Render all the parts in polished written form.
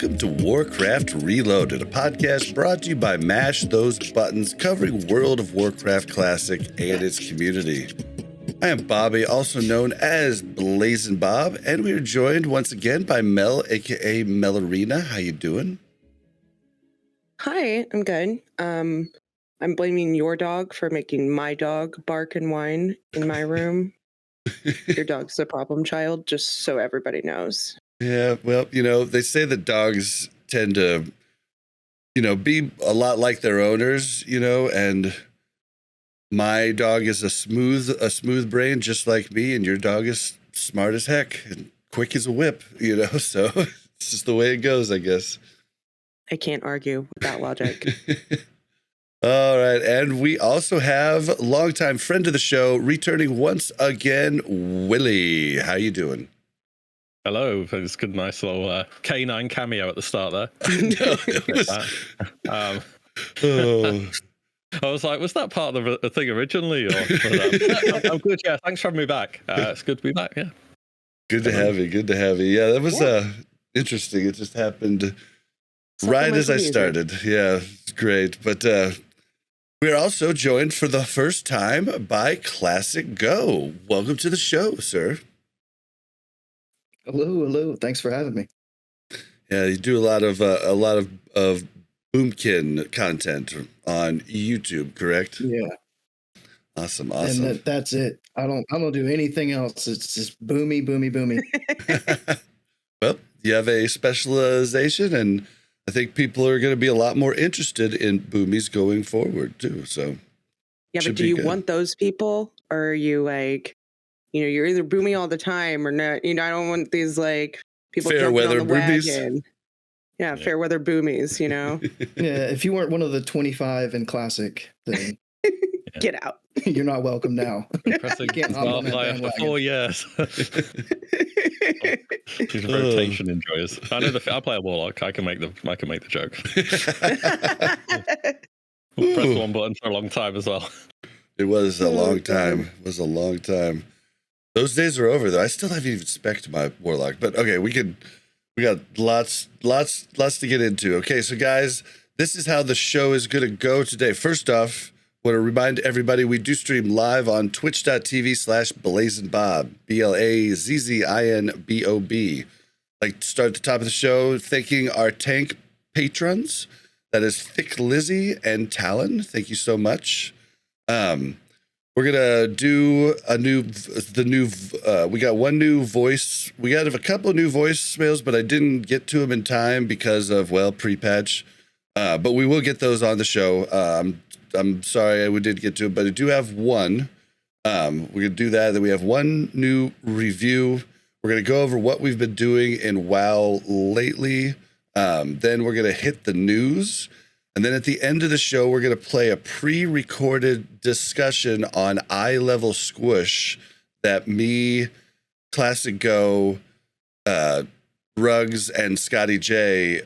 welcome to Warcraft Reloaded, a podcast brought to you by Mash Those Buttons, covering World of Warcraft Classic and its community. I am Bobby, also known as Blazzinbob, and we are joined once again by Mel, aka Melarina. How you doing? Hi, I'm good. I'm blaming your dog for making my dog bark and whine in my room. Your dog's the problem child, just so everybody knows. Yeah, well, they say that dogs tend to, be a lot like their owners, and my dog is a smooth brain, just like me, and your dog is smart as heck and quick as a whip, so it's just the way it goes, I guess. I can't argue with that logic. All right, and we also have longtime friend of the show, returning once again, WillE. How you doing? Hello, it's good, nice little canine cameo at the start there. I was like, was that part of the thing originally? Or I'm good, yeah. Thanks for having me back. It's good to be back, yeah. Good to have you. Yeah, that was interesting. It just happened right as I started. Yeah, it's great. But we're also joined for the first time by ClassicGho. Welcome to the show, sir. Hello. Thanks for having me. Yeah, you do a lot of Boomkin content on YouTube, correct? Yeah. Awesome. And that's it. I don't do anything else. It's just boomy. Well, you have a specialization, and I think people are going to be a lot more interested in boomies going forward too. So yeah, but do you want those people, or are you like, you're either boomy all the time or not? I don't want these like people fair weather boomies. Yeah, fair weather boomies. Yeah, if you weren't one of the 25 in Classic, then get out. You're not welcome now. Pressing for 4 years. She's a rotation enjoyers. I know I play a warlock. I can make the joke. We'll press one button for a long time as well. It was a long time. Those days are over though. I still haven't even spec'd my warlock, but okay, we got lots to get into. Okay, so guys, this is how the show is going to go today. First off, want to remind everybody we do stream live on twitch.tv/Blazzinbob, BLAZZINBOB. Like to start at the top of the show, thanking our tank patrons. That is Thick Lizzie and Talon. Thank you so much. We're gonna do we got one new voice. We got a couple of new voicemails, but I didn't get to them in time because of pre-patch. But we will get those on the show. I'm sorry we did get to it, but I do have one. We're gonna do that. Then we have one new review. We're gonna go over what we've been doing in WoW lately. Then we're gonna hit the news. And then at the end of the show, we're going to play a pre-recorded discussion on eye-level squish that me, ClassicGho, Rugs, and ScotteJaye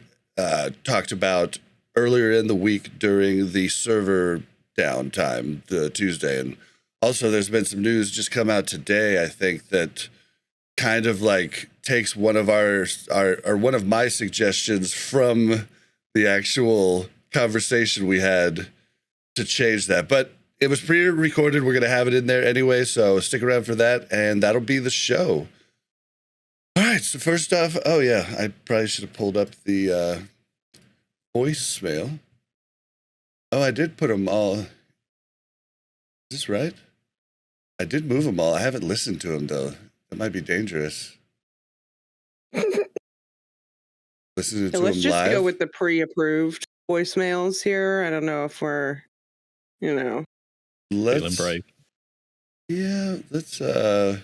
talked about earlier in the week during the server downtime, the Tuesday. And also there's been some news just come out today, I think, that kind of like takes one of one of my suggestions from the actual conversation we had to change that, but it was pre-recorded. We're going to have it in there anyway, so stick around for that, and that'll be the show. All right, so first off, I probably should have pulled up the voicemail. I did put them all. Is this right? I did move them all. I haven't listened to them, though. That might be dangerous. Listening to Let's them just live. go with the pre-approved voicemails here. I don't know if we're, Let's break. Yeah, let's look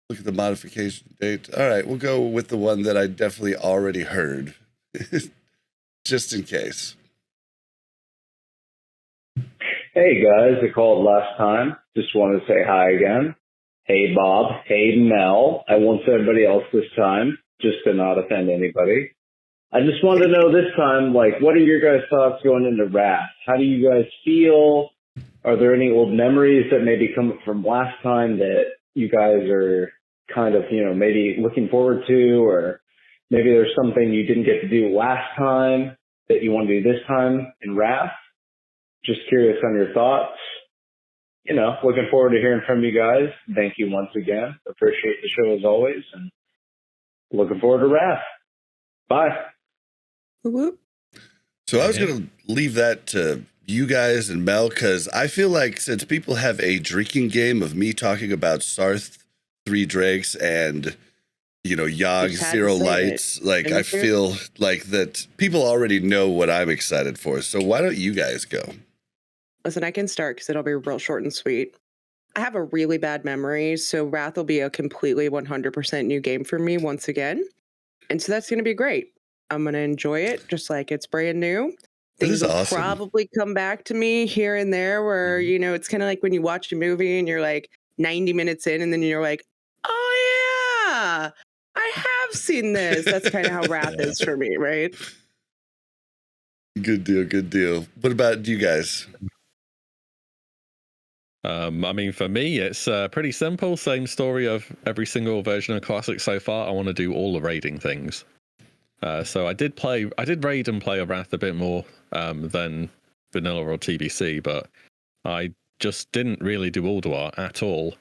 at the modification date. All right, we'll go with the one that I definitely already heard, just in case. Hey guys, I called last time. Just wanted to say hi again. Hey Bob. Hey Mel. I won't say everybody else this time, just to not offend anybody. I just wanted to know this time, what are your guys' thoughts going into Wrath? How do you guys feel? Are there any old memories that maybe come from last time that you guys are kind of, maybe looking forward to, or Maybe there's something you didn't get to do last time that you want to do this time in Wrath. Just curious on your thoughts. You know, looking forward to hearing from you guys. Thank you once again. Appreciate the show as always, and looking forward to Wrath. Bye. Whoop. So I was going to leave that to you guys and Mel, because I feel like since people have a drinking game of me talking about Sarth, 3 Drakes, and, you know, Yogg, Just had Zero to say Lights, it. like And I it's here. feel like that people already know what I'm excited for. So why don't you guys go? Listen, I can start because it'll be real short and sweet. I have a really bad memory, so Wrath will be a completely 100% new game for me once again. And so that's going to be great. I'm going to enjoy it just like it's brand new. That Things is will awesome. probably come back to me here and there where, you know, it's kind of like when you watch a movie and you're like 90 minutes in and then you're like, oh, yeah, I have seen this. That's kind of how Wrath is for me, right? Good deal. Good deal. What about you guys? I mean, for me, it's pretty simple. Same story of every single version of Classic so far. I want to do all the raiding things. So I did raid and play a Wrath a bit more than vanilla or TBC, but I just didn't really do Ulduar at all.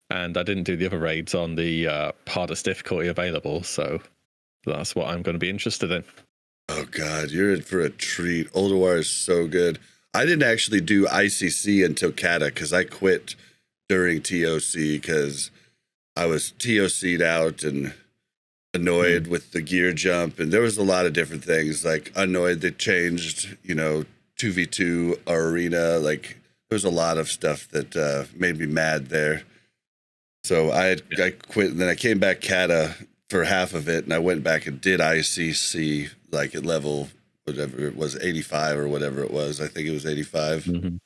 And I didn't do the other raids on the hardest difficulty available, so that's what I'm going to be interested in. Oh, God, you're in for a treat. Ulduar is so good. I didn't actually do ICC until Kata because I quit during TOC because I was TOC'd out and annoyed with the gear jump. And there was a lot of different things, like annoyed they changed, you know, 2v2 arena. Like there was a lot of stuff that made me mad there. So I quit, and then I came back Kata for half of it, and I went back and did ICC like at level whatever it was, 85 or whatever it was. I think it was 85. Mm-hmm.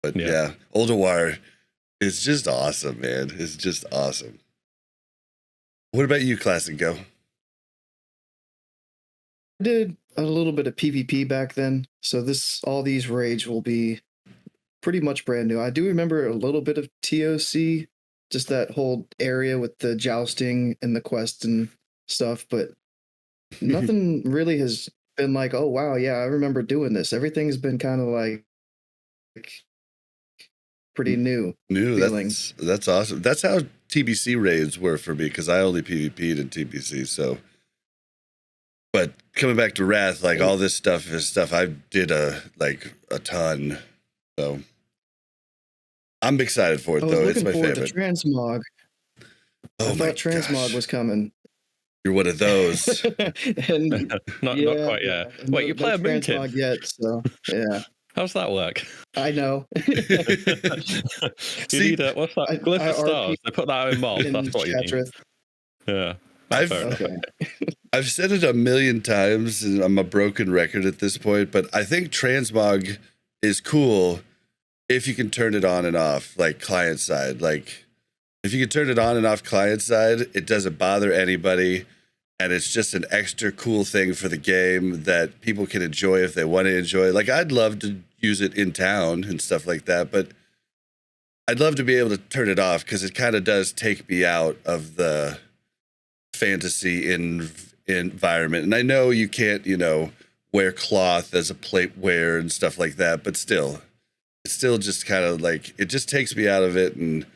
But yeah, Ulduar is just awesome, man. It's just awesome. What about you, ClassicGho? I did a little bit of PvP back then, so all these raids will be pretty much brand new. I do remember a little bit of TOC, just that whole area with the jousting and the quest and stuff, but nothing really has been like, oh wow, yeah, I remember doing this. Everything's been kind of like pretty new. That's awesome. That's how TBC raids were for me, because I only PvP'd in TBC. So, but coming back to Wrath, like all this stuff is stuff I did a ton. So I'm excited for it, though. It's my favorite. The transmog. Oh, I thought transmog was coming. You're one of those. And not quite yet. Wait, you play a moon tip yet? So yeah. How's that work? I know. You need what's that? Glyph of stars. They put that out in mold. That's what you need. Yeah. I've said it a million times, and I'm a broken record at this point, but I think transmog is cool if you can turn it on and off, like client side. Like if you can turn it on and off client side, it doesn't bother anybody, and it's just an extra cool thing for the game that people can enjoy if they want to enjoy. Like I'd love to use it in town and stuff like that, but I'd love to be able to turn it off because it kind of does take me out of the fantasy environment. And I know you can't, you know, wear cloth as a plate wear and stuff like that, but still, it's still just kind of like, it just takes me out of it, and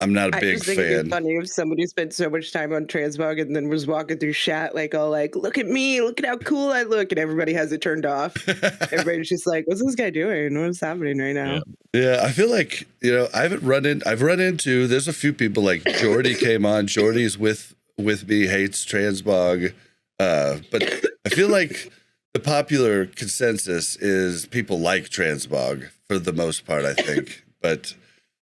I'm not a big I just think it'd fan. be funny if somebody spent so much time on transmog and then was walking through chat like, all like, look at me, look at how cool I look, and everybody has it turned off. Everybody's just like, what's this guy doing? What's happening right now? Yeah, I feel like, you know, I've run into, there's a few people like Jordy came on. Jordy's with me, hates transmog. But I feel like the popular consensus is people like transmog for the most part, I think. But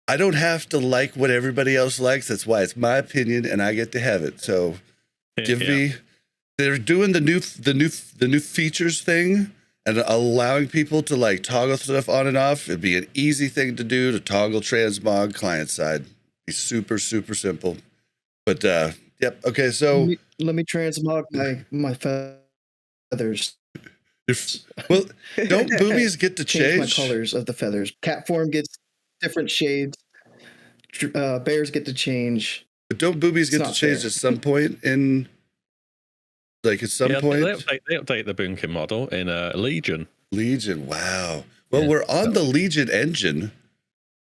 I don't have to like what everybody else likes. That's why it's my opinion, and I get to have it. So give me. They're doing the new features thing and allowing people to like toggle stuff on and off. It'd be an easy thing to do to toggle transmog client side. Be super simple. But yep. Okay. So let me transmog my feathers. Well, don't boobies get to change my colors of the feathers? Cat form gets different shades. Bears get to change. But don't boobies get to change at some point in Like at some Yeah, point? they update the Boonkin model in Legion. Legion, wow. Well, Yeah. we're on the Legion engine.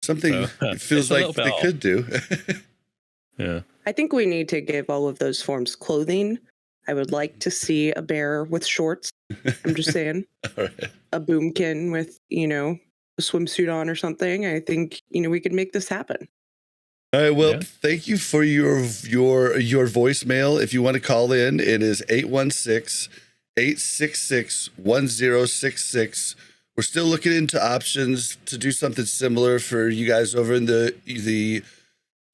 Something it feels like they could do. Yeah. I think we need to give all of those forms clothing. I would like to see a bear with shorts. I'm just saying. All right. A boomkin with, a swimsuit on or something. I think, we could make this happen. All right, well, Yeah. thank you for your voicemail. If you want to call in, it is 816-866-1066. We're still looking into options to do something similar for you guys over in the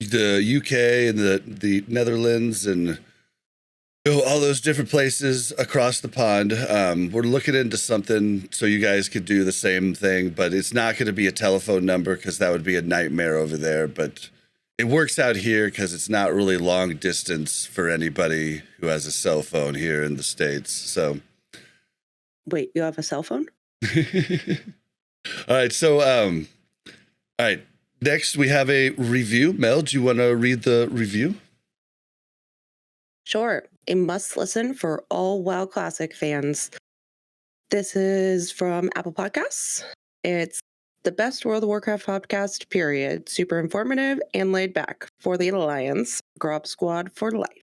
UK and the Netherlands and all those different places across the pond. We're looking into something so you guys could do the same thing, but it's not going to be a telephone number because that would be a nightmare over there. But it works out here because it's not really long distance for anybody who has a cell phone here in the States. So, Wait, you have a cell phone? all right. So, all right. Next, we have a review. Mel, do you want to read the review? Sure. A must listen for all WoW Classic fans. This is from Apple Podcasts. It's the best World of Warcraft podcast, period. Super informative and laid back. For the Alliance, Grub Squad for life.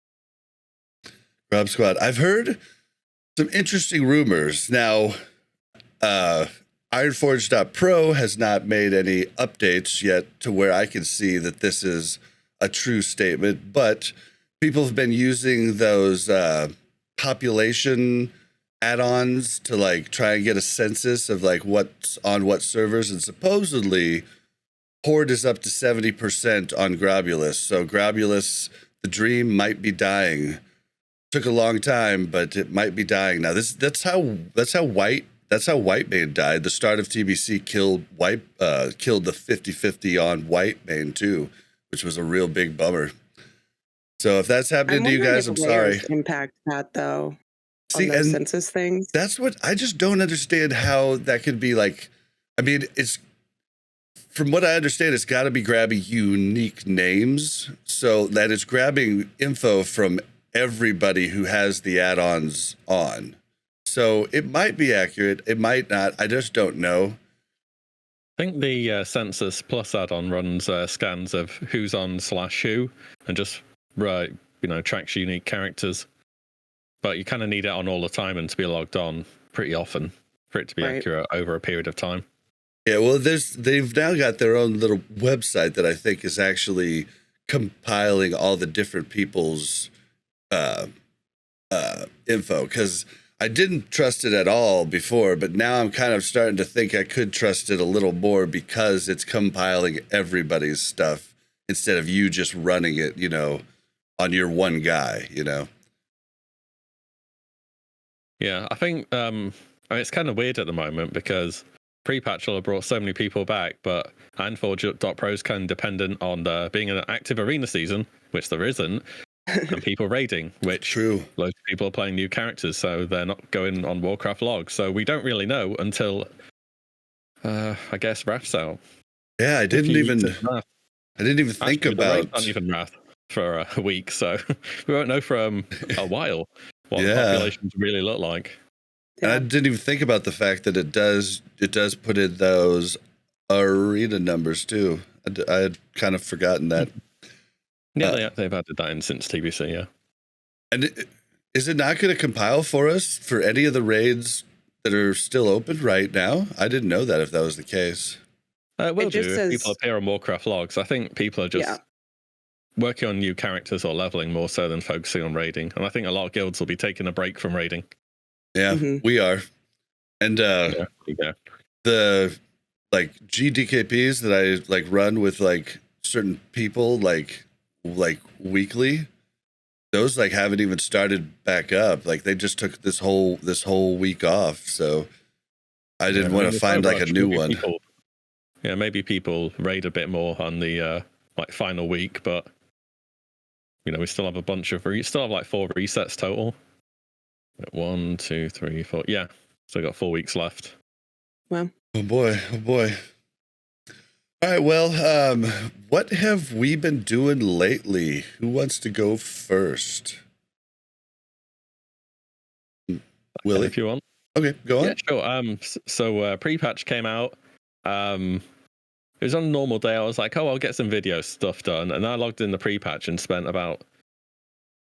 Grub Squad. I've heard some interesting rumors. Now, Ironforge.pro has not made any updates yet to where I can see that this is a true statement, but people have been using those population add-ons to like try and get a census of like what's on what servers, and supposedly Horde is up to 70% on Grobulus. So Grobulus, the dream might be dying. Took a long time, but it might be dying now. That's how Whitemane died. The start of TBC killed the 50-50 on Whitemane too, which was a real big bummer. So if that's happening to you guys, I'm sorry. Impact that though. See, on those and census things. that's what I just don't understand how that could be like. I mean, it's from what I understand, it's got to be grabbing unique names so that it's grabbing info from everybody who has the add-ons on. So it might be accurate. It might not. I just don't know. I think the Census Plus add-on runs scans of who's on /who and just tracks unique characters. But you kind of need it on all the time and to be logged on pretty often for it to be accurate over a period of time. Yeah, well, they've now got their own little website that I think is actually compiling all the different people's info, because I didn't trust it at all before, but now I'm kind of starting to think I could trust it a little more because it's compiling everybody's stuff instead of you just running it, on your one guy, Yeah, I think it's kind of weird at the moment because pre-patch will have brought so many people back, but Ironforge.pro is kind of dependent on being an active arena season, which there isn't, and people raiding, which True. Loads of people are playing new characters, so they're not going on Warcraft logs. So we don't really know until, I guess, Wrath's out. Yeah, I didn't even think about not even Wrath for a week, so we won't know for a while what the populations really look like. And I didn't even think about the fact that it does put in those arena numbers too. I had kind of forgotten that. Yeah, they've added that in since TBC, yeah. And is it not going to compile for us for any of the raids that are still open right now? I didn't know that if that was the case. It will do if people appear on Warcraft logs. I think people are just working on new characters or leveling more so than focusing on raiding. And I think a lot of guilds will be taking a break from raiding. Yeah, we are. And the like GDKPs that I like run with like certain people like weekly, those like haven't even started back up. Like they just took this whole week off. So I didn't want to find like a new one. Maybe people raid a bit more on the final week, but we still have a bunch of still have like 4 resets total. 1, 2, 3, 4. Yeah, still got 4 weeks left. Well, oh boy. All right, well, what have we been doing lately? Who wants to go first? WillE? If you want. Okay, go on. Yeah, sure. So pre-patch came out. It was on a normal day. I was like, oh, I'll get some video stuff done. And I logged in the pre-patch and spent about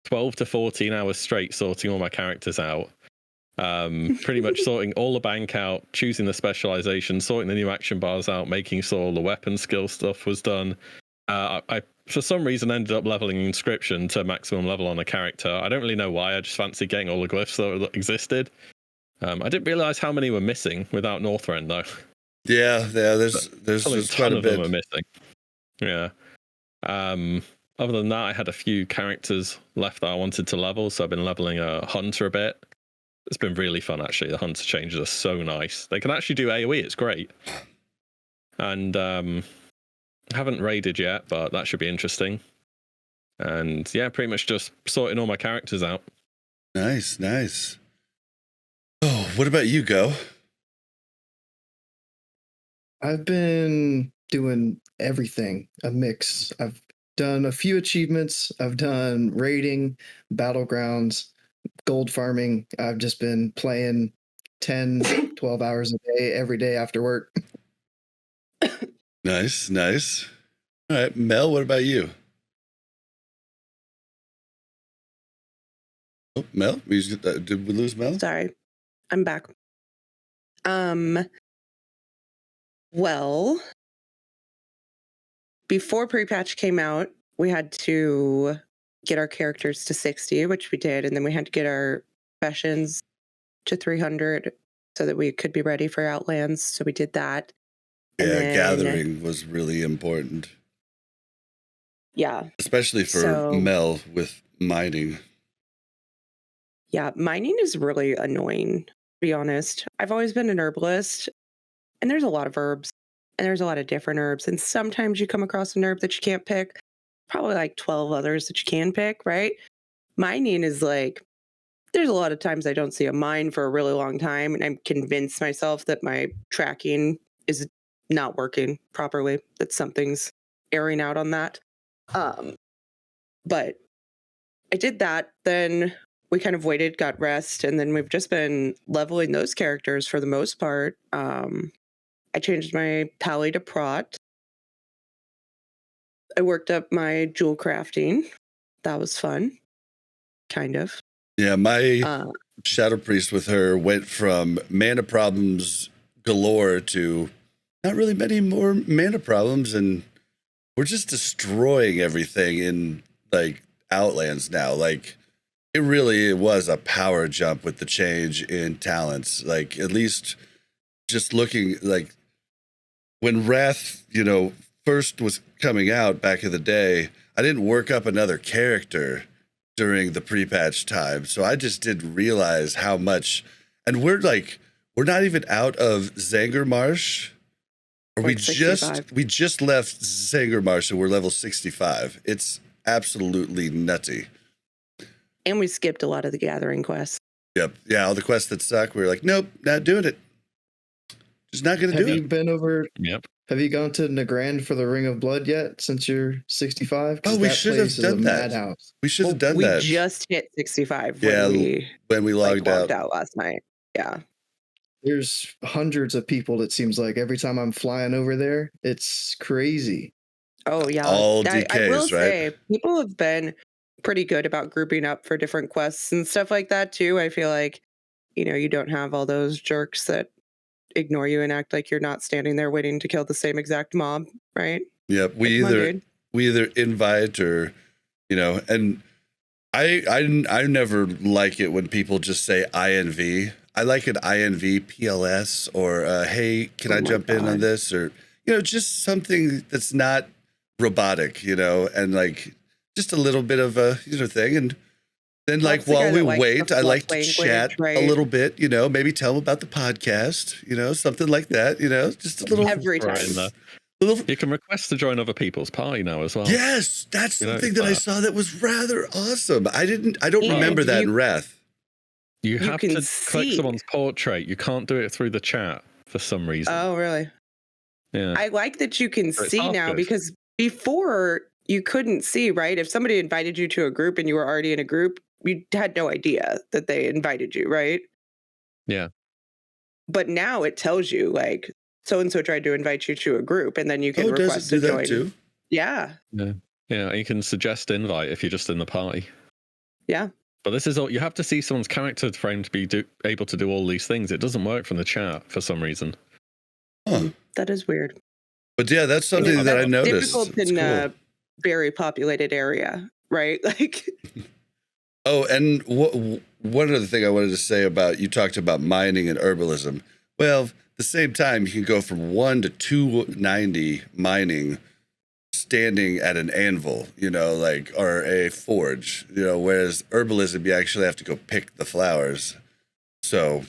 12 to 14 hours straight sorting all my characters out. Pretty much sorting all the bank out, choosing the specialization, sorting the new action bars out, making sure all the weapon skill stuff was done. I for some reason ended up leveling inscription to maximum level on a character. I don't really know why. I just fancied getting all the glyphs that existed. I didn't realize how many were missing without Northrend though. Yeah, there's quite a of bit. them are missing. Yeah. Other than that, I had a few characters left that I wanted to level, so I've been leveling a hunter a bit. It's been really fun actually. The hunter changes are so nice. They can actually do AoE. It's great. And haven't raided yet, but that should be interesting. And yeah, pretty much just sorting all my characters out. Nice. Oh, what about you, Go? I've been doing everything, a mix. I've done a few achievements. I've done raiding, battlegrounds, gold farming. I've just been playing 10, 12 hours a day, every day after work. Nice. All right, Mel, what about you? Oh, Mel? Did we lose Mel? Sorry, I'm back. Well, before pre-patch came out, we had to get our characters to 60, which we did, and then we had to get our professions to 300 so that we could be ready for Outlands. So we did that. Yeah, And then, gathering was really important. Yeah. Especially for Mel with mining. Yeah, mining is really annoying, to be honest. I've always been an herbalist, and there's a lot of herbs, and there's a lot of different herbs, and sometimes you come across an herb that you can't pick, probably like 12 others that you can pick, right? Mining is like, there's a lot of times I don't see a mine for a really long time, and I'm convinced myself that my tracking is not working properly, that something's airing out on that. But I did that, then we kind of waited, got rest, and then we've just been leveling those characters for the most part. I changed my pally to Prot. I worked up my jewel crafting. That was fun. Kind of. Yeah, my Shadow Priest with her went from mana problems galore to not really many more mana problems, and we're just destroying everything in like Outlands now. Like it really was a power jump with the change in talents. Like at least just looking like when Wrath, first was coming out back in the day, I didn't work up another character during the pre-patch time. So I just didn't realize how much, and we're not even out of Zangarmarsh. Or like we just left Zangarmarsh and we're level 65. It's absolutely nutty. And we skipped a lot of the gathering quests. Yep. Yeah, all the quests that suck, we were like, nope, not doing it. Just not going to do it. Have you been over? Yep. Have you gone to Nagrand for the Ring of Blood yet since you're 65? Oh, we should have done that. Madhouse. We should have done that. We just hit 65 when we logged out last night. Yeah. There's hundreds of people, it seems like. Every time I'm flying over there, it's crazy. Oh, yeah. All DKs, I will right? say, people have been pretty good about grouping up for different quests and stuff like that, too. I feel like, you don't have all those jerks that ignore you and act like you're not standing there waiting to kill the same exact mob, right? Yep. We either invite or, and I never like it when people just say INV. I like an INV PLS or hey, can I jump in on this, or just something that's not robotic, and like just a little bit of a thing. And then like while we wait, I like to chat a little bit, maybe tell them about the podcast, something like that, just a little every time. You can request to join other people's party now as well. Yes, that's something that I saw that was rather awesome. I don't remember that in Wrath. You have to click someone's portrait. You can't do it through the chat for some reason. Oh, really? Yeah. I like that you can see now, because before you couldn't see, right? If somebody invited you to a group and you were already in a group, you had no idea that they invited you, right? Yeah. But now it tells you like so and so tried to invite you to a group, and then you can Oh, does request it do to join. that too? Yeah. Yeah. Yeah. You can suggest invite if you're just in the party. Yeah. But this is all you have to see someone's character frame to be able to do all these things. It doesn't work from the chat for some reason. Huh. That is weird. But yeah, that's something that I noticed. Difficult It's in cool. a very populated area, right? Like. Oh, and one other thing I wanted to say about, you talked about mining and herbalism. Well, at the same time, you can go from 1 to 290 mining standing at an anvil, you know, like, or a forge, you know, whereas herbalism, you actually have to go pick the flowers. So.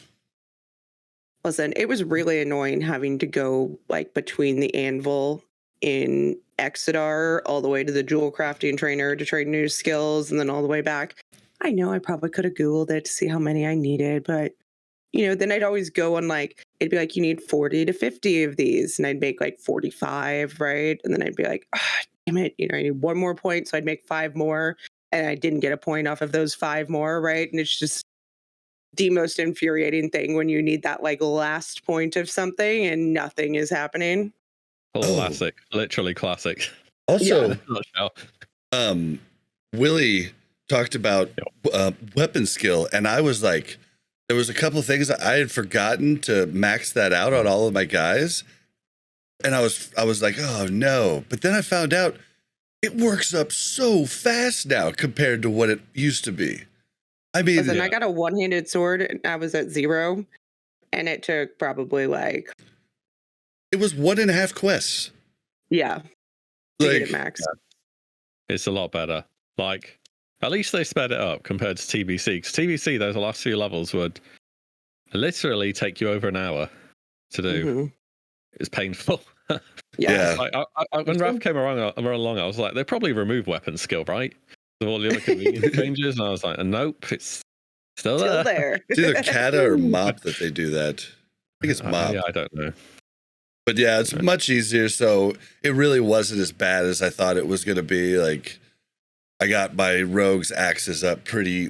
Listen, it was really annoying having to go like between the anvil in Exodar all the way to the jewel crafting trainer to train new skills and then all the way back. I know I probably could have Googled it to see how many I needed, but you know, then I'd always go on like, it'd be like, you need 40 to 50 of these. And I'd make like 45, right? And then I'd be like, oh, damn it, you know, I need 1 more point. So I'd make 5 more. And I didn't get a point off of those 5 more, right? And it's just the most infuriating thing when you need that like last point of something and nothing is happening. Classic. Literally classic. Also, Yeah. WillE talked about weapon skill, and I was like, there was a couple of things I had forgotten to max that out on all of my guys, and I was like, oh no! But then I found out it works up so fast now compared to what it used to be. I mean, listen, I got a one-handed sword, and I was at 0, and it took probably like it was 1.5 quests. Yeah, to get it max. Yeah. It's a lot better. Like, at least they sped it up compared to TBC. Because TBC, those last few levels would literally take you over an hour to do. Mm-hmm. It's painful. Yeah. Like, when Raph came along, I was like, they probably removed weapon skill, right? Of all the other convenience changes, and I was like, nope, it's still there. It's either Kata or Mop that they do that. I think it's Mop. Yeah, I don't know. But yeah, it's much easier. So it really wasn't as bad as I thought it was going to be. Like, I got my rogues axes up pretty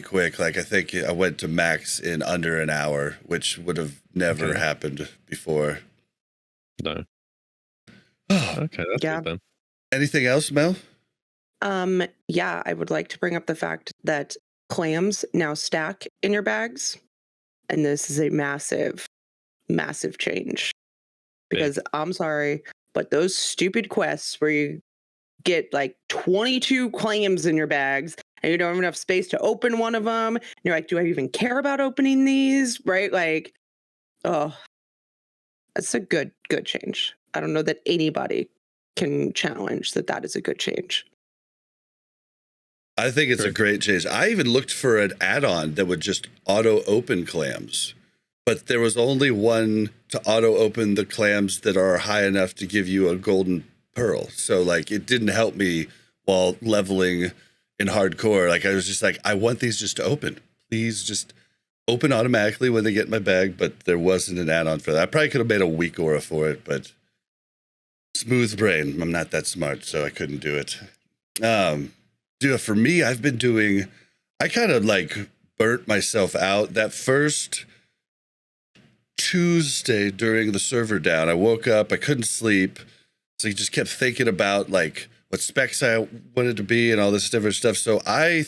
quick. Like, I think I went to max in under an hour, which would have never happened before. No. Okay, that's good then. Anything else, Mel? Yeah, I would like to bring up the fact that clams now stack in your bags. And this is a massive, massive change. Because I'm sorry, but those stupid quests where you get like 22 clams in your bags and you don't have enough space to open one of them. And you're like, do I even care about opening these? Right? Like, oh, that's a good change. I don't know that anybody can challenge that is a good change. I think it's a great change. I even looked for an add-on that would just auto-open clams, but there was only one to auto-open the clams that are high enough to give you a golden pearl. So, like, it didn't help me while leveling in hardcore. Like, I was just like, I want these just to open. Please just open automatically when they get in my bag, but there wasn't an add-on for that. I probably could have made a weak aura for it, but smooth brain. I'm not that smart, so I couldn't do it. Dude, for me, I've been doing, I kind of like burnt myself out that first Tuesday during the server down. I woke up, I couldn't sleep. So you just kept thinking about like what specs I wanted to be and all this different stuff. So I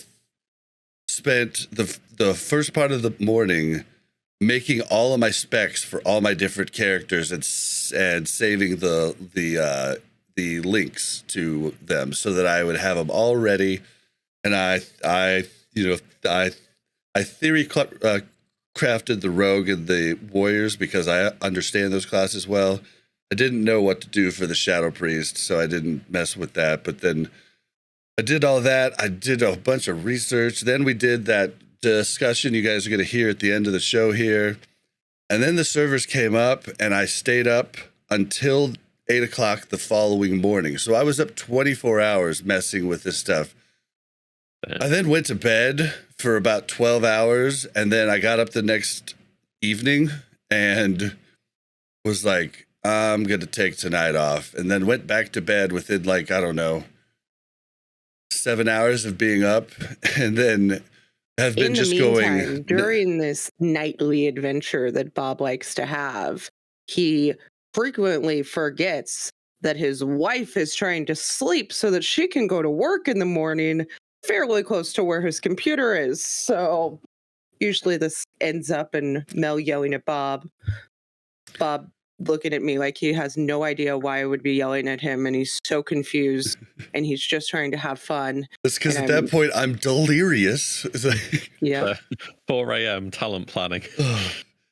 spent the first part of the morning making all of my specs for all my different characters and saving the links to them so that I would have them all ready. And I theory crafted the rogue and the warriors because I understand those classes well. I didn't know what to do for the shadow priest, so I didn't mess with that. But then I did all that. I did a bunch of research. Then we did that discussion you guys are going to hear at the end of the show here. And then the servers came up and I stayed up until 8 o'clock the following morning. So I was up 24 hours messing with this stuff. I then went to bed for about 12 hours. And then I got up the next evening and was like, I'm going to take tonight off. And then went back to bed within like, I don't know, 7 hours of being up. And then have been In the just meantime, going. during this nightly adventure that Bob likes to have, he frequently forgets that his wife is trying to sleep so that she can go to work in the morning fairly close to where his computer is. So usually this ends up in Mel yelling at Bob, Bob looking at me like he has no idea why I would be yelling at him, and he's so confused, and he's just trying to have fun. That's because And at that point I'm delirious. It's like, Yeah. 4 a.m. talent planning.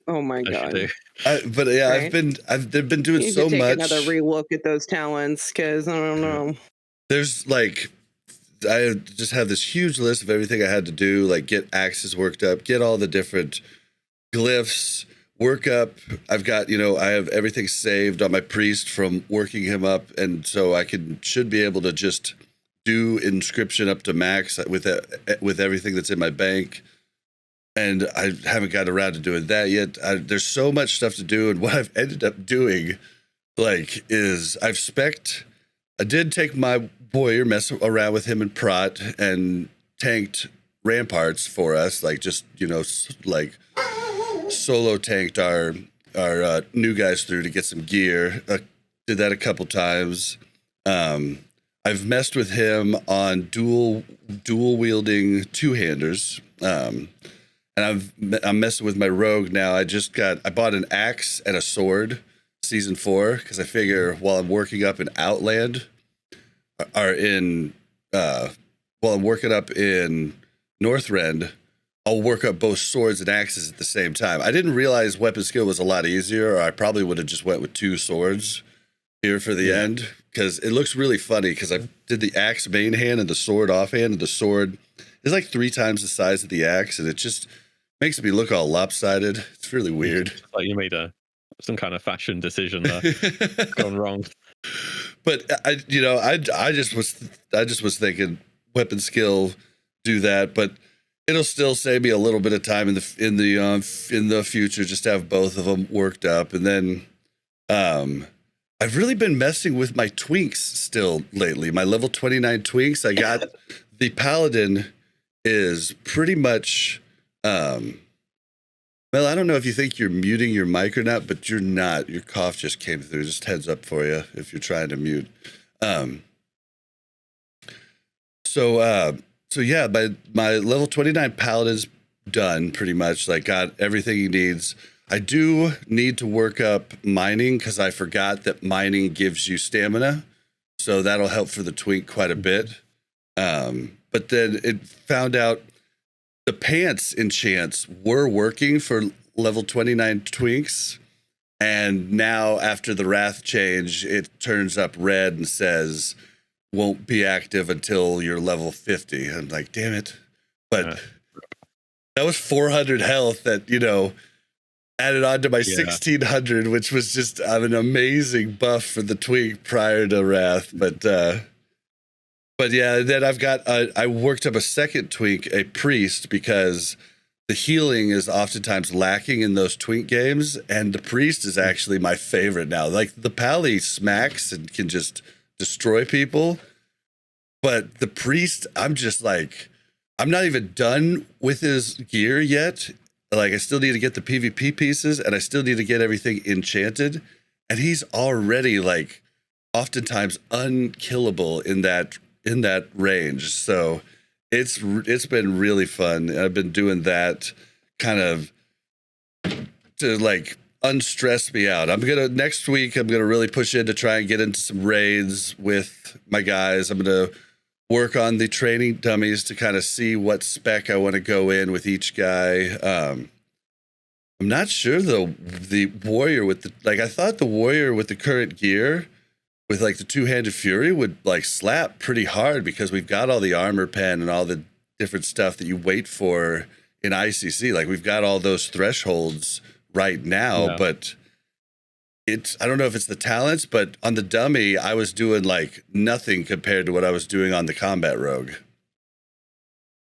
Oh my As you God. do. but yeah, Right. they've been doing You need so to take much. another relook at those talents, because I don't know. There's like, I just have this huge list of everything I had to do, like get axes worked up, get all the different glyphs, work up. I've got, I have everything saved on my priest from working him up, and so I should be able to just do inscription up to max with everything that's in my bank. And I haven't got around to doing that yet. There's so much stuff to do, and what I've ended up doing, is I did take my warrior, mess around with him and Prot, and tanked ramparts for us, solo tanked our new guys through to get some gear. Did that a couple times. I've messed with him on dual wielding two-handers. And I'm messing with my rogue now. I bought an axe and a sword season 4 because I figure while I'm working up in Outland while I'm working up in Northrend, I'll work up both swords and axes at the same time. I didn't realize weapon skill was a lot easier, or I probably would have just went with 2 swords here for the end, because it looks really funny because I did the axe main hand and the sword offhand, and the sword is like 3 times the size of the axe, and it just makes me look all lopsided. It's really weird. It's like you made some kind of fashion decision there. Gone wrong. But I just was thinking weapon skill, do that, but it'll still save me a little bit of time in the future just to have both of them worked up. And then I've really been messing with my twinks still lately. My level 29 twinks. I got the paladin is pretty much Mel, I don't know if you think you're muting your mic or not, but you're not. Your cough just came through. Just heads up for you if you're trying to mute. So yeah, my level 29 paladin's done pretty much. Like, got everything he needs. I do need to work up mining because I forgot that mining gives you stamina, so that'll help for the twink quite a bit. But then it found out the pants enchants were working for level 29 twinks, and now after the wrath change, it turns up red and says won't be active until you're level 50. I'm like, damn it. But that was 400 health that, added on to my 1600, which was just an amazing buff for the twink prior to wrath. But yeah, then I worked up a second twink, a priest, because the healing is oftentimes lacking in those twink games, and the priest is actually my favorite now. Like, the pally smacks and can just destroy people, but the priest, I'm not even done with his gear yet. Like, I still need to get the PvP pieces, and I still need to get everything enchanted, and he's already oftentimes unkillable in that range. So it's been really fun. I've been doing that kind of to unstress me out. Next week I'm gonna really push in to try and get into some raids with my guys. I'm gonna work on the training dummies to kind of see what spec I want to go in with each guy. I'm not sure the warrior with I thought the warrior with the current gear with the two-handed fury would slap pretty hard, because we've got all the armor pen and all the different stuff that you wait for in ICC. We've got all those thresholds right now, but I don't know if it's the talents, but on the dummy, I was doing nothing compared to what I was doing on the combat rogue.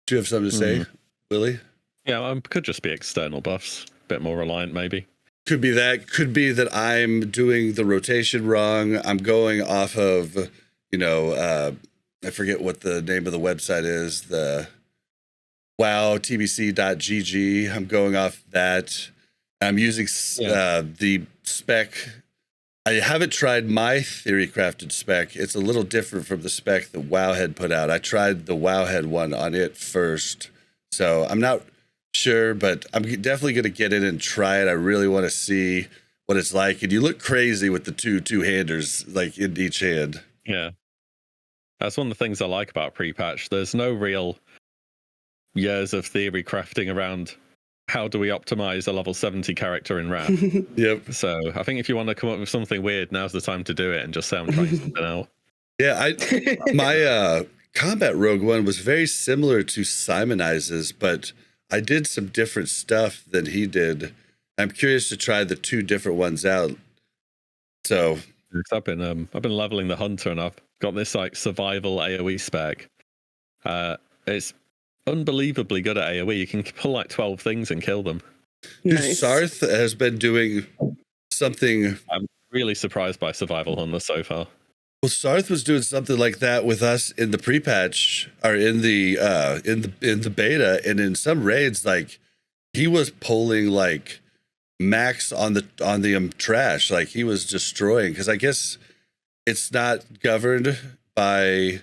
Do you have something to say, WillE? Yeah, could just be external buffs. A bit more reliant, maybe. Could be that. Could be that I'm doing the rotation wrong. I'm going off of, I forget what the name of the website is. wow tbc.gg. I'm going off that. I'm using the spec. I haven't tried my theory crafted spec. It's a little different from the spec that Wowhead put out. I tried the Wowhead one on it first. So I'm not sure, but I'm definitely going to get in and try it. I really want to see what it's like. And you look crazy with the two-handers like in each hand. Yeah. That's one of the things I like about pre-patch. There's no real years of theory crafting around how do we optimize a level 70 character in Wrath. Yep. So I think if you want to come up with something weird, now's the time to do it and just say I'm trying something out. Yeah, my combat rogue one was very similar to Simonize's, but I did some different stuff than he did. I'm curious to try the two different ones out. So I've been leveling the hunter, and I've got this like survival AoE spec. It's unbelievably good at AoE. You can pull like 12 things and kill them. Nice. Sarth has been doing something. I'm really surprised by survival hunter so far. Well, Sarth was doing something like that with us in the pre-patch, or in the beta, and in some raids, like he was pulling like max on the trash, like he was destroying. Because I guess it's not governed by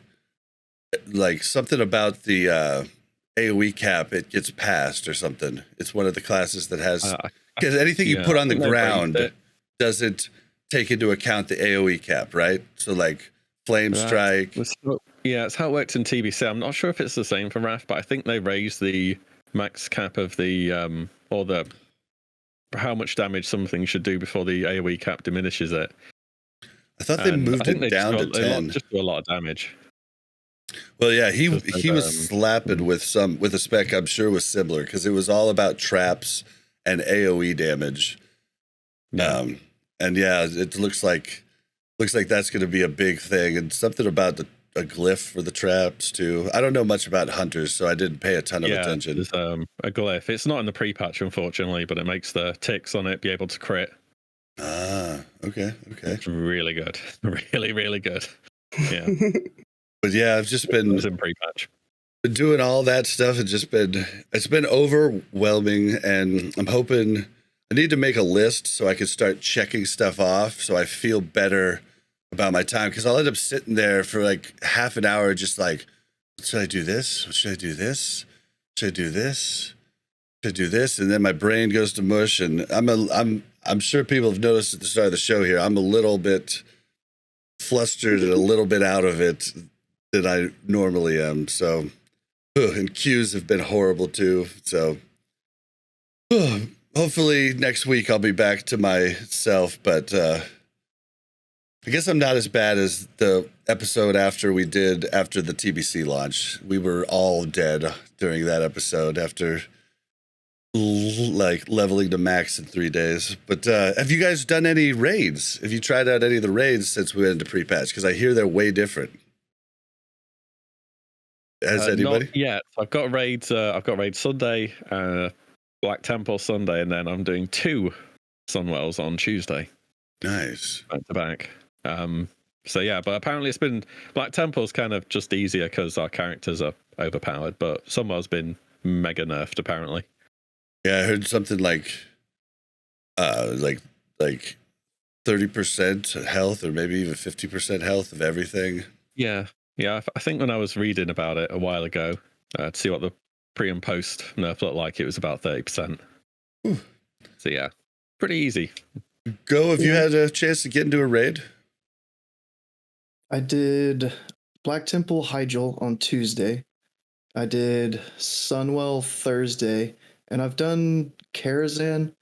like something about the AoE cap. It gets passed or something. It's one of the classes that has, because anything you put on the ground doesn't take into account the AoE cap, right? So like Flame Strike. Yeah, it's how it works in TBC. I'm not sure if it's the same for Wrath, but I think they raised the max cap of the or the how much damage something should do before the AoE cap diminishes it. I thought they moved it down to 10. Just do a lot of damage. Well, yeah, he was slapping with a spec I'm sure was similar, because it was all about traps and AoE damage. Yeah. And yeah, it looks like that's going to be a big thing, and something about a glyph for the traps too. I don't know much about hunters, so I didn't pay a ton of attention. There's a glyph. It's not in the pre-patch, unfortunately, but it makes the ticks on it be able to crit. Ah, okay. It's really good, really, really good. Yeah, but yeah, I've just been in pre-patch. Been doing all that stuff. It's been overwhelming, and I'm hoping. I need to make a list so I can start checking stuff off so I feel better about my time, because I'll end up sitting there for like half an hour just like, should I do this? Should I do this? Should I do this? Should I do this? And then my brain goes to mush, and I'm sure people have noticed at the start of the show here, I'm a little bit flustered and a little bit out of it than I normally am. So, and queues have been horrible too. So, hopefully next week I'll be back to myself, but I guess I'm not as bad as the episode after the TBC launch. We were all dead during that episode after like leveling to max in 3 days. But have you guys done any raids? Have you tried out any of the raids since we went into pre-patch? Because I hear they're way different. Has anybody? Not yet. I've got raids Sunday, Black Temple Sunday, and then I'm doing 2 Sunwells on Tuesday. Nice. Back to back. So yeah, but apparently it's been Black Temple's kind of just easier because our characters are overpowered, but Sunwell's been mega nerfed apparently. Yeah, I heard something like 30% health, or maybe even 50% health of everything. Yeah. I think when I was reading about it a while ago to see what the pre and post nerf looked like, it was about 30%. Ooh. So yeah, pretty easy. Go, have you had a chance to get into a raid? I did Black Temple Hyjal on Tuesday. I did Sunwell Thursday, and I've done Karazhan.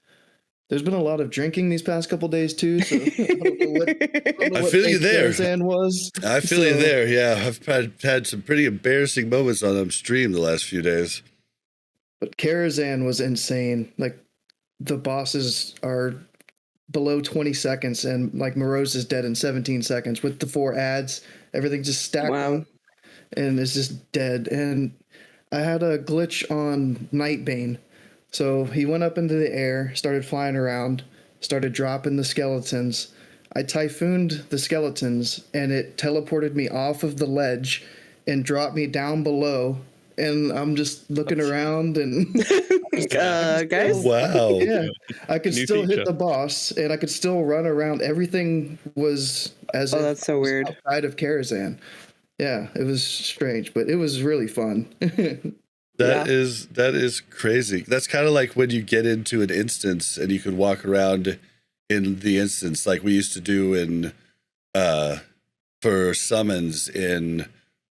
There's been a lot of drinking these past couple days too, so I don't know I feel you there. Karazhan was. I feel you there. Yeah, I've had some pretty embarrassing moments on stream the last few days. But Karazhan was insane. Like, the bosses are below 20 seconds, and like Morose is dead in 17 seconds with the 4 ads. Everything just stacked up, and it's just dead. And I had a glitch on Nightbane. So he went up into the air, started flying around, started dropping the skeletons. I typhooned the skeletons, and it teleported me off of the ledge and dropped me down below and I'm just looking around and guys. Wow. yeah, I could New still feature. hit the boss and I could still run around. Everything was as Oh, if that's so I was weird. outside of Karazhan. Yeah, it was strange, but it was really fun. That is crazy. That's kind of like when you get into an instance and you can walk around in the instance like we used to do in for summons in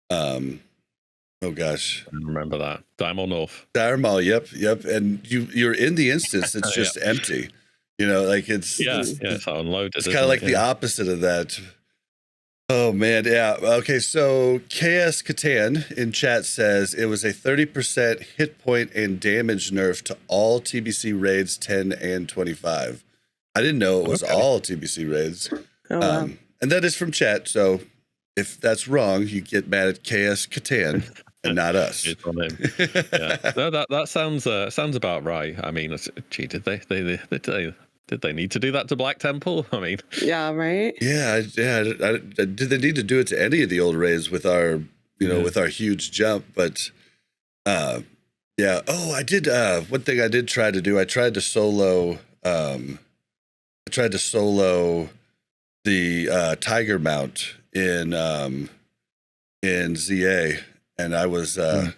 oh gosh. I remember that. Diamond North. Dharma, yep. And you're in the instance, it's just empty. You know, like it's it's unloaded. It's kind of like the opposite of that. Oh man, yeah. Okay, so KS Catan in chat says it was a 30% hit point and damage nerf to all TBC raids 10 and 25. I didn't know it was all TBC raids. Oh, wow. And that is from chat, so if that's wrong, you get mad at KS Catan and not us. It's on him. Yeah. No, that sounds about right. I mean, gee, did they need to do that to Black Temple? I mean, Yeah, right? Yeah. Did they need to do it to any of the old raids with our, with our huge jump? But, yeah. Oh, I did. One thing I did try to do. I tried to solo. The Tiger mount in ZA, and I was a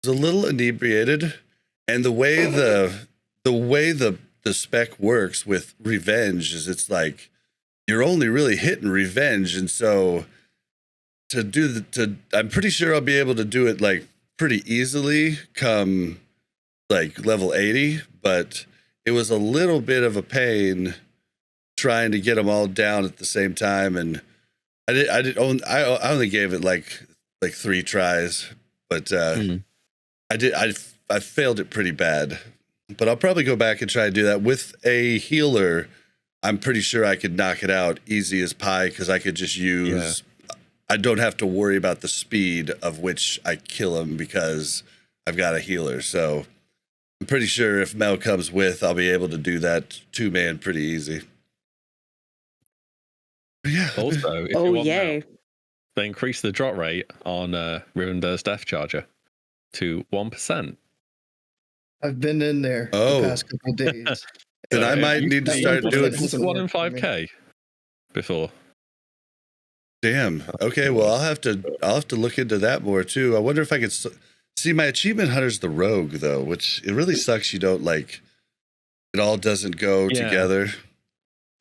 little inebriated, and the way the spec works with revenge is it's like you're only really hitting revenge, and so I'm pretty sure I'll be able to do it like pretty easily come like level 80, but it was a little bit of a pain trying to get them all down at the same time, and I only gave it like 3 tries, but I failed it pretty bad. But I'll probably go back and try to do that with a healer. I'm pretty sure I could knock it out easy as pie because I could just use. Yeah. I don't have to worry about the speed of which I kill him because I've got a healer. So I'm pretty sure if Mel comes with, I'll be able to do that 2-man pretty easy. Yeah. Also, if you want Mel, they increased the drop rate on Rivender's Death Charger to 1%. I've been in there the past couple of days. Then I might need to start doing 1 in 5K before. Damn. Okay. Well, I'll have to look into that more too. I wonder if I could see my achievement hunter's the rogue though, which it really sucks. You don't like it all doesn't go together.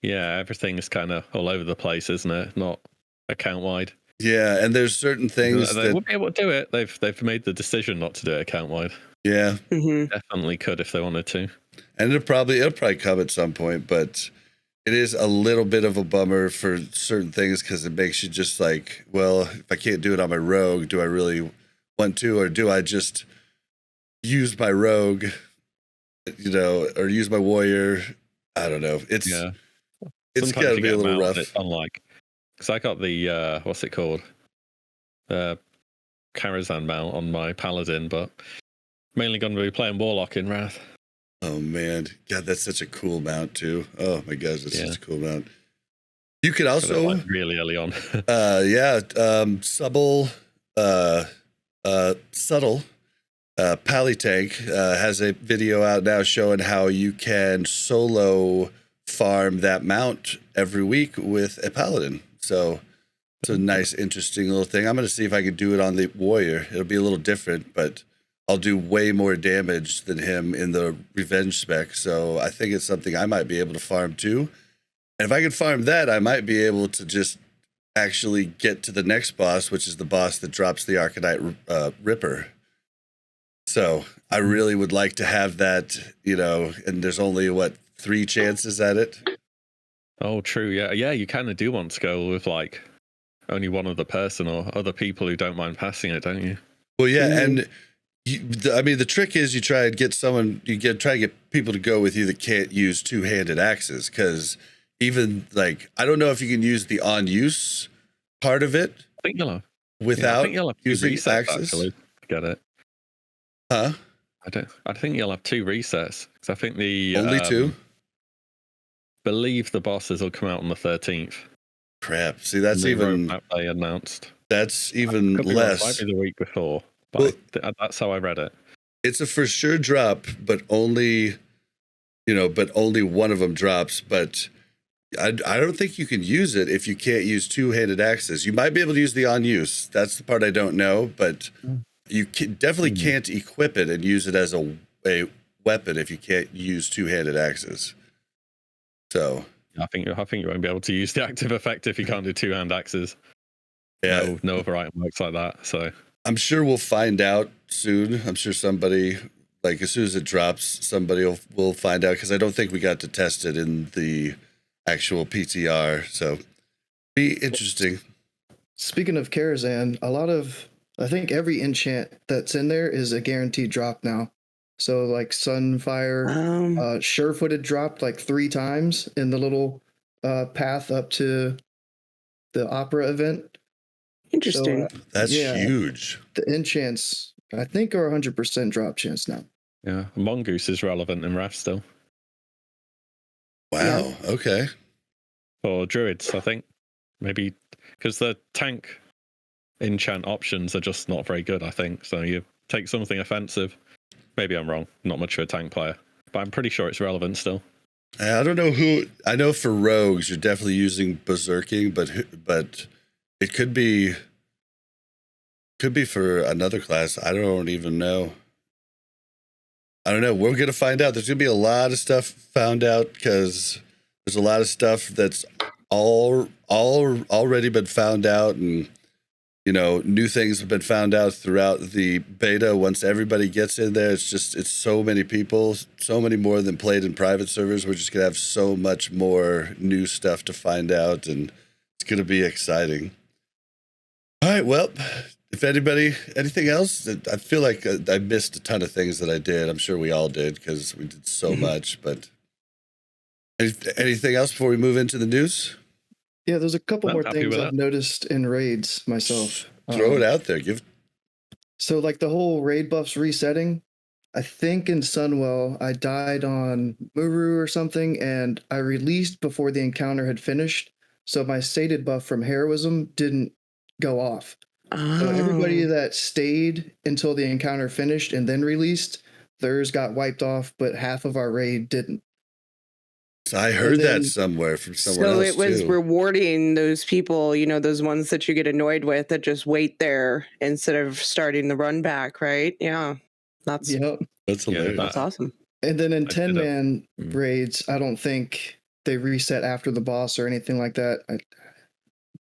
Yeah, everything is kind of all over the place, isn't it? Not account wide. Yeah, and there's certain things they would be able to do it. They've made the decision not to do it account wide. Yeah, definitely could if they wanted to. And it'll probably come at some point, but it is a little bit of a bummer for certain things because it makes you just like, well, if I can't do it on my rogue, do I really want to, or do I just use my rogue, or use my warrior? I don't know. It's got to be a little rough. Unlike, because I got the what's it called, Karazhan mount on my paladin, but mainly going to be playing Warlock in Wrath. Oh man, God, that's such a cool mount too. Oh my gosh, that's such a cool mount. You could also really early on. Subtle Pally Tank has a video out now showing how you can solo farm that mount every week with a paladin. So it's a nice, interesting little thing. I'm going to see if I can do it on the warrior. It'll be a little different, but I'll do way more damage than him in the revenge spec. So I think it's something I might be able to farm too. And if I can farm that, I might be able to just actually get to the next boss, which is the boss that drops the Arcanite Ripper. So I really would like to have that, and there's only 3 chances at it. Oh, true. Yeah. You kind of do want to go with like only one other person or other people who don't mind passing it, don't you? Well, yeah, and the trick is you try and get try to get people to go with you that can't use 2-handed axes, because even like I don't know if you can use the on use part of it. I think you'll have without using resets, axes. Actually. Get it? Huh? I think you'll have 2 resets because I think the only 2. Believe the bosses will come out on the 13th. Crap! See, that's even they announced. That's even less. Might be the week before. But that's how I read it. It's a for sure drop, but only one of them drops. But I don't think you can use it if you can't use two-handed axes. You might be able to use the on use. That's the part I don't know, but you definitely can't equip it and use it as a weapon if you can't use two-handed axes. So I think you won't be able to use the active effect if you can't do two-hand axes. Yeah, no other item works like that. So I'm sure we'll find out soon. I'm sure somebody, like as soon as it drops, somebody will find out, because I don't think we got to test it in the actual PTR. So be interesting. Speaking of Karazhan, I think every enchant that's in there is a guaranteed drop now. So like Sunfire, Sure-footed dropped like 3 times in the little path up to the Opera event. Interesting. So, That's huge. The enchants, I think, are 100% drop chance now. yeah, Mongoose is relevant in Wrath still. Wow. Yeah. Okay. For druids, I think. Maybe because the tank enchant options are just not very good, I think. So you take something offensive. Maybe I'm wrong. Not much of a tank player. But I'm pretty sure it's relevant still. I don't know who. I know for rogues, you're definitely using berserking, but it could be for another class. I don't even know. I don't know. We're gonna find out. There's gonna be a lot of stuff found out, because there's a lot of stuff that's already been found out, and new things have been found out throughout the beta. Once everybody gets in there, it's so many people, so many more than played in private servers. We're just gonna have so much more new stuff to find out, and it's gonna be exciting. All right, well, if anything else, I feel like I missed a ton of things that I did. I'm sure we all did, because we did so much. But anything else before we move into the news? Yeah, there's a couple I'm more happy things with I've that. noticed in raids myself. Throw it out there. So like the whole raid buffs resetting, I think in Sunwell, I died on Muru or something, and I released before the encounter had finished. So my sated buff from heroism didn't go off. So everybody that stayed until the encounter finished and then released, theirs got wiped off, but half of our raid didn't. I heard that somewhere from somewhere else. So it was too. rewarding those people, those ones that you get annoyed with that just wait there instead of starting the run back, right? Yeah. That's That's hilarious. That's awesome. And then in 10-man raids, I don't think they reset after the boss or anything like that.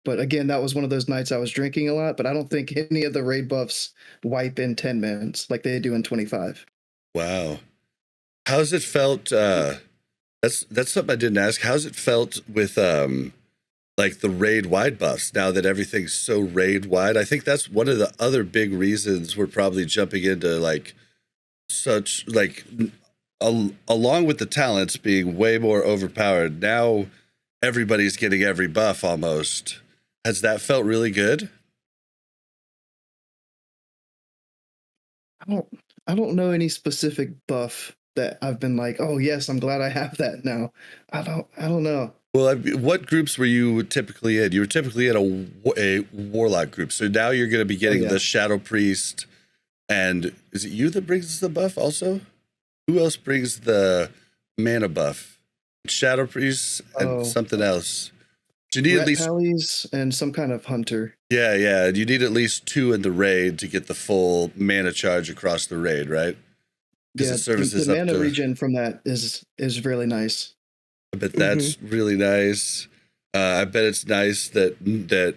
But again, that was one of those nights I was drinking a lot, but I don't think any of the raid buffs wipe in 10-mans like they do in 25. Wow. How's it felt? That's something I didn't ask. How's it felt with like the raid wide buffs now that everything's so raid wide? I think that's one of the other big reasons we're probably jumping into like such like along with the talents being way more overpowered. Now everybody's getting every buff almost. Has that felt really good? I don't know any specific buff that I've been like, oh yes, I'm glad I have that now. I don't know. Well, what groups were you typically in? You were typically in a warlock group, so now you're going to be getting the Shadow Priest. And is it you that brings the buff also? Who else brings the mana buff? Shadow Priest and something else. You need at least Pallies and some kind of hunter. Yeah. You need at least 2 in the raid to get the full mana charge across the raid, right? Yeah, the mana regen from that is really nice. I bet that's really nice. I bet it's nice that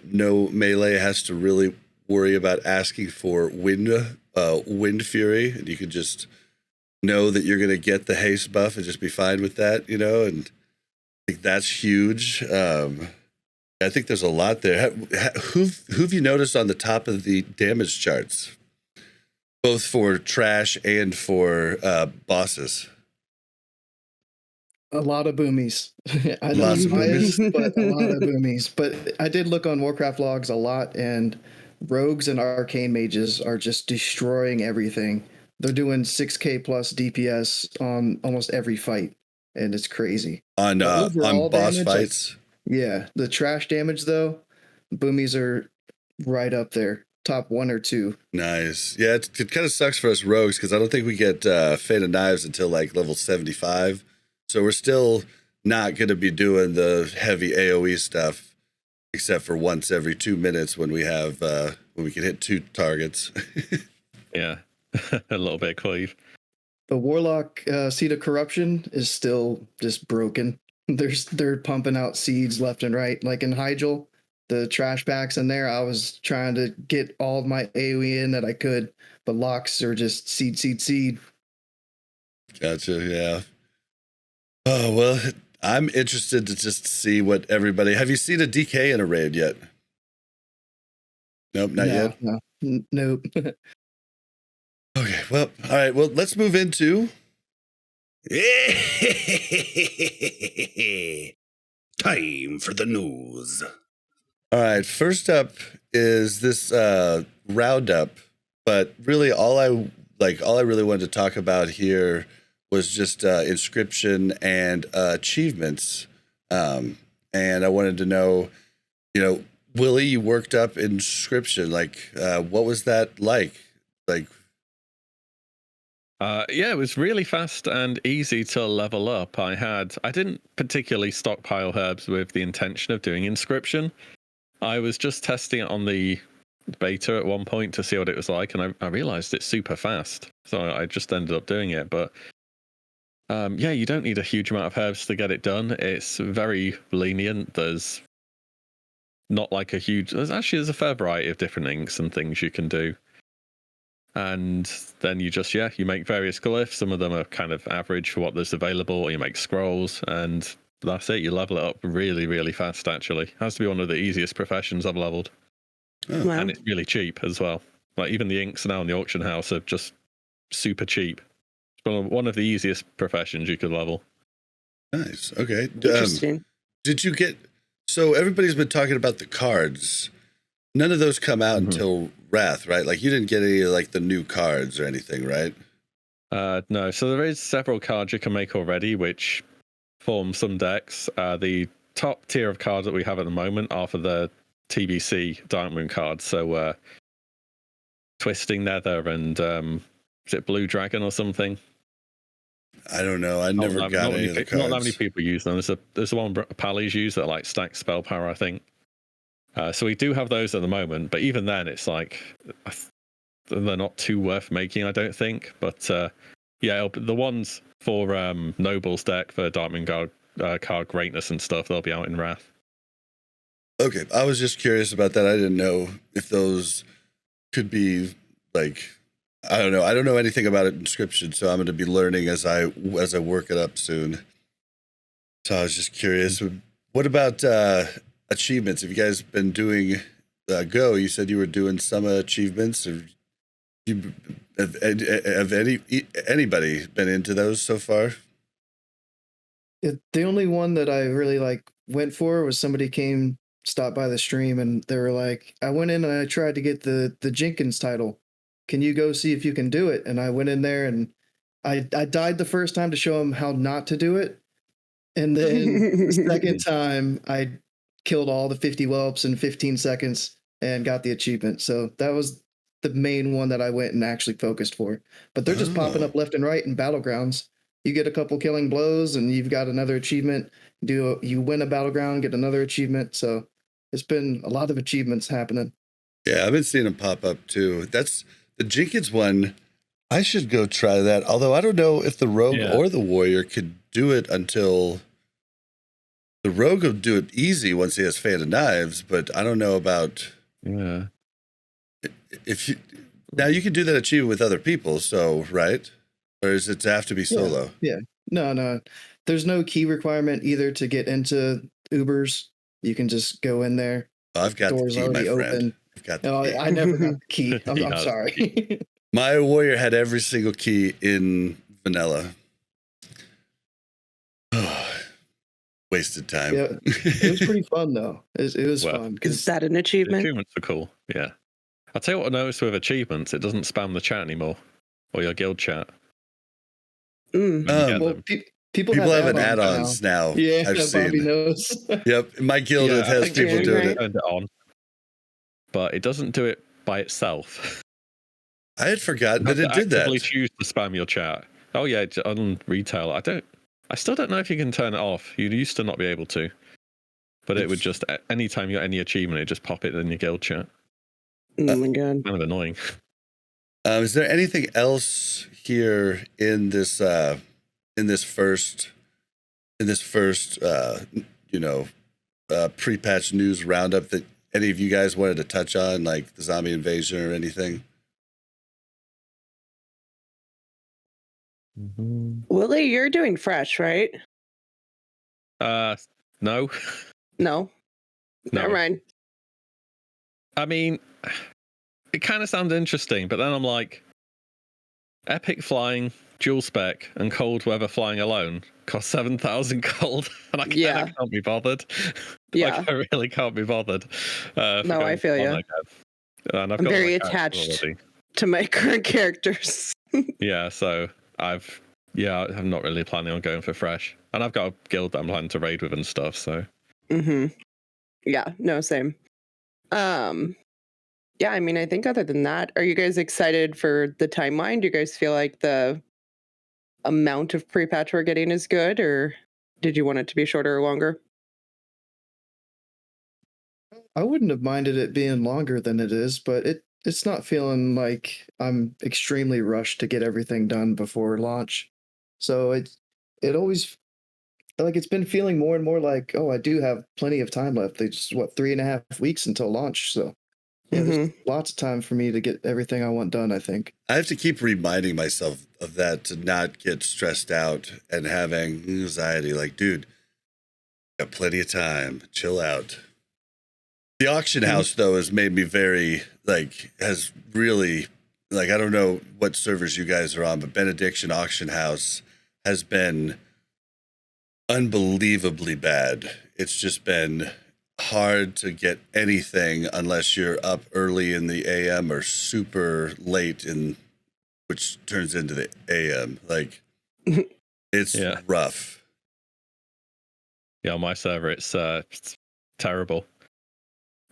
no melee has to really worry about asking for wind fury, and you can just know that you're going to get the haste buff and just be fine with that, and I think that's huge. I think there's a lot there. Who've you noticed on the top of the damage charts, both for trash and for bosses? A lot of boomies. I know it's biased, but a lot of boomies. But I did look on Warcraft logs a lot, and rogues and arcane mages are just destroying everything. They're doing 6K plus DPS on almost every fight, and it's crazy. On boss fights? Yeah. The trash damage, though, boomies are right up there. top 1 or 2. Nice. Yeah, it kind of sucks for us rogues because I don't think we get Fate of Knives until like level 75. So we're still not going to be doing the heavy AoE stuff, except for once every 2 minutes when we have when we can hit 2 targets. Yeah, a little bit of cleave. The Warlock Seed of Corruption is still just broken. They're pumping out seeds left and right. Like in Hyjal, the trash packs in there, I was trying to get all of my AoE in that I could, but locks are just seed. Gotcha, yeah. Oh, well, I'm interested to just see what everybody... Have you seen a DK in a raid yet? Nope, not yet? No, nope. Okay, well, all right, well, let's move into... Time for the news. All right, first up is this Roundup, but really all I really wanted to talk about here was just inscription and achievements. And I wanted to know, WillE, you worked up inscription. Like, what was that like? Like, yeah, it was really fast and easy to level up. I didn't particularly stockpile herbs with the intention of doing inscription. I was just testing it on the beta at one point to see what it was like, and I realized it's super fast. So I just ended up doing it. But yeah, you don't need a huge amount of herbs to get it done. It's very lenient. There's not like there's a fair variety of different inks and things you can do. And then you make various glyphs. Some of them are kind of average for what there's available, or you make scrolls, and that's it. You level it up really, really fast, actually. It has to be one of the easiest professions I've leveled. oh, Wow. And it's really cheap as well. Like, even the inks now in the auction house are just super cheap. It's one of the easiest professions you could level. nice. Okay. Interesting. Did you get... So everybody's been talking about the cards. None of those come out until Wrath, right? Like, you didn't get any, like, the new cards or anything, right? No, so there is several cards you can make already, which form some decks. The top tier of cards that we have at the moment are for the TBC Diamond cards. So Twisting Nether and is it Blue Dragon or something? I don't know. I never got any of the cards. Not that many people use them. There's the one Pallies use that like stacks spell power, I think. So we do have those at the moment, but even then, it's like they're not too worth making, I don't think. But yeah, the ones for Noble's deck for Diamond card greatness and stuff, they'll be out in Wrath. Okay, I was just curious about that. I didn't know if those could be like, I don't know. I don't know anything about inscription, so I'm going to be learning as I work it up soon. So I was just curious. What about achievements? Have you guys been doing Go? You said you were doing some achievements. Have anybody been into those so far? The only one that I really went for was somebody stopped by the stream and they were like, I went in and I tried to get the Jenkins title. Can you go see if you can do it? And I went in there and I died the first time to show him how not to do it. And then the second time I killed all the 50 whelps in 15 seconds and got the achievement. So that was the main one that I went and actually focused for. But they're just popping up left and right in Battlegrounds. You get a couple killing blows and you've got another achievement. You win a Battleground, get another achievement. So it's been a lot of achievements happening. Yeah, I've been seeing them pop up too. That's the Jenkins one. I should go try that. Although I don't know if the rogue or the warrior could do it until the rogue will do it easy once he has Fan of Knives, but I don't know about if you now you can do that achievement with other people, so right? Or does it have to be solo? Yeah. No. There's no key requirement either to get into Ubers. You can just go in there. I've got Doors the key, my already friend. open. I've got the key. I never got the key. I'm sorry. My warrior had every single key in vanilla. Wasted time. Yeah, it was pretty fun though. It was fun. Is that an achievement? Achievements are cool. Yeah. I'll tell you what I noticed with achievements, it doesn't spam the chat anymore or your guild chat. Well, people have add-ons now. Yeah, I've Bobby seen. knows. Yep, my guild has people doing it. Turned it on, but it doesn't do it by itself. I had forgotten that You it have to did that. actively choose to spam your chat. Oh yeah, on retail. I still don't know if you can turn it off. You used to not be able to, but it would just anytime you got any achievement, it just pop it in your guild chat. Oh my god. Kind of annoying. Is there anything else here in this first pre-patch news roundup that any of you guys wanted to touch on, like the zombie invasion or anything? WillE, you're doing fresh, right? No. No. No. Never mind. I mean, it kind of sounds interesting, but then I'm like, epic flying, dual spec, and cold weather flying alone cost 7,000 gold, and I can't be bothered. Yeah. Like, I really can't be bothered. No, I feel you. And I'm very attached to my current characters. Yeah, so I'm not really planning on going for fresh, and I've got a guild that I'm planning to raid with and stuff. So. Yeah. No. Same. Yeah. I mean, I think other than that, are you guys excited for the timeline? Do you guys feel like the amount of pre-patch we're getting is good, or did you want it to be shorter or longer? I wouldn't have minded it being longer than it is, but it's not feeling like I'm extremely rushed to get everything done before launch. So it always, like, it's been feeling more and more like, oh, I do have plenty of time left. It's 3.5 weeks until launch. So yeah, there's lots of time for me to get everything I want done, I think. I have to keep reminding myself of that to not get stressed out and having anxiety. Like, dude, got plenty of time. Chill out. The auction house, though, has made me has really, I don't know what servers you guys are on, but Benediction Auction House has been unbelievably bad. It's just been hard to get anything unless you're up early in the AM or super late which turns into the AM. It's rough. Yeah, on my server, it's terrible.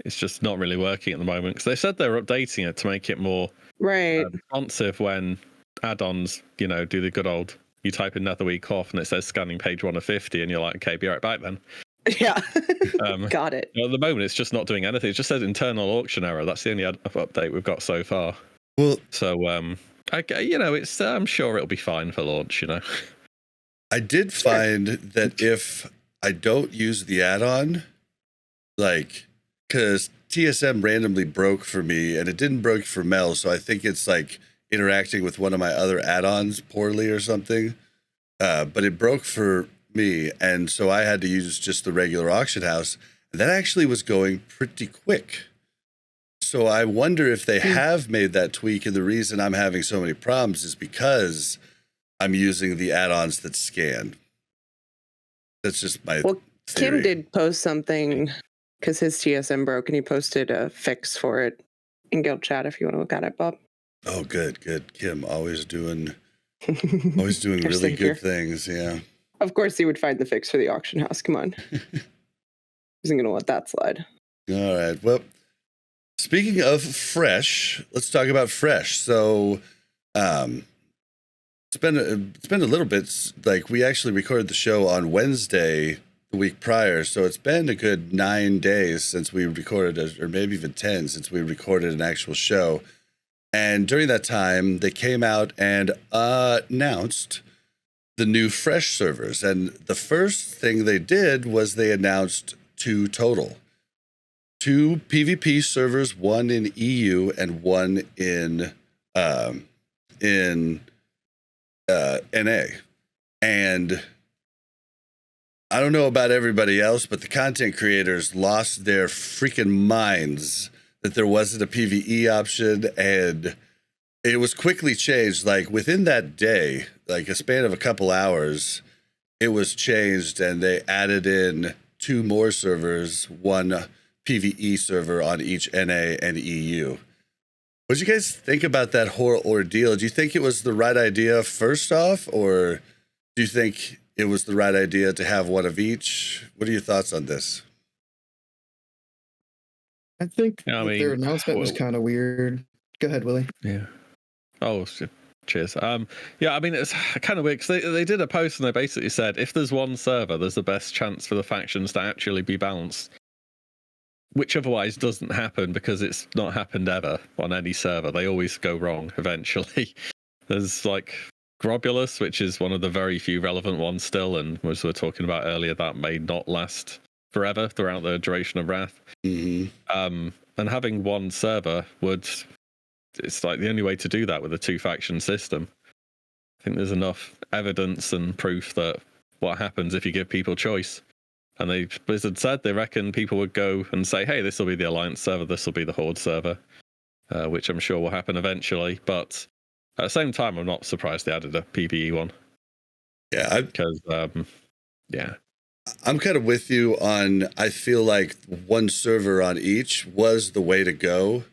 It's just not really working at the moment because they said they were updating it to make it more responsive when add-ons, do the good old, you type in Netherweek off and it says scanning page 1 of 50 and you're like, okay, be right back then. Yeah. Got it. At the moment, it's just not doing anything. It just says internal auction error. That's the only update we've got so far. Well, so, it's I'm sure it'll be fine for launch, I did find that if I don't use the add-on, because TSM randomly broke for me and it didn't broke for Mel, so I think it's interacting with one of my other add-ons poorly or something. But it broke for me, and so I had to use just the regular auction house, and that actually was going pretty quick. So I wonder if they have made that tweak, and the reason I'm having so many problems is because I'm using the add-ons that scan. That's just my theory. Kim did post something because his TSM broke, and he posted a fix for it in guild chat if you want to look at it, Bob. Oh, good. Kim, always doing really good things. Yeah. Of course, he would find the fix for the auction house. Come on. Isn't going to let that slide. All right. Well, speaking of fresh, let's talk about fresh. So, it's been a little bit. We actually recorded the show on Wednesday the week prior, so it's been a good 9 days since we recorded, or maybe even 10 since we recorded an actual show. And during that time, they came out and announced the new fresh servers. And the first thing they did was they announced 2 total. 2 PvP servers, one in EU and one in NA. And I don't know about everybody else, but the content creators lost their freaking minds that there wasn't a PvE option, and it was quickly changed. Within that day, a span of a couple hours, it was changed, and they added in 2 more servers, 1 PvE server on each NA and EU. What did you guys think about that whole ordeal? Do you think it was the right idea first off, or do you think it was the right idea to have 1 of each? What are your thoughts on this? I think Yeah, I that their mean, announcement was well- kind of weird. Go ahead, Willie. Yeah. Oh, cheers. Yeah, I mean, it's kind of weird because they did a post and they basically said if there's one server, there's the best chance for the factions to actually be balanced, which otherwise doesn't happen because it's not happened ever on any server. They always go wrong eventually. There's like Grobulus, which is one of the very few relevant ones still, and as we were talking about earlier, that may not last forever throughout the duration of Wrath. And having one server it's like the only way to do that with a two-faction system. I think there's enough evidence and proof that what happens if you give people choice. And Blizzard said they reckon people would go and say, hey, this will be the Alliance server, this will be the Horde server, which I'm sure will happen eventually. But at the same time, I'm not surprised they added a PvE one. Yeah. Because, yeah. I'm kind of with you on, I feel like one server on each was the way to go.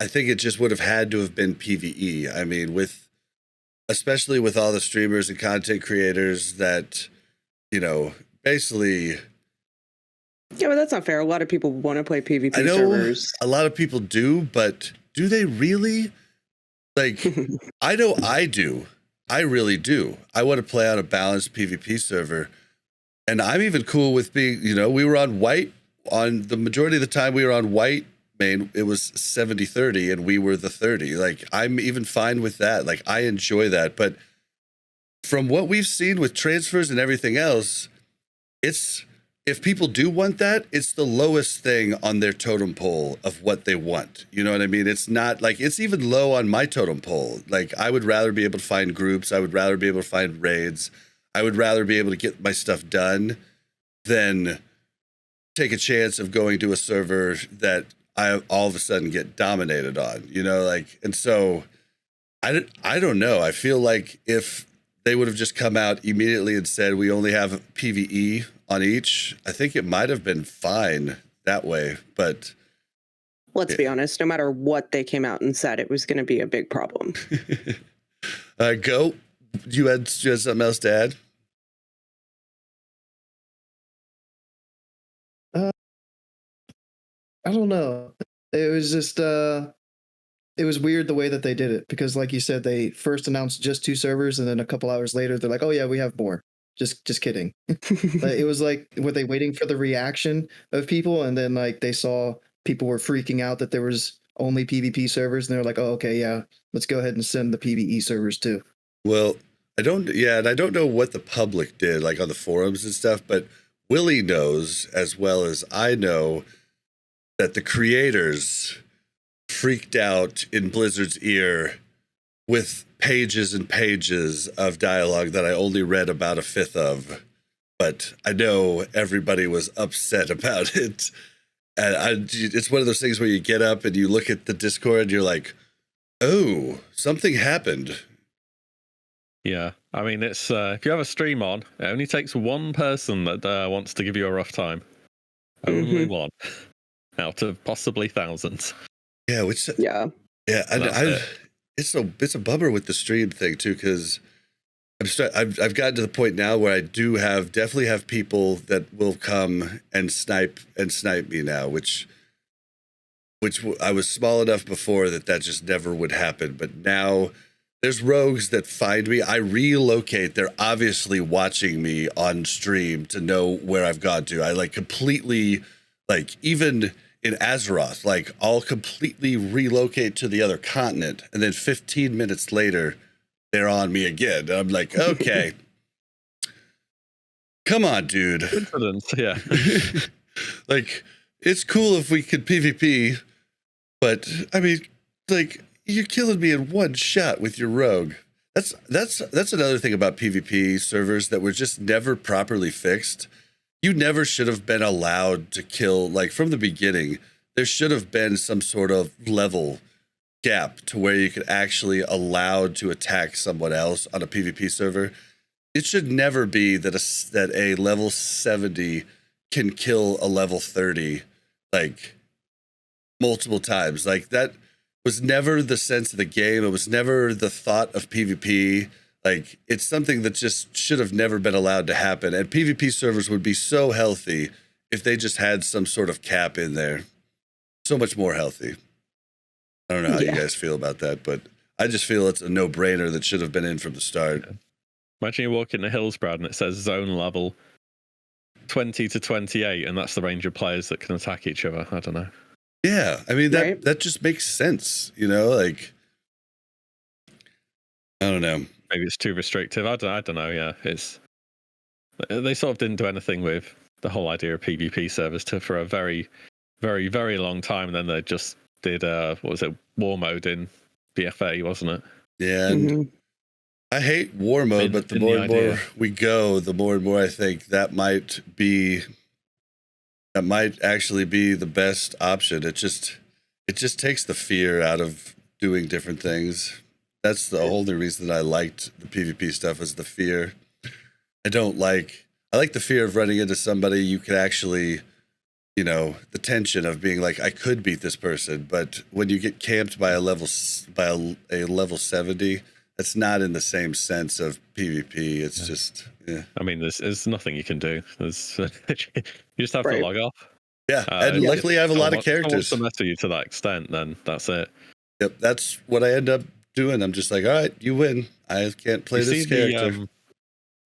I think it just would have had to have been PvE. I mean, especially with all the streamers and content creators that, basically. Yeah, but that's not fair. A lot of people want to play PvP I know servers. a lot of people do, but do they really? Like, I know I do. I really do. I want to play on a balanced PvP server. And I'm even cool with being, we were on white. On the majority of the time we were on white main, it was 70-30 and we were the 30. Like, I'm even fine with that. Like, I enjoy that. But from what we've seen with transfers and everything else, if people do want that, it's the lowest thing on their totem pole of what they want. You know what I mean? It's not like, it's even low on my totem pole. Like, I would rather be able to find groups. I would rather be able to find raids. I would rather be able to get my stuff done than take a chance of going to a server that I all of a sudden get dominated on, and so I don't know. I feel like if they would have just come out immediately and said, we only have PvE on each, I think it might have been fine that way. But let's be honest, no matter what they came out and said, it was going to be a big problem. Go. You had something else to add? I don't know. It was just it was weird the way that they did it because, like you said, they first announced just 2 servers, and then a couple hours later, they're like, "Oh yeah, we have more." Just kidding. But it was like, were they waiting for the reaction of people, and then like they saw people were freaking out that there was only PvP servers, and they're like, "Oh okay, yeah, let's go ahead and send the PvE servers too." Well, I don't know what the public did, like on the forums and stuff, but WillE knows as well as I know that the creators freaked out in Blizzard's ear with pages and pages of dialogue that I only read about a fifth of. But I know everybody was upset about it. And it's one of those things where you get up and you look at the Discord and you're like, oh, something happened. Yeah, I mean, it's if you have a stream on, it only takes one person that wants to give you a rough time. Only one out of possibly thousands. Yeah, yeah. It's a bummer with the stream thing too, because I've gotten to the point now where I definitely have people that will come and snipe me now, which I was small enough before that just never would happen, but now there's rogues that find me. I relocate. They're obviously watching me on stream to know where I've gone to. I completely, even in Azeroth, I'll completely relocate to the other continent, and then 15 minutes later, they're on me again. And I'm like, okay, come on, dude. Incidents, yeah. It's cool if we could PvP, but I mean, you're killing me in one shot with your rogue. That's another thing about PvP servers that were just never properly fixed. You never should have been allowed to kill, from the beginning. There should have been some sort of level gap to where you could actually allowed to attack someone else on a PvP server. It should never be that a level 70 can kill a level 30 multiple times. That was never the sense of the game. It was never the thought of PvP. It's something that just should have never been allowed to happen. And PvP servers would be so healthy if they just had some sort of cap in there. so much more healthy. I don't know how you Yeah. guys feel about that, but I just feel it's a no-brainer that should have been in from the start. Imagine you walk into Hillsbrad and it says zone level 20 to 28, and that's the range of players that can attack each other. I don't know. Yeah, I mean, that Right. that just makes sense, you know, like, I don't know. Maybe it's too restrictive. I don't know. Yeah, they sort of didn't do anything with the whole idea of PvP servers for a very, very, very long time. And then they just did what was it, war mode in BFA, wasn't it? Yeah, and Mhm. I hate war mode, but the Been the more and more idea. we go, the more and more I think that might actually be the best option. It just takes the fear out of doing different things. That's the only reason that I liked the PvP stuff, is the fear. I like the fear of running into somebody you could actually, you know, the tension of being like, I could beat this person, but when you get camped by a level 70, that's not in the same sense of PvP. It's just, yeah. I mean, there's nothing you can do. You just have to Right. log off. Yeah, and if luckily I have a lot of someone wants characters. to mess with you to that extent, then that's it. Yep, that's what I end up doing. I'm just like, all right, you win. I can't play You this see character.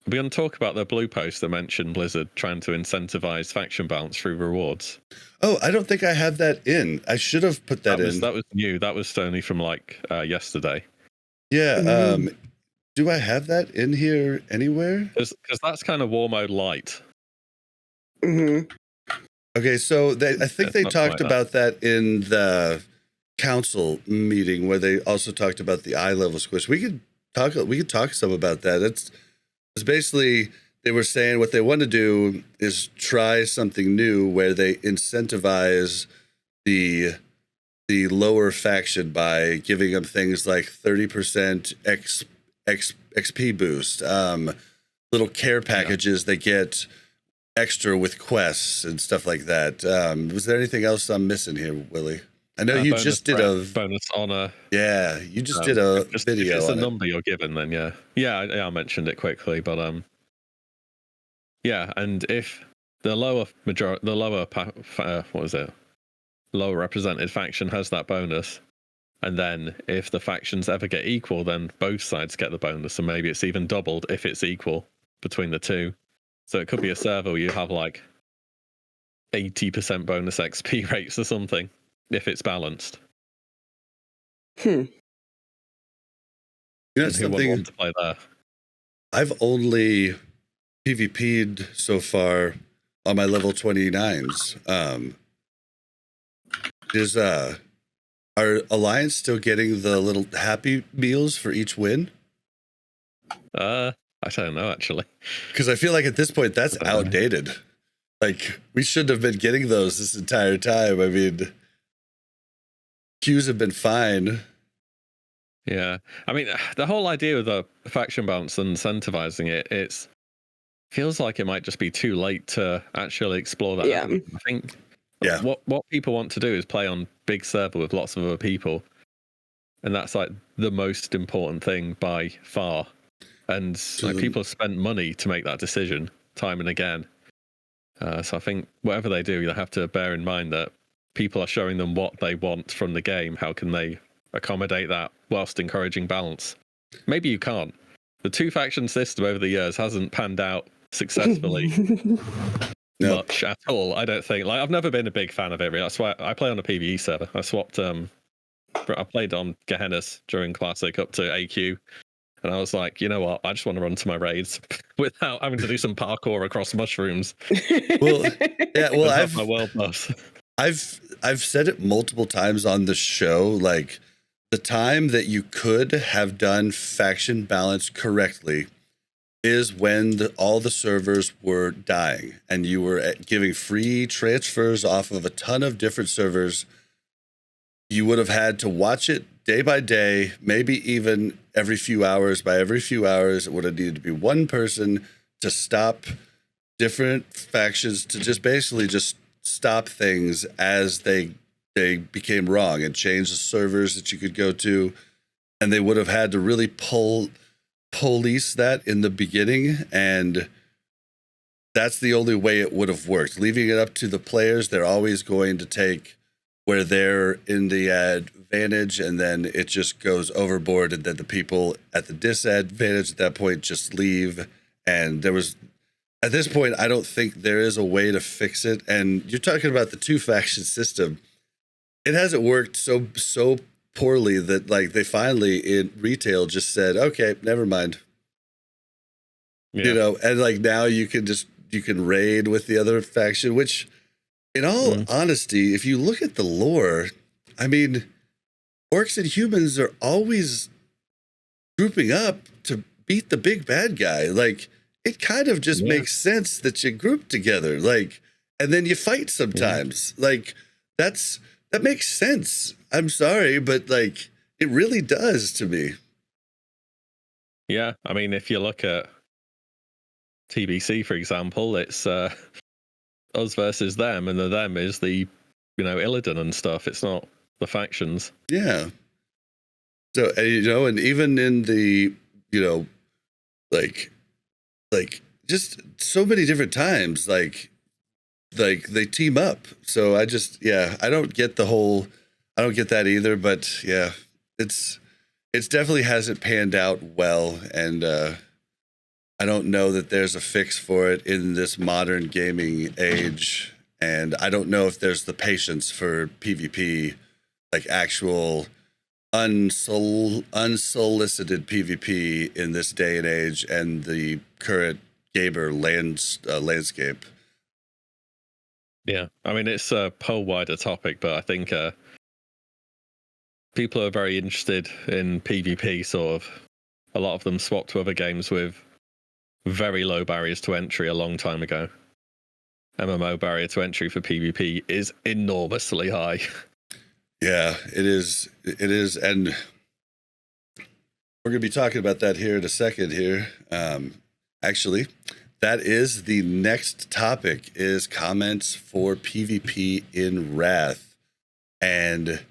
we're going to talk about the blue post that mentioned Blizzard trying to incentivize faction balance through rewards. Oh, I don't think I have that in. I should have put that in. That was new. That was only from yesterday. Yeah. Mhm. Do I have that in here anywhere? Because that's kind of war mode light. Mhm. Okay, so I think It's they not talked quite about that in the council meeting, where they also talked about the eye level squish. We could talk some about that. It's basically, they were saying what they want to do is try something new where they incentivize the lower faction by giving them things like 30% XP boost, little care packages they get extra with quests and stuff like that. Was there anything else I'm missing here, Willie? I know you Bonus just did threat, bonus honor. yeah, you just did a video If it's a on it. number you're given, then yeah, I mentioned it quickly, but yeah, and if the lower lower represented faction has that bonus, and then if the factions ever get equal, then both sides get the bonus, and maybe it's even doubled if it's equal between the two. So it could be a server where you have like 80% bonus XP rates or something if it's balanced. Hmm. You know, And who would something want to play there? I've only PvP'd so far on my level 29s. Is our alliance still getting the little happy meals for each win? I don't know actually. Because I feel like at this point that's I don't know. outdated. Like, we shouldn't have been getting those this entire time. I mean, queues have been fine. Yeah, I mean, the whole idea of the faction balance and incentivizing it feels like it might just be too late to actually explore that. Yeah. I think Yeah. what people want to do is play on big server with lots of other people, and that's like the most important thing by far. And like, people have spent money to make that decision time and again. So I think whatever they do, they have to bear in mind that people are showing them what they want from the game. How can they accommodate that whilst encouraging balance? Maybe you can't. The two faction system over the years hasn't panned out successfully No. much at all. I don't think. Like, I've never been a big fan of it. Really. That's why I play on a PvE server. I swapped. I played on Gehenna's during Classic up to AQ. And I was like, you know what? I just want to run to my raids without having to do some parkour across mushrooms. Well, yeah, well, and have my world boss. I've said it multiple times on the show, like, the time that you could have done faction balance correctly is when all the servers were dying and you were giving free transfers off of a ton of different servers. You would have had to watch it day by day, maybe even every few hours. By every few hours, it would have needed to be one person to stop different factions, to just basically just stop things as they became wrong, and change the servers that you could go to. And they would have had to really police that in the beginning, and that's the only way it would have worked. Leaving it up to the players, they're always going to take where they're in the advantage, and then it just goes overboard, and then the people at the disadvantage at that point just leave. And there was, at this point, I don't think there is a way to fix it. And you're talking about the 2 faction system. It hasn't worked so poorly that like they finally in retail just said, okay, never mind. Yeah. You know, and like now you can raid with the other faction, which in all honesty, if you look at the lore, I mean, orcs and humans are always grouping up to beat the big bad guy. Like, it kind of just makes sense that you group together, like, and then you fight sometimes. Like, that makes sense. I'm sorry, but like, it really does to me. Yeah, I mean, if you look at TBC, for example, it's us versus them, and the them is the, Illidan and stuff. It's not the factions. Yeah. So, and even in the, like just so many different times, like they team up. So I don't get that either, but yeah, it's definitely hasn't panned out well. And, I don't know that there's a fix for it in this modern gaming age. And I don't know if there's the patience for PvP, like actual unsolicited PvP in this day and age and the current gamer landscape. Yeah, I mean, it's a whole wider topic, but I think people are very interested in PvP, sort of. A lot of them swapped to other games with very low barriers to entry a long time ago. MMO barrier to entry for PvP is enormously high. Yeah, it is. It is. And we're going to be talking about that here in a second here. Actually, that is the next topic, is comments for PvP in Wrath. And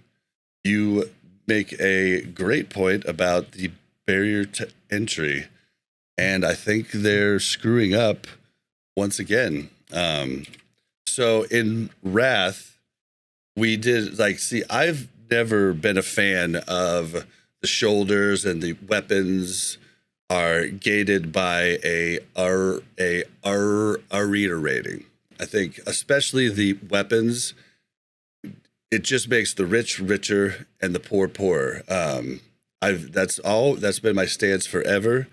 you make a great point about the barrier to entry. And I think they're screwing up once again. So in Wrath, we did I've never been a fan of the shoulders, and the weapons are gated by a arena rating. I think especially the weapons, it just makes the rich richer and the poor poorer. That's been my stance forever.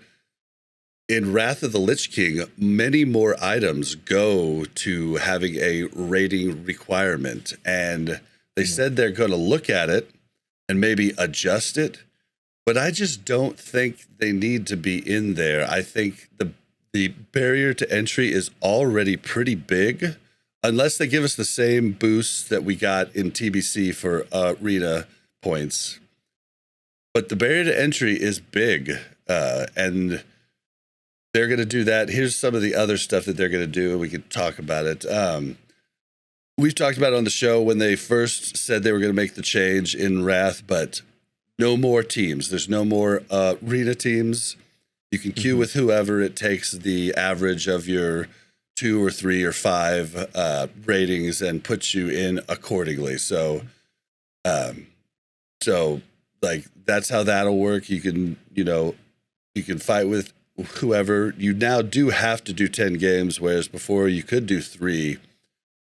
In Wrath of the Lich King, many more items go to having a rating requirement, and they said they're going to look at it and maybe adjust it, but I just don't think they need to be in there. I think the barrier to entry is already pretty big, unless they give us the same boosts that we got in TBC for arena points. But the barrier to entry is big, and they're going to do that. Here's some of the other stuff that they're going to do, and we can talk about it. We've talked about it on the show when they first said they were going to make the change in Wrath, but no more teams. There's no more arena teams. You can queue with whoever. It takes the average of your 2 or 3 or 5 ratings and puts you in accordingly. So like that's how that'll work. You can fight with whoever. You now do have to do 10 games, whereas before you could do 3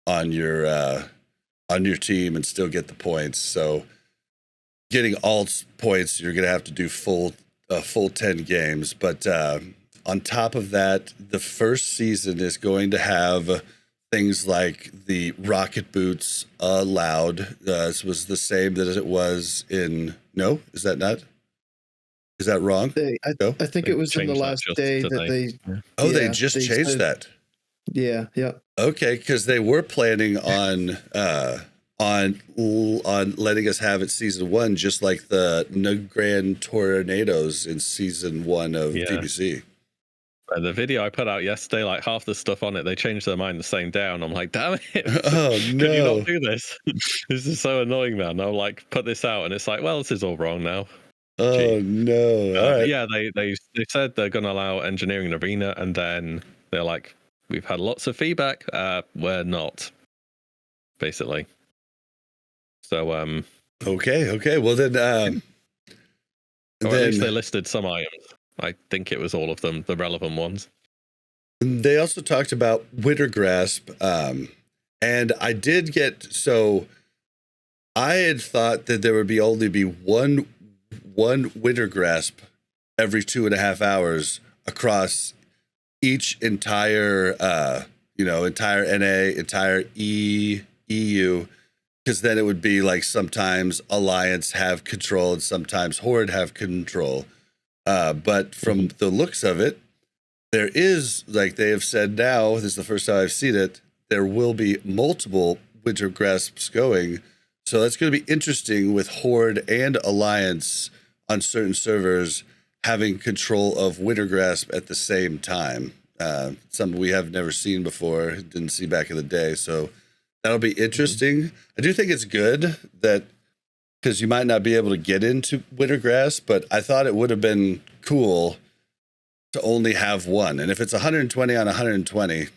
on your team and still get the points. So getting alt points, you're going to have to do full 10 games. But on top of that, the first season is going to have things like the rocket boots allowed. This was the same that it was in. No, is that not? Is that wrong? I think it was in the last day that they. Oh, they just changed that. Yeah. Okay, because they were planning on letting us have it season 1, just like the Grand Tornadoes in season 1 of TBC. The video I put out yesterday, like half the stuff on it, they changed their mind the same day, and I'm like, damn it! Oh no! Can you not do this? This is so annoying, man. I'll like put this out, and it's like, well, this is all wrong now. Oh no! All right. Yeah, they said they're going to allow engineering and arena, and then they're like, we've had lots of feedback. We're not, basically. So Okay. Well then, or at least they listed some items. I think it was all of them, the relevant ones. They also talked about Winter Grasp, and I did get so. I had thought that there would only be one Winter Grasp every 2.5 hours across each entire entire NA, entire EU, because then it would be like sometimes Alliance have control and sometimes Horde have control. But from the looks of it, there is, like they have said now, this is the first time I've seen it, there will be multiple Winter Grasps going. So that's going to be interesting with Horde and Alliance on certain servers having control of Winter Grasp at the same time. Something we have never seen before, didn't see back in the day. So that'll be interesting. I do think it's good that, because you might not be able to get into Winter Grasp, but I thought it would have been cool to only have one. And if it's 120 on 120,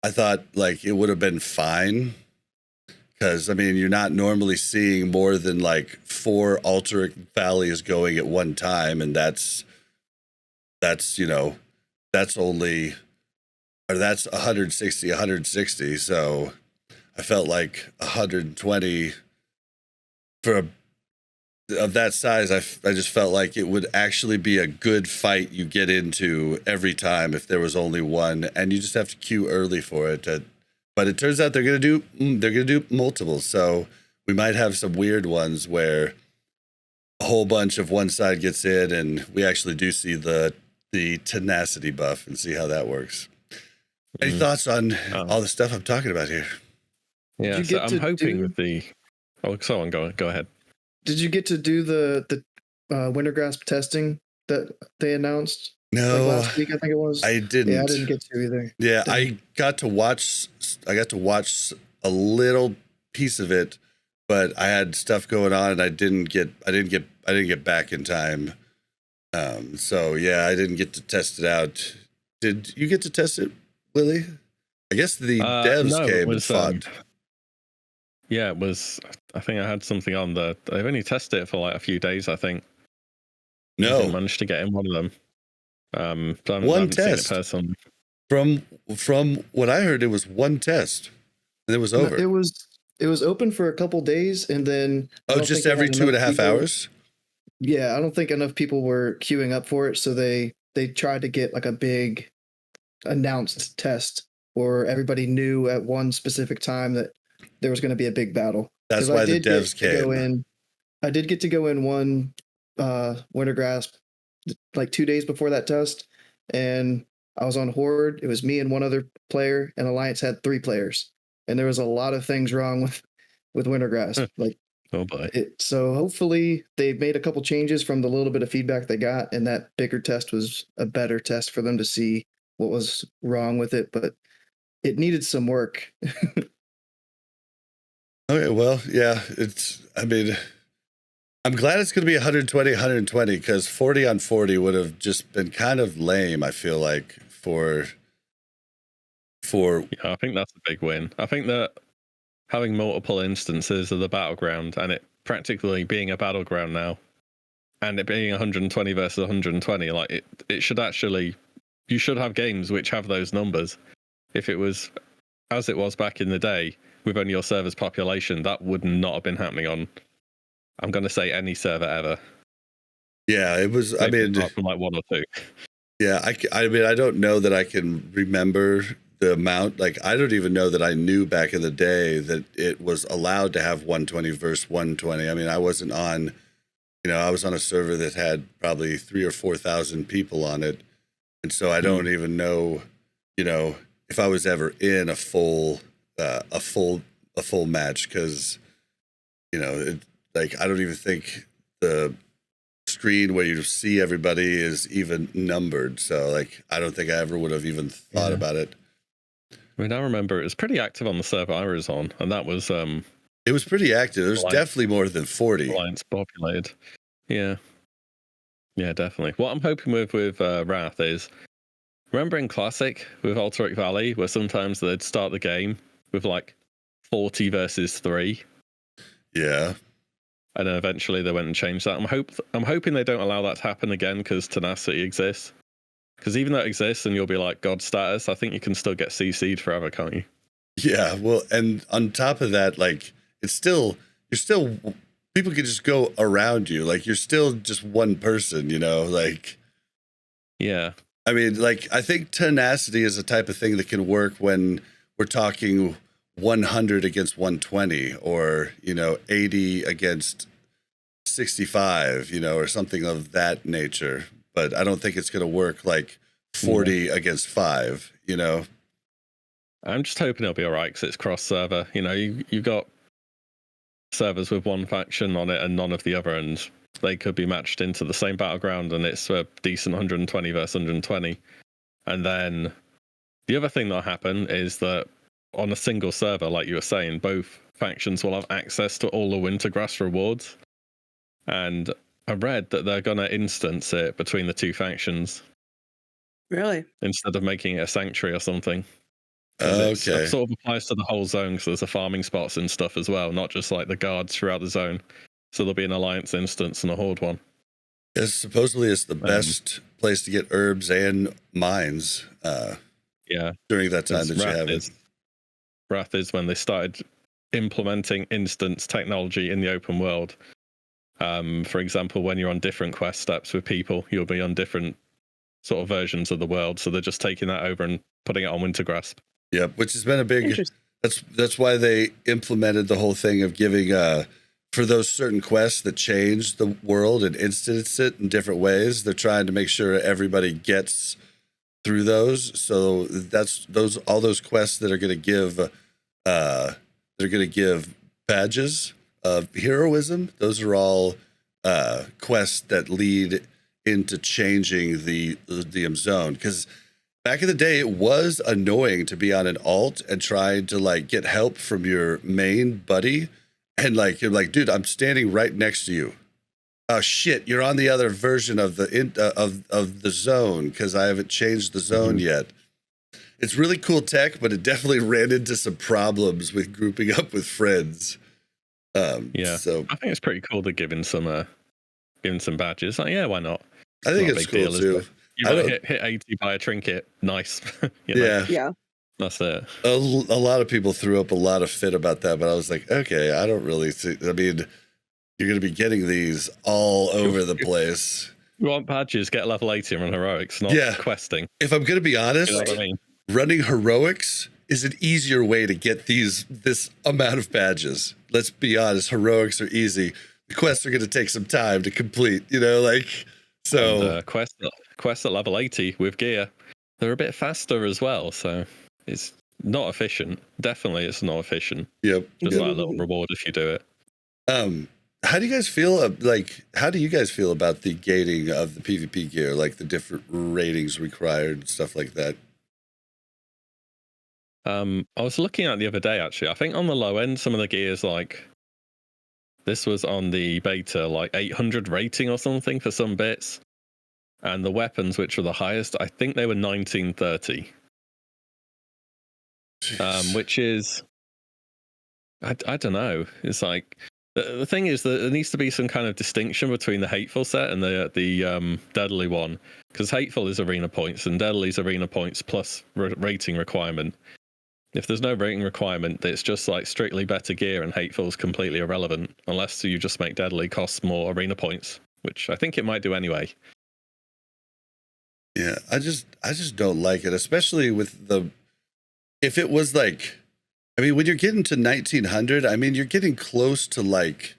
I thought like it would have been fine. Because, I mean, you're not normally seeing more than like 4 Alterac Valleys going at one time. And that's only, or that's 160. So I felt like 120 of that size, I just felt like it would actually be a good fight you get into every time if there was only one, and you just have to queue early for it. But it turns out they're gonna do multiple, so we might have some weird ones where a whole bunch of one side gets in, and we actually do see the tenacity buff and see how that works. Any thoughts on all the stuff I'm talking about here? Yeah, so I'm hoping with the. Oh, so on. Go ahead. Did you get to do the Winter Grasp testing that they announced? No, like last week I think it was. I didn't. Yeah, I didn't get to either. Yeah, I got to watch a little piece of it, but I had stuff going on and I didn't get back in time. So yeah, I didn't get to test it out. Did you get to test it, WillE? I guess the devs came and fought. Yeah, it was. I think I had something on the. I've only tested it for like a few days. I think. No, I didn't manage to get in one of them. So one test. From what I heard, it was one test, and it was over. No, it was open for a couple days, and then just every 2.5 hours. Yeah, I don't think enough people were queuing up for it, so they tried to get like a big announced test where everybody knew at one specific time that there was going to be a big battle. That's why the devs came. I did get to go in one Winter Grasp like 2 days before that test, and I was on Horde. It was me and one other player, and Alliance had 3 players, and there was a lot of things wrong with Winter Grasp. Like, oh boy! So hopefully they made a couple changes from the little bit of feedback they got, and that bigger test was a better test for them to see what was wrong with it. But it needed some work. Okay, well, yeah, I'm glad it's going to be 120, because 40 on 40 would have just been kind of lame, I feel like, for. Yeah, I think that's a big win. I think that having multiple instances of the battleground and it practically being a battleground now, and it being 120 versus 120, like it should actually, you should have games which have those numbers. If it was as it was back in the day, with only your server's population, that would not have been happening on, I'm going to say, any server ever. Yeah, it was. Maybe apart from like 1 or 2. Yeah, I mean, I don't know that I can remember the amount. Like, I don't even know that I knew back in the day that it was allowed to have 120 versus 120. I mean, I wasn't on, I was on a server that had probably 3,000 or 4,000 people on it, and so I don't even know, if I was ever in a full match, because I don't even think the screen where you see everybody is even numbered, so like I don't think I ever would have even thought about it. I mean, I remember it was pretty active on the server I was on, and that was it was pretty active. It was definitely more than 40 Alliance populated. Yeah, definitely. What I'm hoping with Wrath is, remember in Classic with Alterac Valley, where sometimes they'd start the game with like 40 versus 3. Yeah. And then eventually they went and changed that. I'm hoping they don't allow that to happen again because tenacity exists. Because even though it exists and you'll be like God status, I think you can still get CC'd forever, can't you? Yeah, well, and on top of that, like, you're still, people can just go around you. Like, you're still just one person, you know? Like, yeah. I mean, like, I think tenacity is a type of thing that can work when we're talking 100 against 120 or, 80 against 65, or something of that nature. But I don't think it's going to work like 40 against 5, I'm just hoping it'll be all right because it's cross server. You've got servers with one faction on it and none of the other, and they could be matched into the same battleground, and it's a decent 120 versus 120. And then the other thing that'll happen is that on a single server, like you were saying, both factions will have access to all the Wintergrass rewards. And I read that they're going to instance it between the two factions. Really? Instead of making it a sanctuary or something. Okay. It sort of applies to the whole zone because there's the farming spots and stuff as well, not just like the guards throughout the zone. So there'll be an alliance instance and a horde one. Yes, supposedly it's the best place to get herbs and mines. Yeah. During that time that you have it. Wrath is when they started implementing instance technology in the open world. For example, when you're on different quest steps with people, you'll be on different sort of versions of the world. So they're just taking that over and putting it on Wintergrasp. Yep, which has been a big. That's why they implemented the whole thing of giving for those certain quests that change the world and instance it in different ways. They're trying to make sure everybody gets through those. So that's all those quests that are going to give badges of heroism. Those are all quests that lead into changing the zone. Because back in the day, it was annoying to be on an alt and trying to like get help from your main buddy, and like you're like, dude, I'm standing right next to you. Oh shit, you're on the other version of the of the zone because I haven't changed the zone yet. It's really cool tech, but it definitely ran into some problems with grouping up with friends. So I think it's pretty cool to giving some badges. Like, yeah, why not? I think it's cool too. You might hit 80 by a trinket. Nice. Yeah. That's it. A lot of people threw up a lot of fit about that, but I was like, okay, I don't really see. I mean, you're going to be getting these all over the place. You want badges? Get level 80 and run heroics, not questing. If I'm going to be honest, you know what I mean? Running heroics is an easier way to get this amount of badges. Let's be honest, heroics are easy. The quests are going to take some time to complete. So and, quests at level 80 with gear, they're a bit faster as well. So it's not efficient. Definitely, it's not efficient. Yep. Just like a little reward if you do it. How do you guys feel? How do you guys feel about the gating of the PvP gear, like the different ratings required and stuff like that? I was looking at the other day, actually. I think on the low end, some of the gears, like this was on the beta, like 800 rating or something for some bits. And the weapons, which were the highest, I think they were 1930. Which is, I don't know. It's like, the thing is that there needs to be some kind of distinction between the Hateful set and the Deadly one. Because Hateful is arena points and Deadly's arena points plus rating requirement. If there's no rating requirement, it's just like strictly better gear, and Hateful's completely irrelevant unless you just make Deadly cost more arena points, which I think it might do anyway. Yeah, I just don't like it, especially with if it was like, I mean, when you're getting to 1900, I mean, you're getting close to like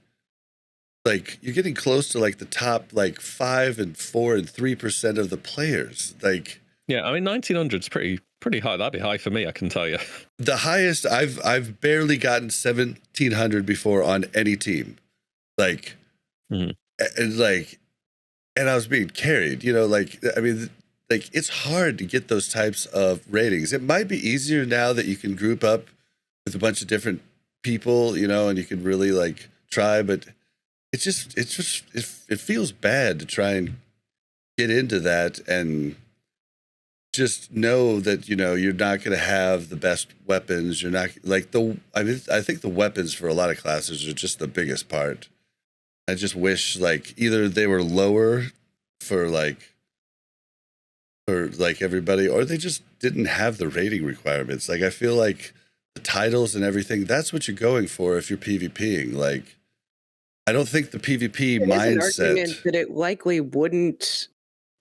you're getting close to like the top like 5 and 4 and 3% of the players. Like, yeah, I mean, 1900's pretty high. That'd be high for me, I can tell you. The highest I've barely gotten 1700 before on any team, like, and I was being carried. I mean, like it's hard to get those types of ratings. It might be easier now that you can group up with a bunch of different people, and you can really like try, but it feels bad to try and get into that and just know that, you know, you're not going to have the best weapons. You're not like I think the weapons for a lot of classes are just the biggest part. I just wish like either they were lower for like everybody, or they just didn't have the rating requirements. Like I feel like the titles and everything, that's what you're going for if you're PvPing. Like I don't think the PvP mindset is an argument that it likely wouldn't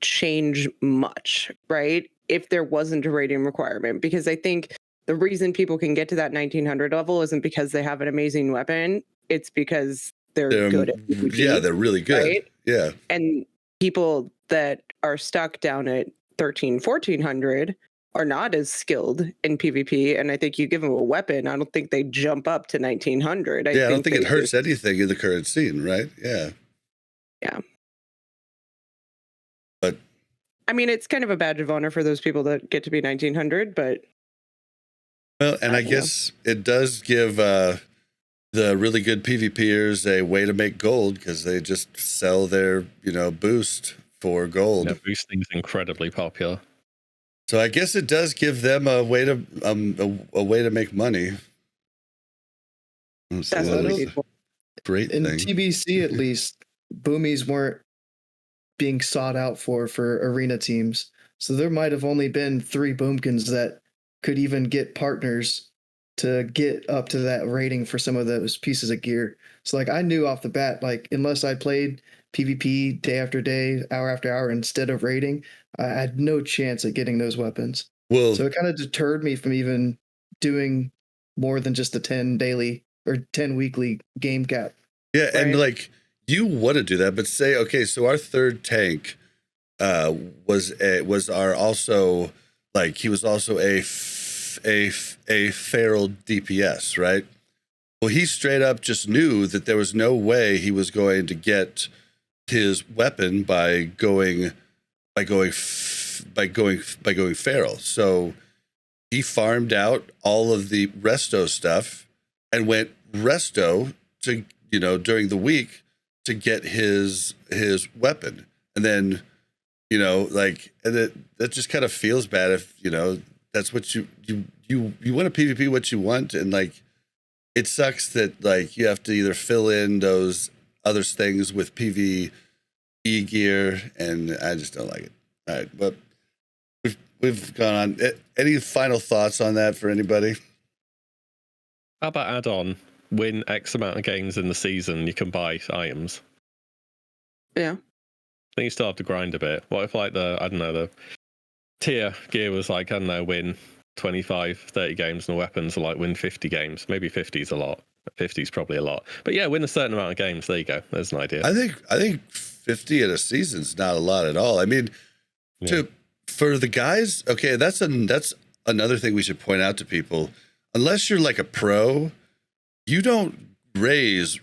change much, right? If there wasn't a rating requirement, because I think the reason people can get to that 1900 level isn't because they have an amazing weapon. It's because they're good at PvP, yeah, they're really good. right? Yeah. And people that are stuck down at 1400 are not as skilled in PvP. And I think you give them a weapon, I don't think they jump up to 1900. I don't think it hurts anything in the current scene, right? Yeah. Yeah. But I mean, it's kind of a badge of honor for those people that get to be 1900, but well, and I guess it does give the really good PvPers a way to make gold because they just sell their, you know, boost for gold. Yeah, boosting is incredibly popular. So I guess it does give them a way to a way to make money. that's really cool. Great In thing. TBC, at least, boomies weren't being sought out for arena teams. So there might have only been 3 boomkins that could even get partners to get up to that rating for some of those pieces of gear. So like I knew off the bat, like unless I played PvP day after day, hour after hour instead of raiding, I had no chance at getting those weapons. Well, So it kind of deterred me from even doing more than just a 10 daily or 10 weekly game cap. yeah, and right. like you want to do that, but say okay, so our third tank was our also like he was also a feral DPS, right? Well, he straight up just knew that there was no way he was going to get his weapon by going feral. So he farmed out all of the resto stuff and went resto to, you know, during the week to get his weapon. And then, you know, like, and that just kind of feels bad if, you know, that's what you want to PvP what you want, and like it sucks that like you have to either fill in those other things with PvE gear, and I just don't like it. All right, but we've gone on. Any final thoughts on that for anybody? How about add-on? Win X amount of games in the season, you can buy items. Yeah. Then you still have to grind a bit. What if like the tier gear was like, I don't know, win 25, 30 games, and the weapons are like win 50 games. Maybe 50 is a lot. 50 is probably a lot. But yeah, win a certain amount of games. There you go. There's an idea. I think 50 in a season's not a lot at all. I mean, for the guys, okay, that's another thing we should point out to people. Unless you're like a pro, you don't raise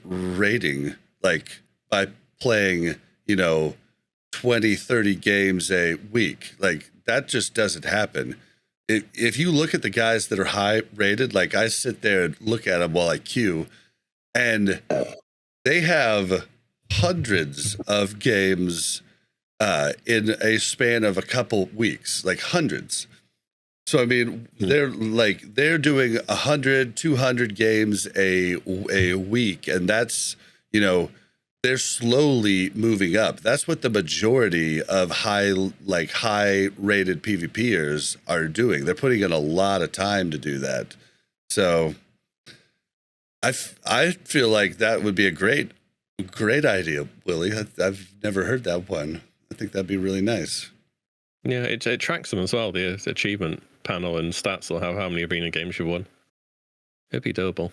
rating like by playing, you know, 20, 30 games a week. Like that just doesn't happen. If you look at the guys that are high rated, like I sit there and look at them while I queue, and they have hundreds of games in a span of a couple weeks, like hundreds. So, I mean, they're doing 100, 200 games a week, and that's, you know, they're slowly moving up. That's what the majority of high rated PvPers are doing. They're putting in a lot of time to do that. So I feel like that would be a great idea, WillE. I've never heard that one. I think that'd be really nice. Yeah, it tracks them as well. The achievement panel and stats will have how many arena games you won. It'd be doable.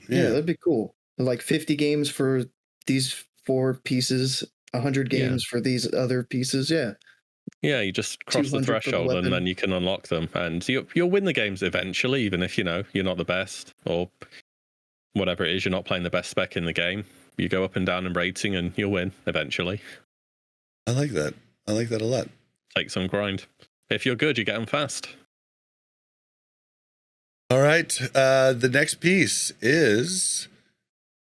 Yeah, that'd be cool. Like 50 games for these 4 pieces, 100 games for these other pieces. Yeah. Yeah, you just cross the threshold and then you can unlock them, and you'll win the games eventually, even if, you know, you're not the best or whatever it is, you're not playing the best spec in the game. You go up and down in rating and you'll win eventually. I like that. I like that a lot. Take some grind. If you're good, you get them fast. All right. The next piece is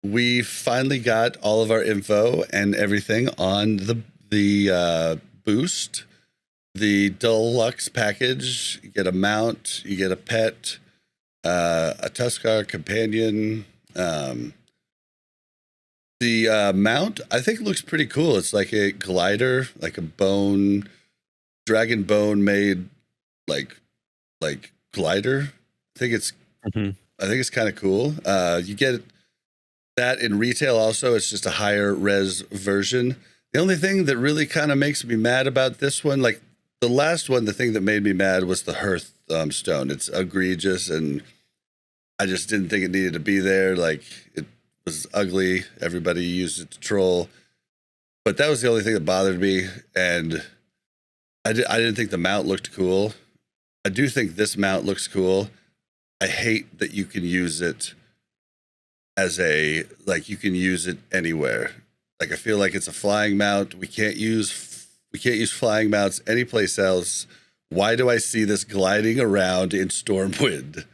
we finally got all of our info and everything on the boost the Deluxe package. You get a mount, you get a pet, a Tuskarr companion. The mount, I think, looks pretty cool. It's like a glider, like a bone, dragon bone made, like glider. I think it's kind of cool. You get that in retail also. It's just a higher res version. The only thing that really kind of makes me mad about this one, like the last one, the thing that made me mad was the Hearth stone. It's egregious, and I just didn't think it needed to be there. Like, it was ugly. Everybody used it to troll. But that was the only thing that bothered me, and I didn't think the mount looked cool. I do think this mount looks cool. I hate that you can use it as you can use it anywhere. Like, I feel like it's a flying mount. We can't use flying mounts anyplace else. Why do I see this gliding around in Stormwind?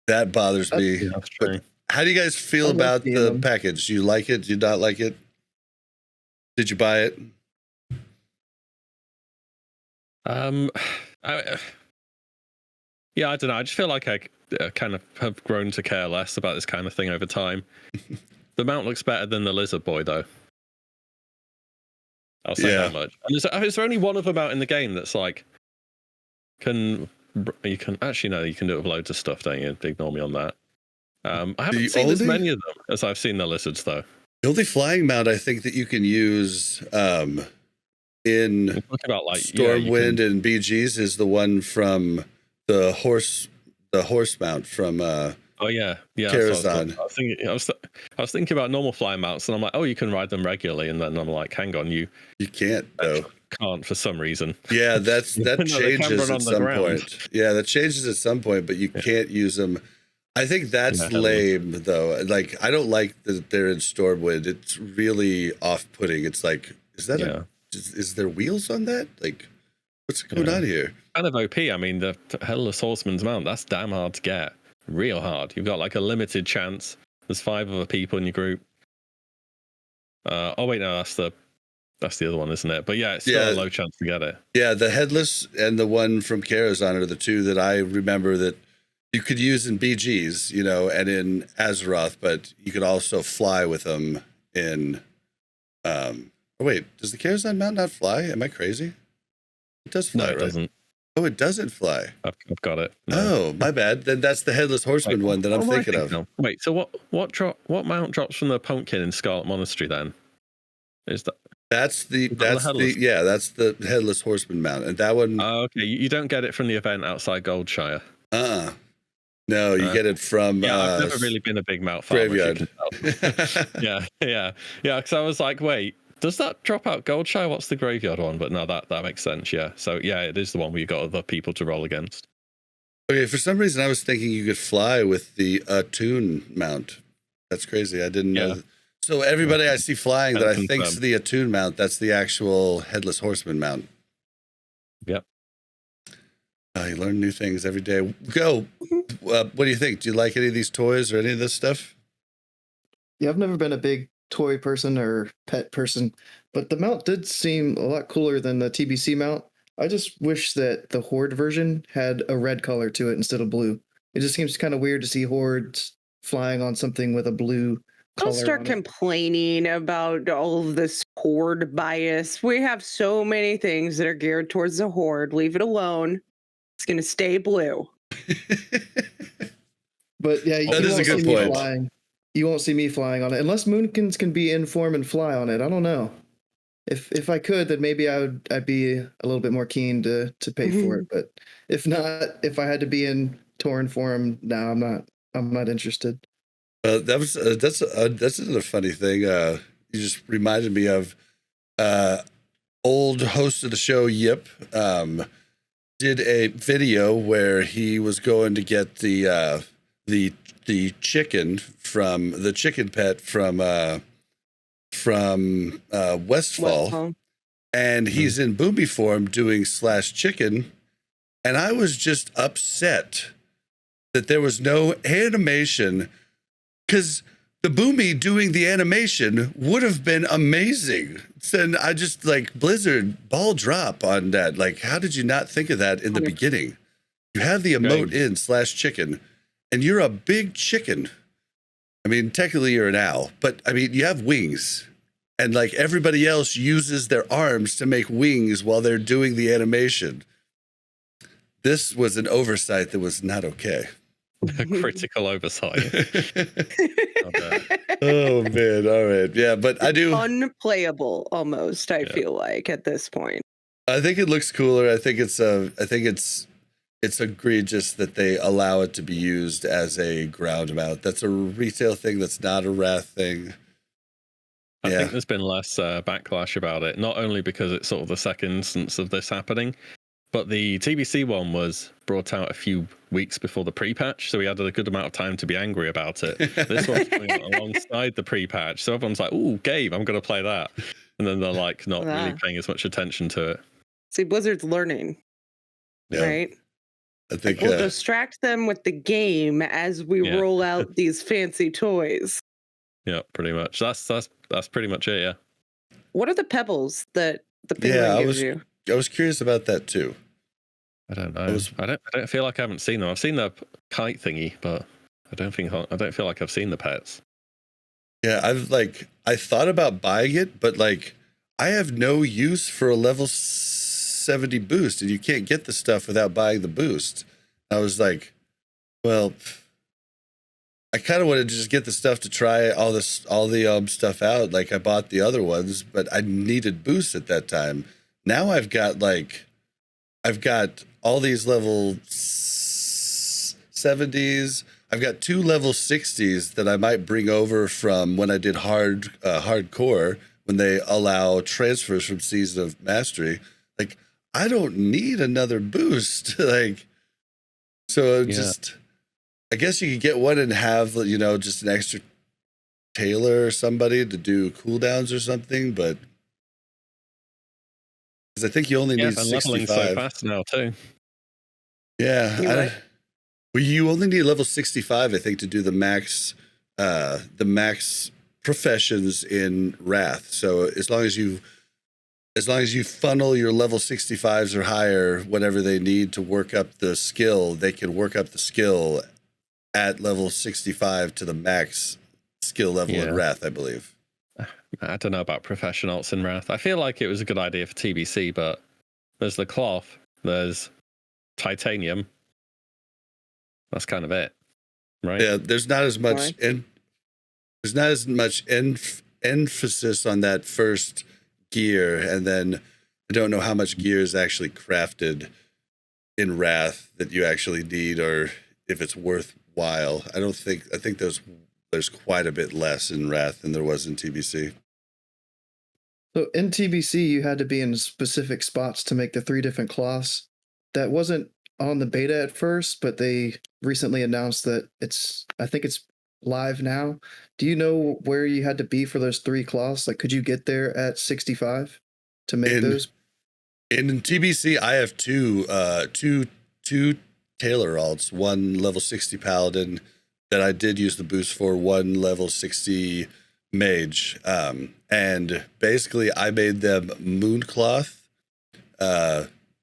That bothers me. Yeah, that's true. But how do you guys feel about the package? Do you like it? Do you not like it? Did you buy it? Yeah, I don't know. I just feel like I kind of have grown to care less about this kind of thing over time. The mount looks better than the lizard boy, though. I'll say that much. And is there only one of them out in the game that's like you can actually no, you can do it with loads of stuff, don't you? Ignore me on that. I haven't seen as many of them as I've seen the lizards, though. The only flying mount I think that you can use in about, like, Stormwind and BGs is the one from the horse mount from Karazhan. I was thinking about normal flying mounts, and I'm like, oh, you can ride them regularly, and then I'm like, hang on, you can't though. Can't for some reason. Yeah, that changes at some point. Yeah, that changes at some point, but you can't use them. I think that's lame though. Like, I don't like that they're in Stormwind. It's really off-putting. It's like, is there wheels on that? Like, what's going on here? Kind of OP. I mean, the Headless Horseman's mount, that's damn hard to get. Real hard. You've got like a limited chance. There's 5 other people in your group. Oh wait, no, that's the other one, isn't it? But yeah, it's still a low chance to get it. Yeah, the Headless and the one from Karazhan are the two that I remember that you could use in BGs, and in Azeroth, but you could also fly with them in. Oh wait, does the Karazhan mount not fly? Am I crazy? It does fly, no, it doesn't. Oh, it doesn't fly. I've got it. No. Oh, my bad. Then that's the Headless Horseman one that I'm thinking of. No. Wait, so what mount drops from the pumpkin in Scarlet Monastery then? Is that? That's the Headless Horseman mount, and that one. Oh, okay. You don't get it from the event outside Goldshire. No, you get it from. Yeah, I've never really been a big mount farmer. Graveyard. Yeah. Because I was like, wait, does that drop out Goldshire? What's the graveyard one? But no, that makes sense. Yeah. So yeah, it is the one where you got other people to roll against. Okay, for some reason I was thinking you could fly with the Attune mount. That's crazy. I didn't know. So everybody I see flying that I think's the Attune mount, that's the actual Headless Horseman mount. Yep. You learn new things every day. Go. What do you think? Do you like any of these toys or any of this stuff? Yeah, I've never been a big toy person or pet person, but the mount did seem a lot cooler than the TBC mount. I just wish that the Horde version had a red color to it instead of blue. It just seems kind of weird to see Hordes flying on something with a blue color. Don't start complaining about all of this Horde bias. We have so many things that are geared towards the Horde. Leave it alone. It's going to stay blue. But yeah, that is a good point. You won't see me flying on it unless Moonkins can be in form and fly on it. I don't know. If I could, then maybe I'd be a little bit more keen to pay for it. But if not, if I had to be in Tauren form, no, I'm not interested. That's another funny thing. You just reminded me of old host of the show, Yip. Did a video where he was going to get the chicken from the chicken pet from Westfall, and he's in Boomy form doing /chicken, and I was just upset that there was no animation, because the Boomy doing the animation would have been amazing. And I just like Blizzard ball drop on that. Like, how did you not think of that in the beginning? You have the emote in /chicken, and you're a big chicken. I mean, technically you're an owl, but I mean, you have wings, and like everybody else uses their arms to make wings while they're doing the animation. This was an oversight that was not okay. A critical oversight. Oh man, all right, yeah, but I do unplayable almost. I feel like at this point, I think it looks cooler. I think it's egregious that they allow it to be used as a ground mount. That's a retail thing. That's not a Wrath thing. I think there's been less backlash about it, not only because it's sort of the second instance of this happening, but the TBC one was brought out a few weeks before the pre-patch, so we had a good amount of time to be angry about it. This one's coming out alongside the pre-patch, so everyone's like, "Ooh, game, I'm going to play that," and then they're like not really paying as much attention to it. See, Blizzard's learning, right? I think we'll distract them with the game as we roll out these fancy toys. Yeah, pretty much. That's pretty much it. Yeah. What are the pebbles that the penguin gives you? I was curious about that too. I don't know. I don't feel like I haven't seen them. I've seen the kite thingy, but I don't feel like I've seen the pets. Yeah, I thought about buying it, but like I have no use for a level 70 boost, and you can't get the stuff without buying the boost. I was like, well, I kind of wanted to just get the stuff to try all the stuff out. Like I bought the other ones, but I needed boosts at that time. Now I've got all these level 70s. I've got 2 level 60s that I might bring over from when I did hardcore, when they allow transfers from Season of Mastery. Like, I don't need another boost. Like, so just, I guess you could get one and have, just an extra tailor or somebody to do cooldowns or something, but because I think you only need 65. So fast now too. Yeah, you only need level 65, I think, to do the max professions in Wrath. So as long as you funnel your level 65s or higher, whatever they need to work up the skill, they can work up the skill at level 65 to the max skill level in Wrath, I believe. I don't know about professionals in Wrath. I feel like it was a good idea for TBC, but there's the cloth, there's titanium. That's kind of it, right? Yeah, there's not as much emphasis on that first gear, and then I don't know how much gear is actually crafted in Wrath that you actually need, or if it's worthwhile. I think there's quite a bit less in Wrath than there was in TBC. So in TBC, you had to be in specific spots to make the 3 different cloths. That wasn't on the beta at first, but they recently announced that I think it's live now. Do you know where you had to be for those 3 cloths? Like, could you get there at 65 to make those? In TBC, I have two Tailor alts, 1 level 60 Paladin that I did use the boost for, 1 level 60 Mage. And basically I made them Mooncloth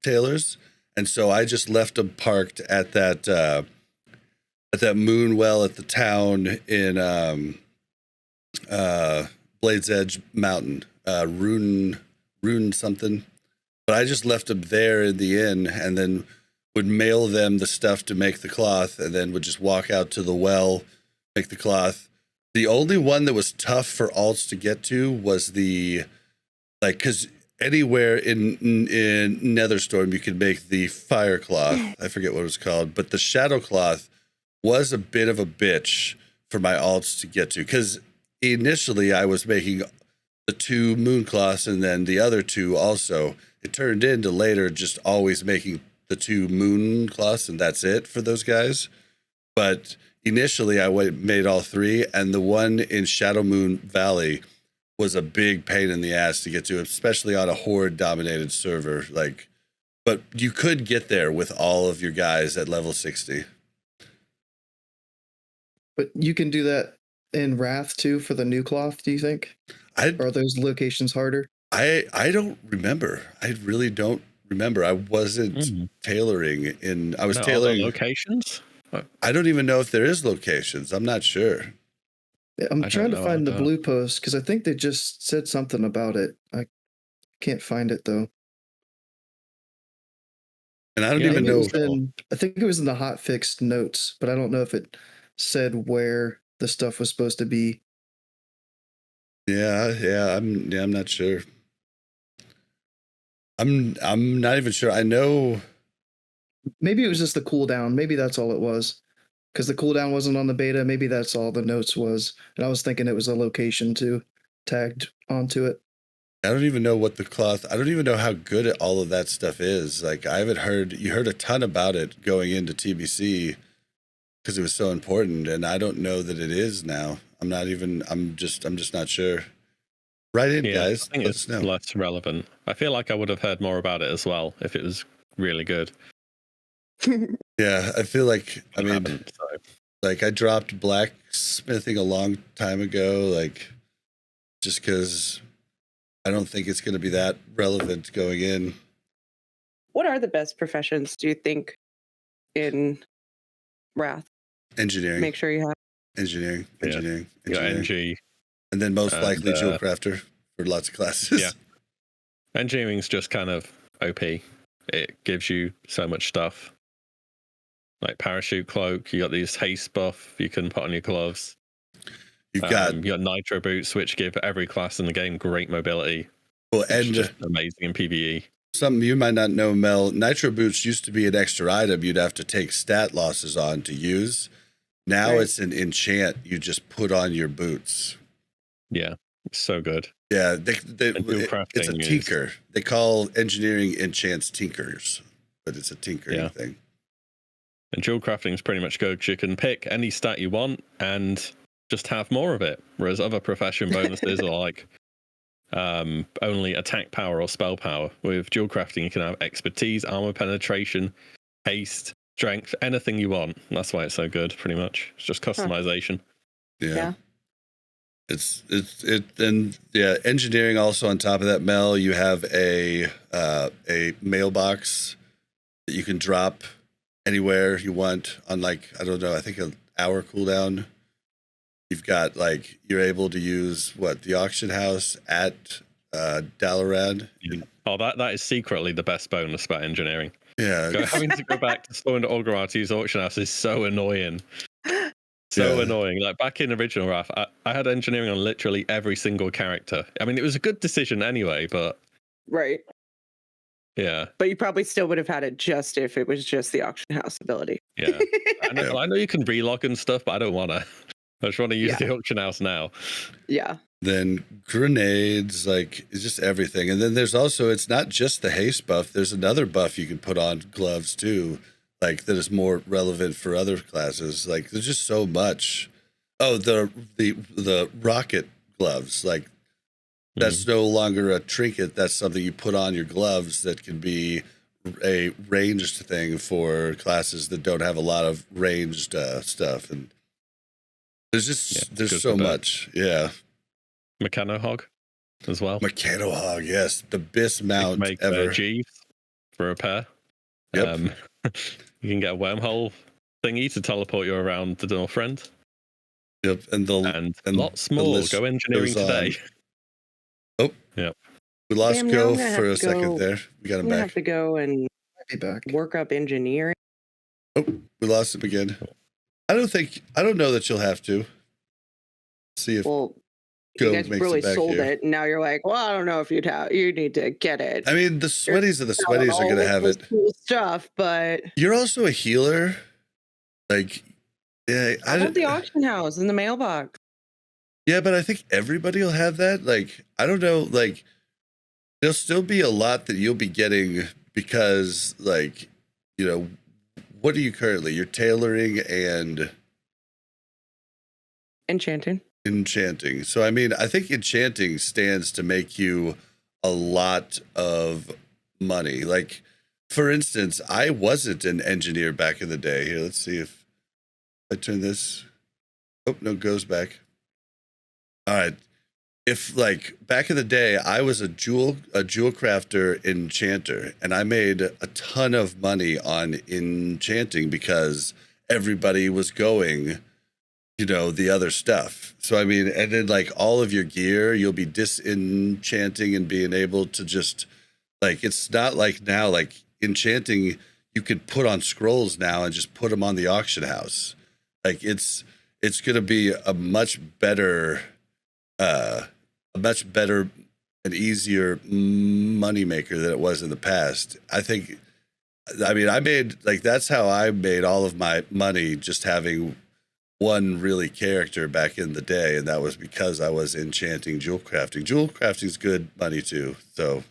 Tailors. And so I just left them parked at that moon well at the town in Blade's Edge Mountain, Rune something. But I just left them there in the inn, and then would mail them the stuff to make the cloth, and then would just walk out to the well, make the cloth. The only one that was tough for alts to get to was because anywhere in Netherstorm you could make the fire cloth. I forget what it was called, but the shadow cloth was a bit of a bitch for my alts to get to, because initially I was making the 2 moon cloths and then the other 2 also. It turned into later just always making the 2 moon cloths, and that's it for those guys. But initially I made all 3, and the one in Shadow Moon Valley was a big pain in the ass to get to, especially on a horde dominated server. But you could get there with all of your guys at level 60. But you can do that in Wrath too for the new cloth, do you think? Are those locations harder? I don't remember. I really don't remember. I wasn't tailoring in. I was tailoring locations. I don't even know if there is locations. I'm not sure. I'm trying to find the blue post because I think they just said something about it. I can't find it though. And I don't even know. I think it was in the hotfix notes, but I don't know if it said where the stuff was supposed to be. Yeah, I'm not sure. I'm not even sure. I know. Maybe it was just the cooldown. Maybe that's all it was. Because the cooldown wasn't on the beta. Maybe that's all the notes was. And I was thinking it was a location too, tagged onto it. I don't even know what the cloth. I don't even know how good all of that stuff is. Like I haven't heard. You heard a ton about it going into TBC because it was so important, and I don't know that it is now. I'm just not sure. Write in, guys. I think it's less relevant. I feel like I would have heard more about it as well if it was really good. Yeah, I feel like like I dropped blacksmithing a long time ago, like just because I don't think it's going to be that relevant going in. What are the best professions, do you think, in Wrath? Engineering. Make sure you have engineering. Yeah, NG. And then most likely jewel crafter for lots of classes. Yeah. Engineering's just kind of OP. It gives you so much stuff. Like parachute cloak, you got these haste buff you can put on your gloves. You got nitro boots, which give every class in the game great mobility. Well, and just amazing in PvE. Something you might not know, Mel. Nitro boots used to be an extra item you'd have to take stat losses on to use. Now it's an enchant you just put on your boots. Yeah, it's so good. Yeah, it's a tinker. They call engineering enchants tinkers, but it's a tinkering thing. And jewel crafting is pretty much good. You can pick any stat you want and just have more of it. Whereas other profession bonuses are like only attack power or spell power. With jewel crafting, you can have expertise, armor penetration, haste, strength, anything you want. That's why it's so good. Pretty much, it's just customization. Yeah. Engineering also on top of that, Mel. You have a mailbox that you can drop anywhere you want on, like, I don't know, I think an hour cooldown. You've got, like, you're able to use the auction house at Dalaran. Yeah. Oh, that is secretly the best bonus about engineering. Yeah, having to go back to Storm to Olgarati's auction house is so annoying. So annoying. Like back in original Wrath, I had engineering on literally every single character. I mean, it was a good decision anyway, but yeah. But you probably still would have had it just if it was just the auction house ability. Yeah. I know you can relog and stuff, but I don't want to. I just want to use the auction house now. Yeah. Then grenades, like, it's just everything. And then there's also, it's not just the haste buff. There's another buff you can put on gloves too, like that is more relevant for other classes. Like there's just so much. Oh, the rocket gloves, like that's no longer a trinket. That's something you put on your gloves that can be a ranged thing for classes that don't have a lot of ranged stuff. And there's so much. Yeah. Mechanohog as well. Mechanohog, yes. The best mount ever. Jeeves for a pair. Yep. You can get a wormhole thingy to teleport you around the North End. Yep. And lots more. Go engineering today. Oh. Yep. We lost Go for a second there. We got him back. Have to go and work up engineering. Oh, we lost him again. I don't know that you'll have to. See if Go you guys makes really it back sold here. it, and now you're like, well, I don't know if you need to get it. I mean, the sweaties are going to have it. Cool stuff, but you're also a healer. Like, yeah, I want the auction house in the mailbox. Yeah, but I think everybody will have that. Like, I don't know. Like, there'll still be a lot that you'll be getting because, like, you know, what are you currently? You're tailoring and enchanting. So, I mean, I think enchanting stands to make you a lot of money. Like, for instance, I wasn't an engineer back in the day. Here, let's see if I turn this. Oh, no, goes back. All right. If like back in the day, I was a jewel crafter enchanter, and I made a ton of money on enchanting because everybody was going, the other stuff. So I mean, and then like all of your gear, you'll be disenchanting and being able to just like, it's not like now, like enchanting, you could put on scrolls now and just put them on the auction house. Like it's going to be a much better and easier moneymaker than it was in the past. I made like, that's how I made all of my money, just having one really character back in the day. And that was because I was enchanting jewel crafting. Jewel crafting is good money too. So,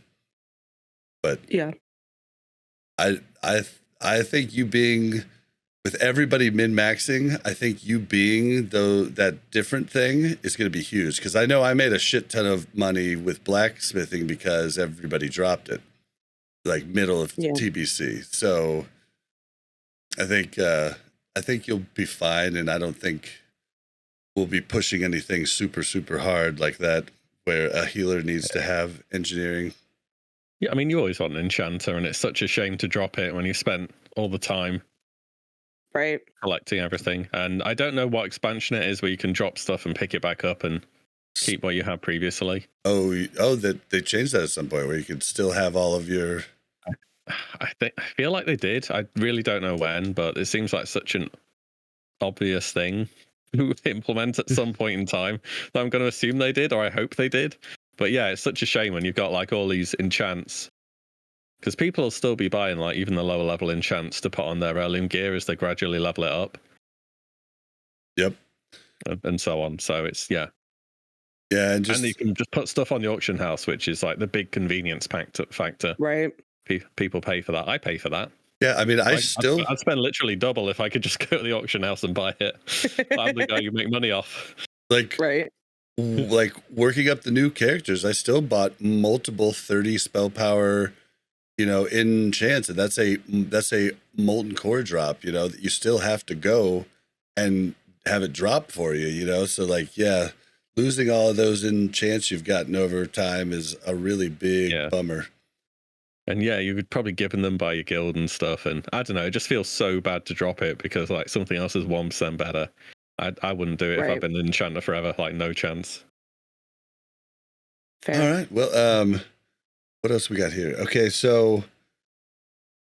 but yeah, I think you being, with everybody min-maxing, I think you being that different thing is going to be huge. Because I know I made a shit ton of money with blacksmithing because everybody dropped it, like middle of TBC. So I think you'll be fine, and I don't think we'll be pushing anything super, super hard like that, where a healer needs to have engineering. Yeah, I mean, you always want an enchanter, and it's such a shame to drop it when you spent all the time right, collecting everything. And I don't know what expansion it is where you can drop stuff and pick it back up and keep what you had previously. Oh, that they changed that at some point where you could still have all of your. I feel like they did. I really don't know when, but it seems like such an obvious thing to implement at some point in time that I'm going to assume they did, or I hope they did. But yeah, it's such a shame when you've got like all these enchants, because people will still be buying like even the lower level enchants to put on their heirloom gear as they gradually level it up. Yep. And so on. So it's yeah, and you can just put stuff on the auction house, which is like the big convenience factor. Right. People pay for that. I pay for that. Yeah, I mean, I'd spend literally double if I could just go to the auction house and buy it. I'm the guy you make money off. Like, right. Like working up the new characters, I still bought multiple 30 spell power, enchants, and that's a molten core drop, that you still have to go and have it drop for you, So like, yeah, losing all of those enchants you've gotten over time is a really big bummer. And yeah, you would probably given them by your guild and stuff. And I don't know, it just feels so bad to drop it because like something else is 1% better. I wouldn't do it if I've been an enchanter forever. Like no chance. Fair. All right. Well, what else we got here? Okay, so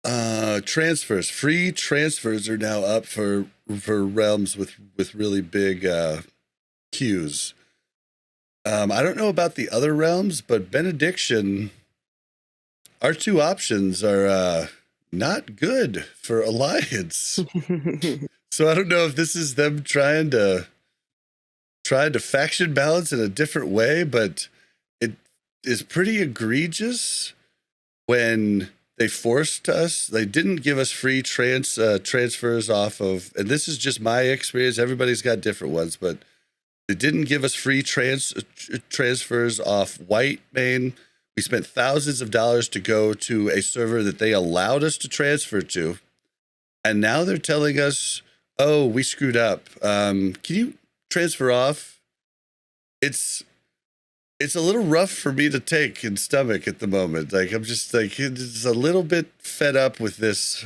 transfers. Free transfers are now up for realms with really big queues. I don't know about the other realms, but Benediction, our two options are not good for Alliance. So I don't know if this is them trying to faction balance in a different way, but it is pretty egregious when they forced us. They didn't give us free transfers off of, and this is just my experience. Everybody's got different ones, but they didn't give us free transfers off White Main. We spent thousands of dollars to go to a server that they allowed us to transfer to. And now they're telling us, oh, we screwed up. Can you transfer off? It's a little rough for me to take and stomach at the moment. Like, I'm just like, it's a little bit fed up with this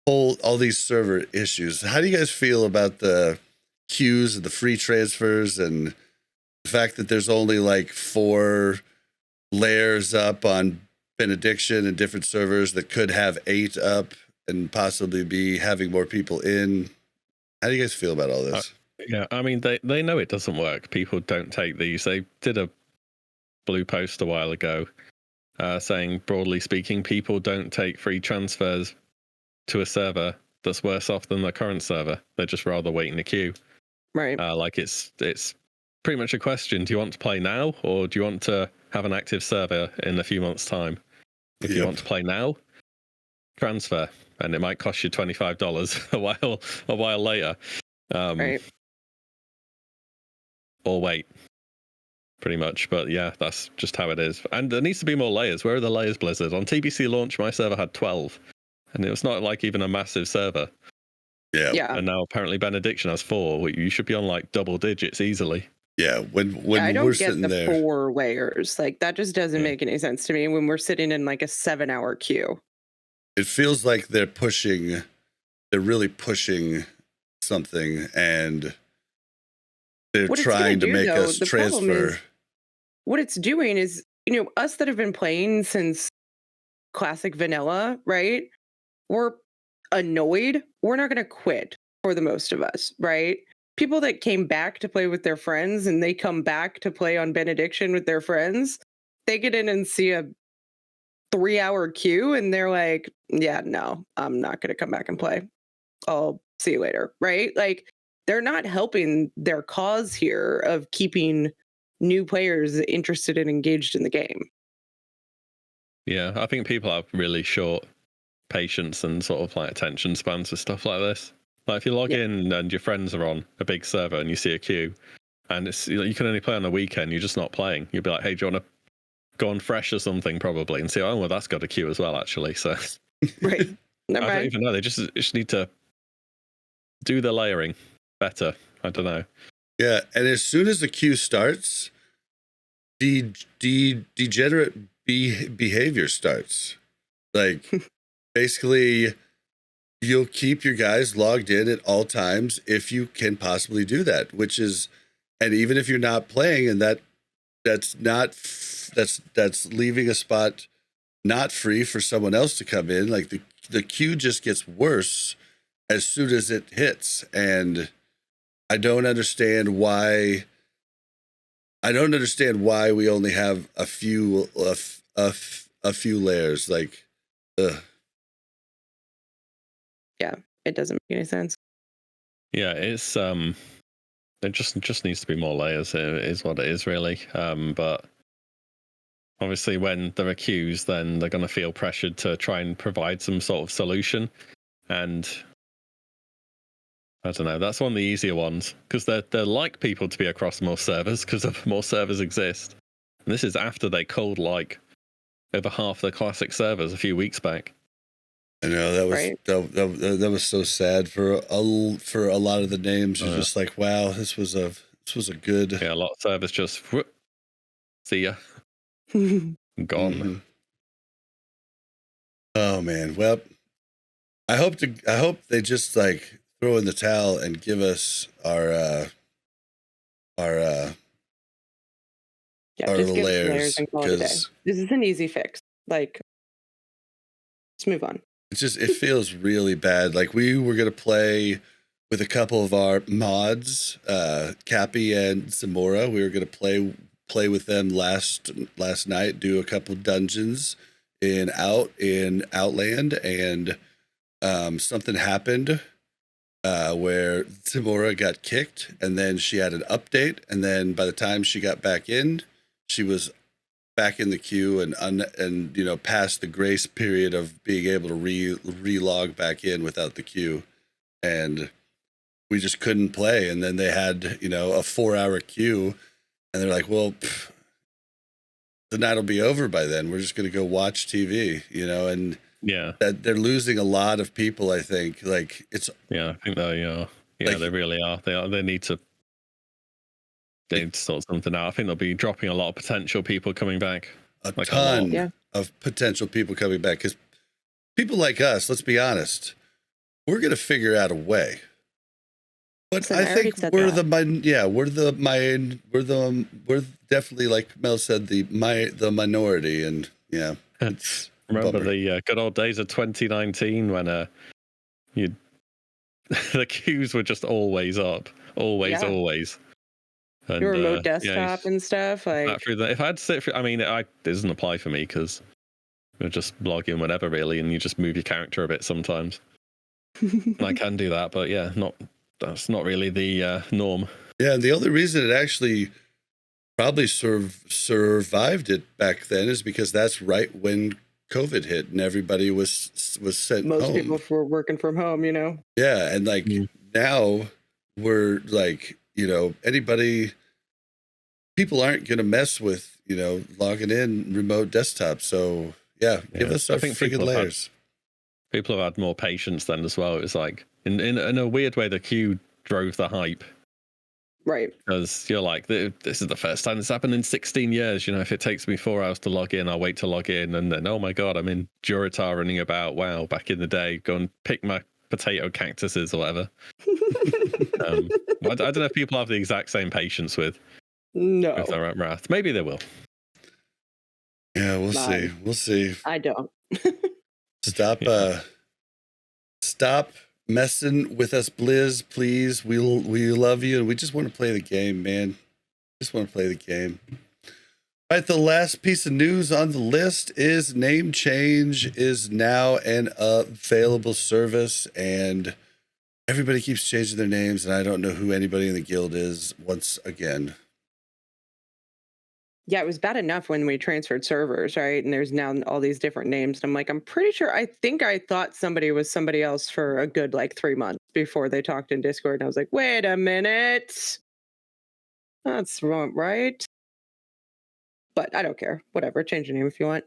all these server issues. How do you guys feel about the queues and the free transfers and the fact that there's only like 4 layers up on Benediction and different servers that could have 8 up and possibly be having more people in? How do you guys feel about all this? Yeah, I mean, they know it doesn't work. People don't take these. They did a blue post a while ago saying, broadly speaking, people don't take free transfers to a server that's worse off than the current server. They'd just rather wait in the queue. Right. Like it's pretty much a question. Do you want to play now, or do you want to have an active server in a few months' time? If you want to play now, transfer, and it might cost you $25 a while later. Right. Or wait, pretty much. But yeah, that's just how it is. And there needs to be more layers. Where are the layers, Blizzard? On TBC launch, my server had 12, and it was not like even a massive server. Yeah. Yeah. And now apparently Benediction has 4. You should be on like double digits easily. Yeah, when I we're don't get sitting the there, 4 layers. Like that just doesn't make any sense to me when we're sitting in like a 7-hour queue. it feels like they're really pushing something, and they're What it's trying gonna to do, make though, us the problem transfer. is what it's doing is, us that have been playing since classic vanilla, right? We're annoyed. We're not going to quit for the most of us, right? People that came back to play with their friends and they come back to play on Benediction with their friends, they get in and see a 3-hour queue and they're like, yeah, no, I'm not going to come back and play. I'll see you later, right? Like they're not helping their cause here of keeping new players interested and engaged in the game. Yeah, I think people have really short patience and sort of like attention spans for stuff like this. Like if you log in and your friends are on a big server and you see a queue and it's you can only play on the weekend, you're just not playing. You'll be like, hey, do you want to go on Fresh or something probably and see, oh, well, that's got a queue as well, actually. So Right. I don't even know. They just need to do the layering better. I don't know. Yeah, and as soon as the queue starts, degenerate behavior starts. Like basically you'll keep your guys logged in at all times if you can possibly do that, which is, and even if you're not playing, and that's leaving a spot not free for someone else to come in. Like the queue just gets worse as soon as it hits, and I don't understand why we only have a few layers. Like, yeah, it doesn't make any sense. Yeah, it's it just needs to be more layers. It is what it is, really. But obviously, when there are queues, then they're going to feel pressured to try and provide some sort of solution. And I don't know. That's one of the easier ones because they're like people to be across more servers because more servers exist. And this is after they culled like over half the classic servers a few weeks back. I know that was Right. that was so sad for a lot of the names. You're just like, wow, this was a good. Yeah, a lot of servers just whoop, see ya, gone. Mm-hmm. Oh man, well, I hope they just like throw in the towel and give us our just give layers, and call it a day. because This is an easy fix. Like, let's move on. it feels really bad. Like we were gonna play with a couple of our mods, Cappy and Zamora. We were gonna play with them last night, do a couple dungeons in Outland, and something happened where Zamora got kicked, and then she had an update, and then by the time she got back in, she was back in the queue and past the grace period of being able to relog back in without the queue, and we just couldn't play. And then they had a 4-hour queue, and they're like, well, the night will be over by then. We're just going to go watch TV, and Yeah, that they're losing a lot of people. I think like it's I think they are. Yeah, like, they really are. They need to sort something out. I think they'll be dropping a lot of potential people coming back. a Like ton of potential people coming back, because people like us, let's be honest, we're going to figure out a way. But So I I already think said we're that. we're definitely, like Mel said, the minority, and it's Remember bummer. the good old days of 2019 when the queues were just always up, always. And, Your remote desktop and stuff. Like, if I had to sit through, I mean, it doesn't apply for me because you just log in whenever really, and you just move your character a bit sometimes. And I can do that, but that's not really the norm. Yeah, and the only reason it actually probably survived it back then is because that's right when COVID hit and everybody was sent most home. people were working from home, Yeah, and like now we're like, people aren't going to mess with, logging in remote desktop. So yeah, give us our friggin' layers. People have had more patience then as well. It was like, in a weird way, the queue drove the hype. Right. Because you're like, this is the first time this happened in 16 years. You know, if it takes me 4 hours to log in, I'll wait to log in. And then, oh my God, I'm in Duratar running about. Wow, back in the day, go and pick my potato cactuses or whatever. I don't know if people have the exact same patience with their wrath. Maybe they will. Yeah, we'll see. We'll see. I don't. Stop messing with us, Blizz, please. We love you, and we just want to play the game, man. Just want to play the game. All right, the last piece of news on the list is name change is now an available service, and everybody keeps changing their names, and I don't know who anybody in the guild is once again. Yeah, it was bad enough when we transferred servers, right? And there's now all these different names. And I'm like, I'm pretty sure, I thought somebody was somebody else for a good 3 months before they talked in Discord. And I was like, wait a minute. That's wrong, right? But I don't care. Whatever. Change your name if you want.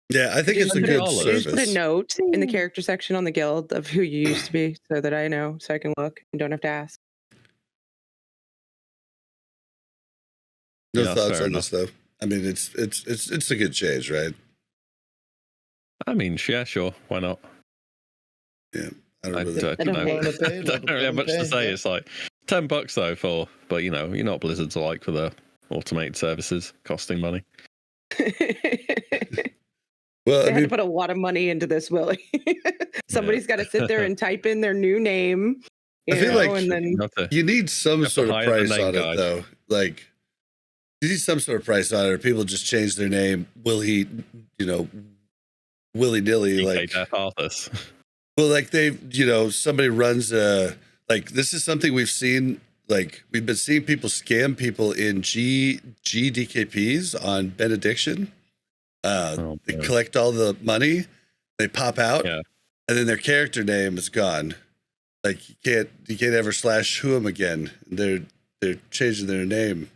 Yeah, I think it's a good service. Just put a note in the character section on the guild of who you used to be so that I know, so I can look and don't have to ask. No thoughts on this, though. I mean, it's a good change, right? I mean, yeah, sure. Why not? Yeah, I don't really have much to say. It's like $10 though but you know what Blizzard's are like for their automated services costing money. Well, they had to put a lot of money into this, WillE. Somebody's got to sit there and type in their new name. I feel like and then you need some sort of price on it, though. Like, you need some sort of price on it, or people just change their name willy-nilly. Like, well, like somebody runs this is something we've seen. Like, we've been seeing people scam people in GDKPs on Benediction. They collect all the money, they pop out, and then their character name is gone. Like, you can't ever / who them again. They're changing their name.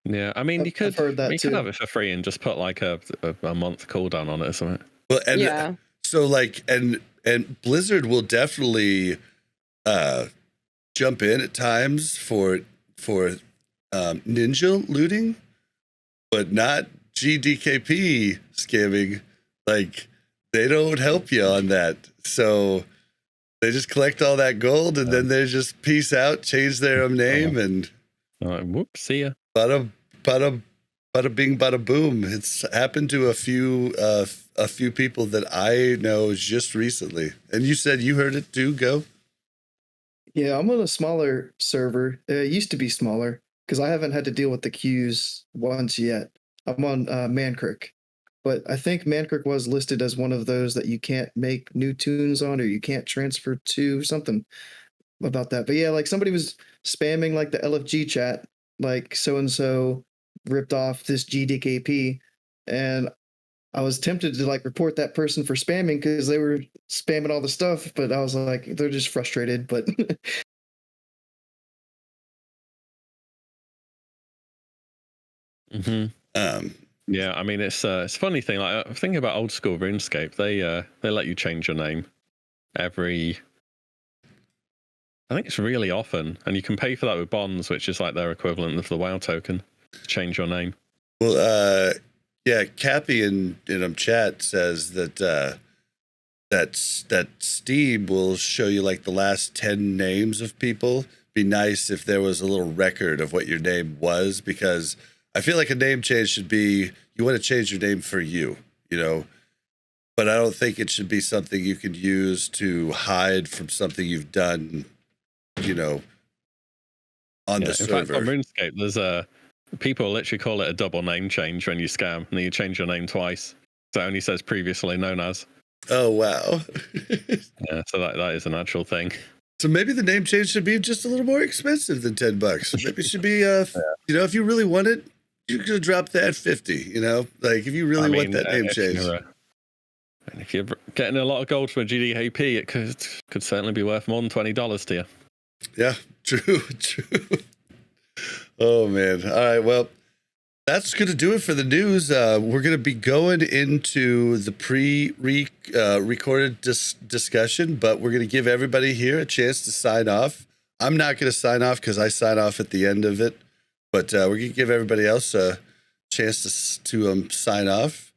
Yeah, I mean, you could have it for free and just put like a month cooldown on it or something. Well, and so and Blizzard will definitely jump in at times for ninja looting, but not GDKP scamming. Like, they don't help you on that. So they just collect all that gold and then they just peace out, change their own name, and whoops, see ya. Bada bing, bada boom. It's happened to a few people that I know just recently. And you said you heard it too, Go? Yeah, I'm on a smaller server. It used to be smaller because I haven't had to deal with the queues once yet. I'm on Mankirk. But I think Mankirk was listed as one of those that you can't make new tunes on or you can't transfer to, something about that. But yeah, like somebody was spamming like the LFG chat, like so-and-so ripped off this GDKP, and I was tempted to like report that person for spamming because they were spamming all the stuff, but I was like, they're just frustrated. But yeah, I mean, it's a funny thing. Like, thinking about old school RuneScape, they let you change your name I think it's really often, and you can pay for that with bonds, which is like their equivalent of the WoW token. Change your name. Well, yeah, Cappy in chat says that Steam will show you like the last 10 names of people. Be nice if there was a little record of what your name was, because I feel like a name change should be, you want to change your name for you, but I don't think it should be something you can use to hide from something you've done, on the server. In fact, on RuneScape, there's people literally call it a double name change when you scam, and then you change your name twice. So it only says previously known as. Oh, wow. Yeah, so that is an actual thing. So maybe the name change should be just a little more expensive than $10. Maybe it should be, if you really want it, you could drop that 50, like if you really want that name change. And if you're getting a lot of gold from a GDKP, it could certainly be worth more than $20 to you. Yeah, true. Oh, man. All right, well, that's going to do it for the news. We're going to be going into the pre-recorded discussion, but we're going to give everybody here a chance to sign off I'm not going to sign off because I sign off at the end of it, but we're going to give everybody else a chance to sign off.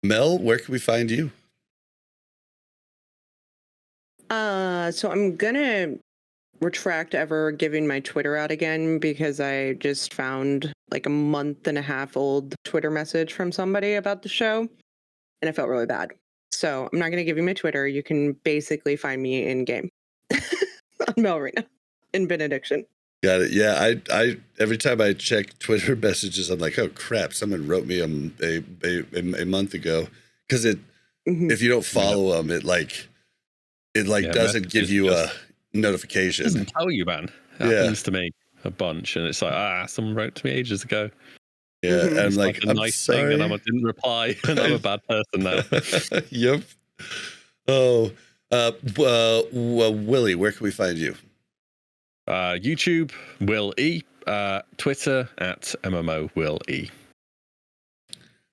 Mel, where can we find you? So I'm gonna retract ever giving my Twitter out again because I just found like a month and a half old Twitter message from somebody about the show, and I felt really bad. So I'm not gonna give you my Twitter. You can basically find me in game on Melrina in Benediction. Got it. Yeah, I every time I check Twitter messages, I'm like, oh crap, someone wrote me a month ago, because if you don't follow them, it doesn't give you a notification. It doesn't tell you, man. It happens to me a bunch, and it's like, someone wrote to me ages ago. Yeah, and I'm like, a nice thing, and I didn't reply, and I'm a bad person now. Yep. Oh, WillE, where can we find you? YouTube, WillE, Twitter at MMO WillE.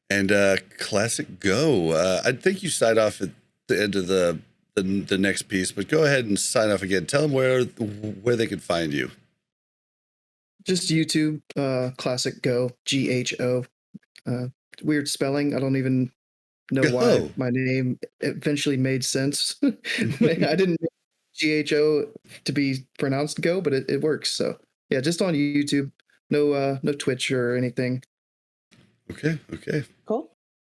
And ClassicGho. I think you signed off at the end of the next piece, but go ahead and sign off again. Tell them where they can find you. Just YouTube, ClassicGho, GHO. Weird spelling. I don't even know why my name eventually made sense. I didn't know GHO to be pronounced Go, but it works. So yeah, just on YouTube. No Twitch or anything. Okay. Cool.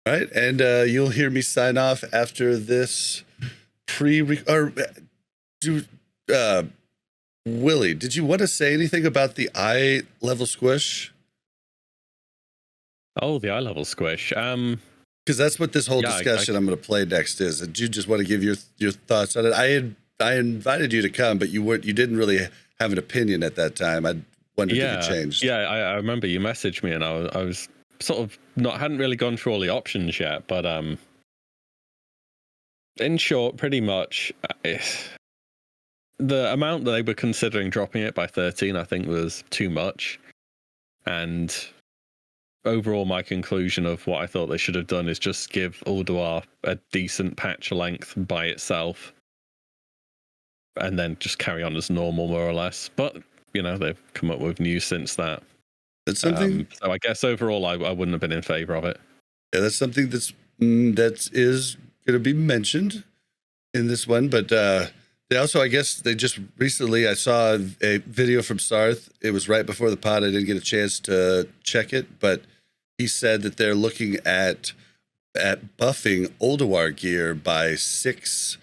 All right, and you'll hear me sign off after this WillE, did you want to say anything about the eye level squish? Oh, the eye level squish. Because that's what this whole discussion I'm going to play next is. And you just want to give your thoughts on it. I invited you to come, but you didn't really have an opinion at that time. I wondered if you changed. Yeah, I remember you messaged me, and I was sort of hadn't really gone through all the options yet, but in short, pretty much the amount that they were considering dropping it by 13, I think, was too much. And overall, my conclusion of what I thought they should have done is just give Ulduar a decent patch length by itself, and then just carry on as normal, more or less. But, they've come up with news since that. That's something. So I guess overall, I wouldn't have been in favor of it. Yeah, that's something that is going to be mentioned in this one. But they also, I guess, they just recently, I saw a video from Sarth. It was right before the pod. I didn't get a chance to check it, but he said that they're looking at buffing Ulduar gear by 6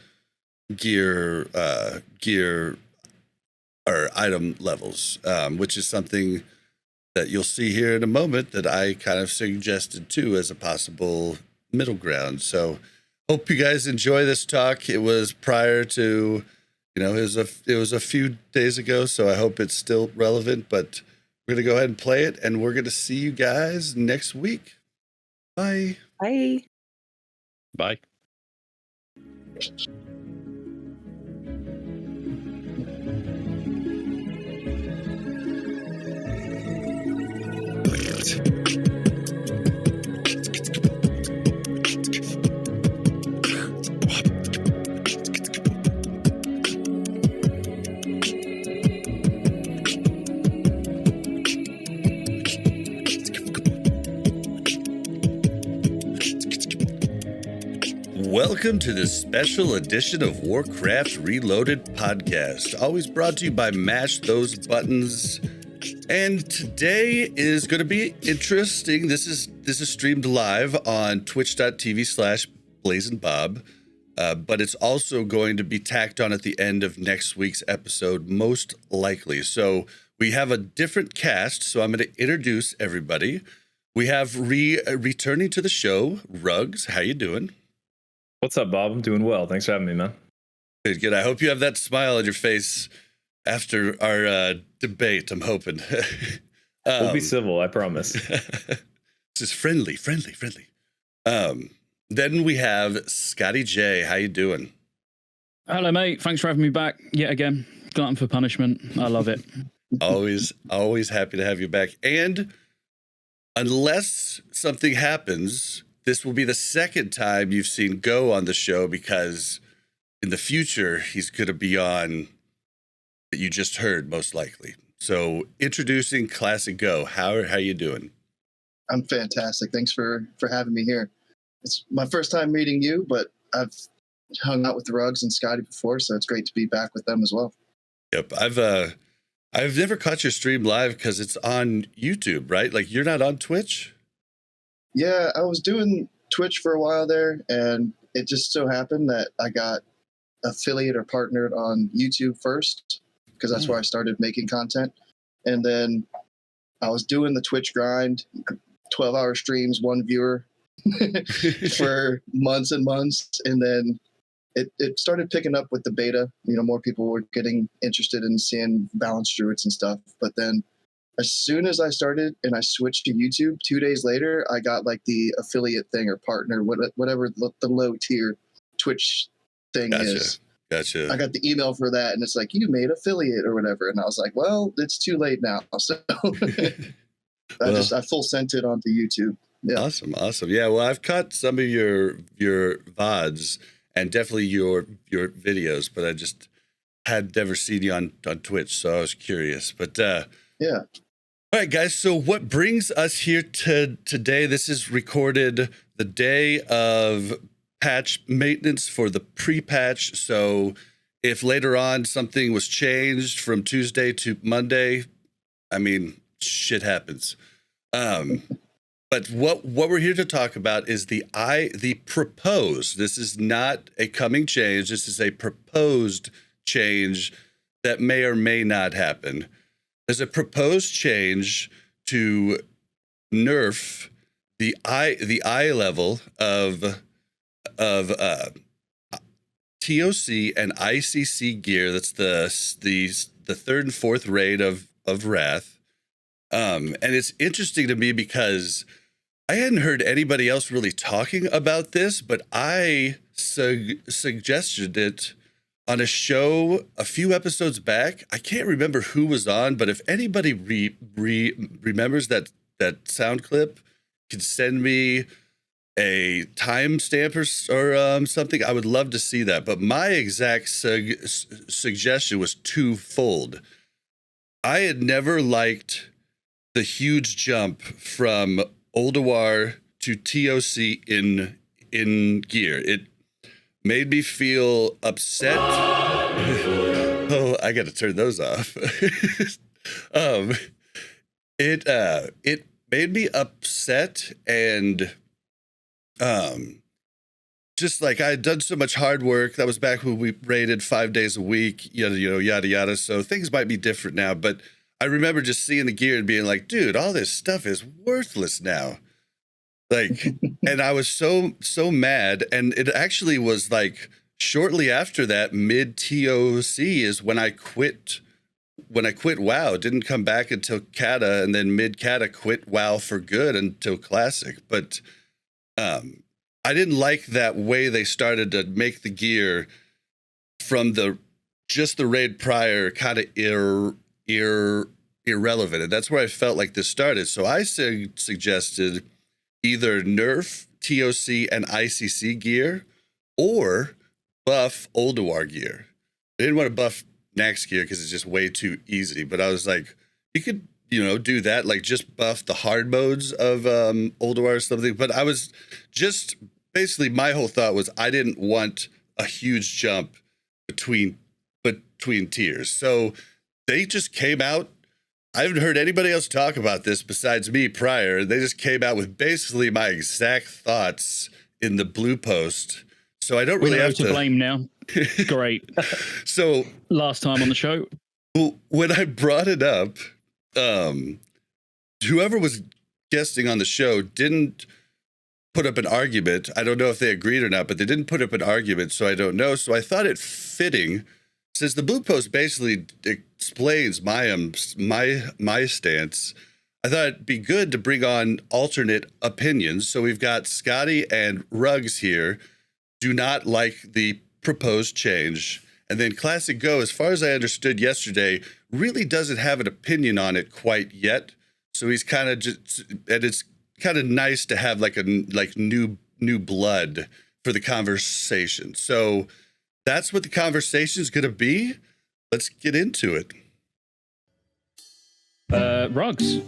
gear or item levels, which is something that you'll see here in a moment that I kind of suggested too as a possible middle ground. So hope you guys enjoy this talk. It was prior to, it was a few days ago, so I hope it's still relevant, but we're going to go ahead and play it, and we're going to see you guys next week. Bye. Bye. Bye. Welcome to this special edition of Warcraft Reloaded podcast, always brought to you by Mash Those Buttons. And today is going to be interesting. This is streamed live on twitch.tv/Blazzinbob, but it's also going to be tacked on at the end of next week's episode, most likely. So we have a different cast, so I'm going to introduce everybody. We have returning to the show, Rugs. How you doing? What's up, Bob? I'm doing well. Thanks for having me, man. Good. I hope you have that smile on your face after our debate. I'm hoping. We'll be civil, I promise. Just friendly. Then we have ScotteJaye. How you doing? Hello, mate. Thanks for having me back yet again. Glutton for punishment. I love it. always happy to have you back. And unless something happens, this will be the second time you've seen Go on the show, because in the future he's going to be on that you just heard, most likely. So introducing ClassicGho. How are you doing? I'm fantastic. Thanks for having me here. It's my first time meeting you, but I've hung out with Rugs and Scotty before, so it's great to be back with them as well. Yep. I've never caught your stream live because it's on YouTube, right? Like, you're not on Twitch? Yeah, I was doing Twitch for a while there, and it just so happened that I got affiliate or partnered on YouTube first, because that's where I started making content. And then I was doing the Twitch grind, 12-hour streams, one viewer for months and months. And then it started picking up with the beta. You know, more people were getting interested in seeing balanced druids and stuff. But then as soon as I started and I switched to YouTube, 2 days later, I got like the affiliate thing or partner, whatever the low tier Twitch thing is. Gotcha. I got the email for that, and it's like, you made affiliate or whatever. And I was like, well, it's too late now. So I full sent it onto YouTube. Yeah. Awesome. Yeah, well, I've caught some of your VODs and definitely your videos, but I just had never seen you on Twitch, so I was curious. But yeah. All right, guys. So what brings us here today? This is recorded the day of patch maintenance for the pre-patch. So if later on something was changed from Tuesday to Monday, I mean, shit happens. But what we're here to talk about is the proposed. This is not a coming change. This is a proposed change that may or may not happen. There's a proposed change to nerf the eye level of TOC and ICC gear. That's the third and fourth raid of Wrath. And it's interesting to me because I hadn't heard anybody else really talking about this, but I suggested it on a show a few episodes back. I can't remember who was on, but if anybody remembers that sound clip, can send me a timestamp or something. I would love to see that. But my exact suggestion was twofold. I had never liked the huge jump from Ulduar to TOC in gear. It made me feel upset. Oh, I got to turn those off. It made me upset, and just like I had done so much hard work. That was back when we raided 5 days a week, yada yada. So things might be different now, but I remember just seeing the gear and being like, dude, all this stuff is worthless now. Like, and I was so mad. And it actually was like shortly after that, mid TOC is when I quit WoW. Didn't come back until Kata, and then mid Kata quit WoW for good until Classic. But I didn't like that way they started to make the gear from just the raid prior kind of irrelevant, and that's where I felt like this started. So I suggested either nerf TOC and ICC gear or buff Ulduar gear. I didn't want to buff Nax gear because it's just way too easy, but I was like, you could do that, like just buff the hard modes of Ulduar or something. But I was just basically, my whole thought was I didn't want a huge jump between tiers. So they just came out. I haven't heard anybody else talk about this besides me prior. They just came out with basically my exact thoughts in the blue post. So I don't really have to blame now. Great. So last time on the show, when I brought it up, whoever was guesting on the show didn't put up an argument. I don't know if they agreed or not, but they didn't put up an argument, so I don't know. So I thought it fitting, since the blue post basically explains my stance. I thought it'd be good to bring on alternate opinions. So we've got Scotty and Rugs here, do not like the proposed change. And then ClassicGho, as far as I understood yesterday, really doesn't have an opinion on it quite yet. So he's kind of just, and it's kind of nice to have like new blood for the conversation. So that's what the conversation is going to be. let's get into it. Rugs.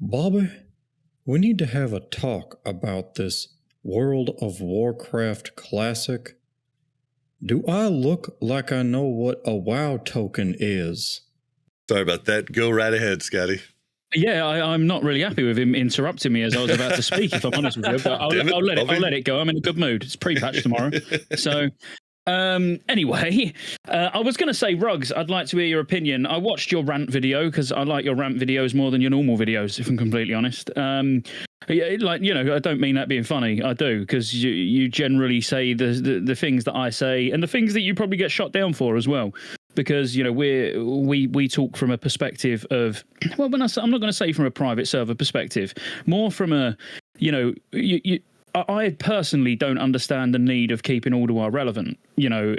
Bobby, we need to have a talk about this World of Warcraft Classic. Do I look like I know what a WoW token is? Sorry about that. Go right ahead, Scotty. Yeah, I'm not really happy with him interrupting me as I was about to speak, if I'm honest with you. But I'll let it go. I'm in a good mood. It's pre-patch tomorrow. So anyway, I was going to say, Rugs, I'd like to hear your opinion. I watched your rant video because I like your rant videos more than your normal videos, if I'm completely honest. Like, you know, I don't mean that being funny. I do, because you generally say the things that I say and the things that you probably get shot down for as well. Because, you know, we talk from a perspective of, well, I'm not going to say from a private server perspective, more from a, you know, I personally don't understand the need of keeping Ulduar relevant. You know,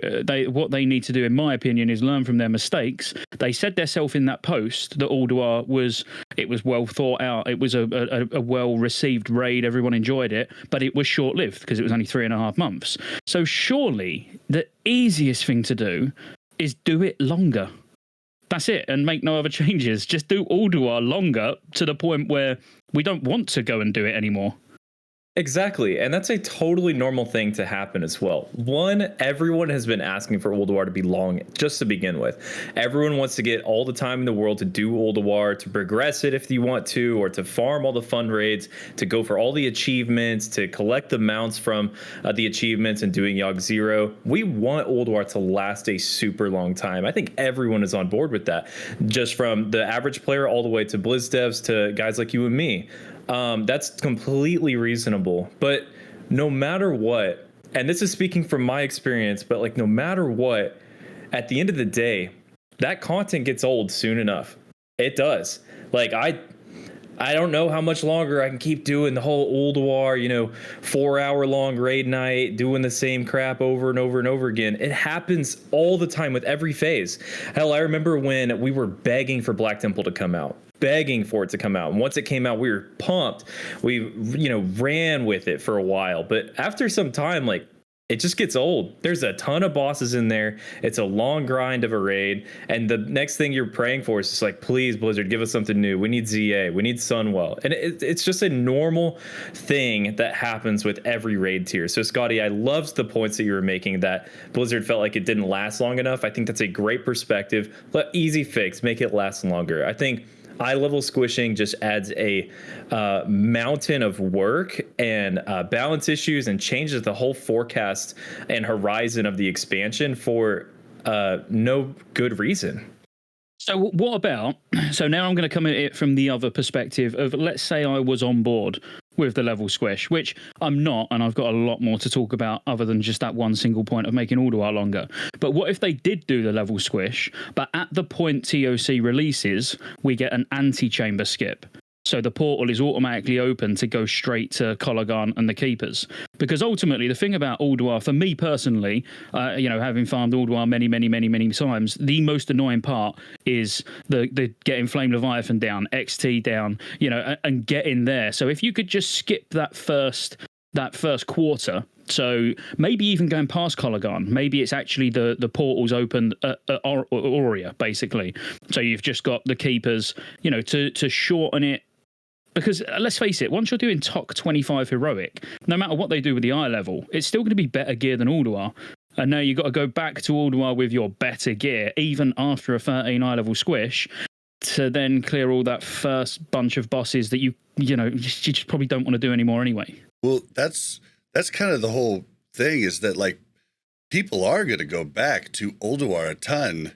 what they need to do, in my opinion, is learn from their mistakes. They said themselves in that post that Ulduar was well thought out. It was a well received raid. Everyone enjoyed it, but it was short lived because it was only 3.5 months. So surely the easiest thing to do is do it longer. That's it, and make no other changes. Just do Ulduar longer to the point where we don't want to go and do it anymore. Exactly, and that's a totally normal thing to happen as well. One, everyone has been asking for Ulduar to be long just to begin with. Everyone wants to get all the time in the world to do Ulduar, to progress it if you want to, or to farm all the fun raids, to go for all the achievements, to collect the mounts from the achievements and doing Yogg Zero. We want Ulduar to last a super long time. I think everyone is on board with that, just from the average player all the way to Blizz devs to guys like you and me. That's completely reasonable, but no matter what, and this is speaking from my experience, but like no matter what, at the end of the day, that content gets old soon enough. It does. Like I don't know how much longer I can keep doing the whole Ulduar, 4-hour long raid night, doing the same crap over and over and over again. It happens all the time with every phase. Hell, I remember when we were begging for Black Temple to come out. Begging for it to come out. And once it came out, we were pumped. We, ran with it for a while. But after some time, like, it just gets old. There's a ton of bosses in there. It's a long grind of a raid. And the next thing you're praying for is just like, please, Blizzard, give us something new. We need ZA. We need Sunwell. And it's just a normal thing that happens with every raid tier. So, Scotty, I loved the points that you were making that Blizzard felt like it didn't last long enough. I think that's a great perspective. But easy fix, make it last longer. I think eye level squishing just adds a mountain of work and balance issues and changes the whole forecast and horizon of the expansion for no good reason. So what about, so now I'm going to come at it from the other perspective of, let's say I was on board with the level squish, which I'm not, and I've got a lot more to talk about other than just that one single point of making Ulduar longer. But what if they did do the level squish, but at the point TOC releases, we get an anti-chamber skip? So the portal is automatically open to go straight to Colagan and the Keepers. Because ultimately, the thing about Ulduar, for me personally, having farmed Ulduar many times, the most annoying part is the getting Flame Leviathan down, XT down, and getting there. So if you could just skip that first quarter, so maybe even going past Colagan, maybe it's actually the portals open at Auria, basically. So you've just got the Keepers, to shorten it. Because let's face it, once you're doing TOC 25 heroic, no matter what they do with the eye level, it's still going to be better gear than Ulduar. And now you've got to go back to Ulduar with your better gear, even after a 13 eye level squish, to then clear all that first bunch of bosses that you just probably don't want to do anymore anyway. Well, that's kind of the whole thing, is that like people are going to go back to Ulduar a ton.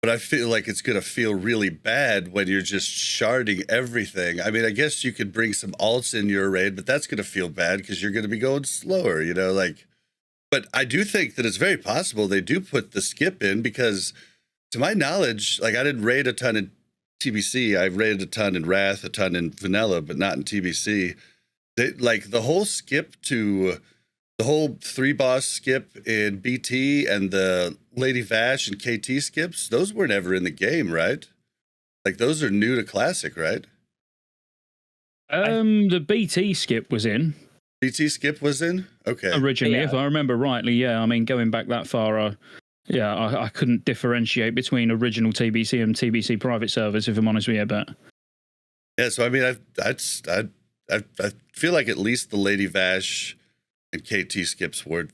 But I feel like it's going to feel really bad when you're just sharding everything. I mean, I guess you could bring some alts in your raid, but that's going to feel bad because you're going to be going slower, But I do think that it's very possible they do put the skip in because, to my knowledge, like I didn't raid a ton in TBC. I raided a ton in Wrath, a ton in Vanilla, but not in TBC. The whole skip to... The whole 3-boss skip in BT and the Lady Vash and KT skips, those were never in the game, right? Like, those are new to Classic, right? The BT skip was in. BT Skip was in? Okay. Originally, if I remember rightly, yeah. I mean, going back that far, I couldn't differentiate between original TBC and TBC private servers, if I'm honest with you, but... Yeah, so I mean, I feel like at least the Lady Vash and KT skips weren't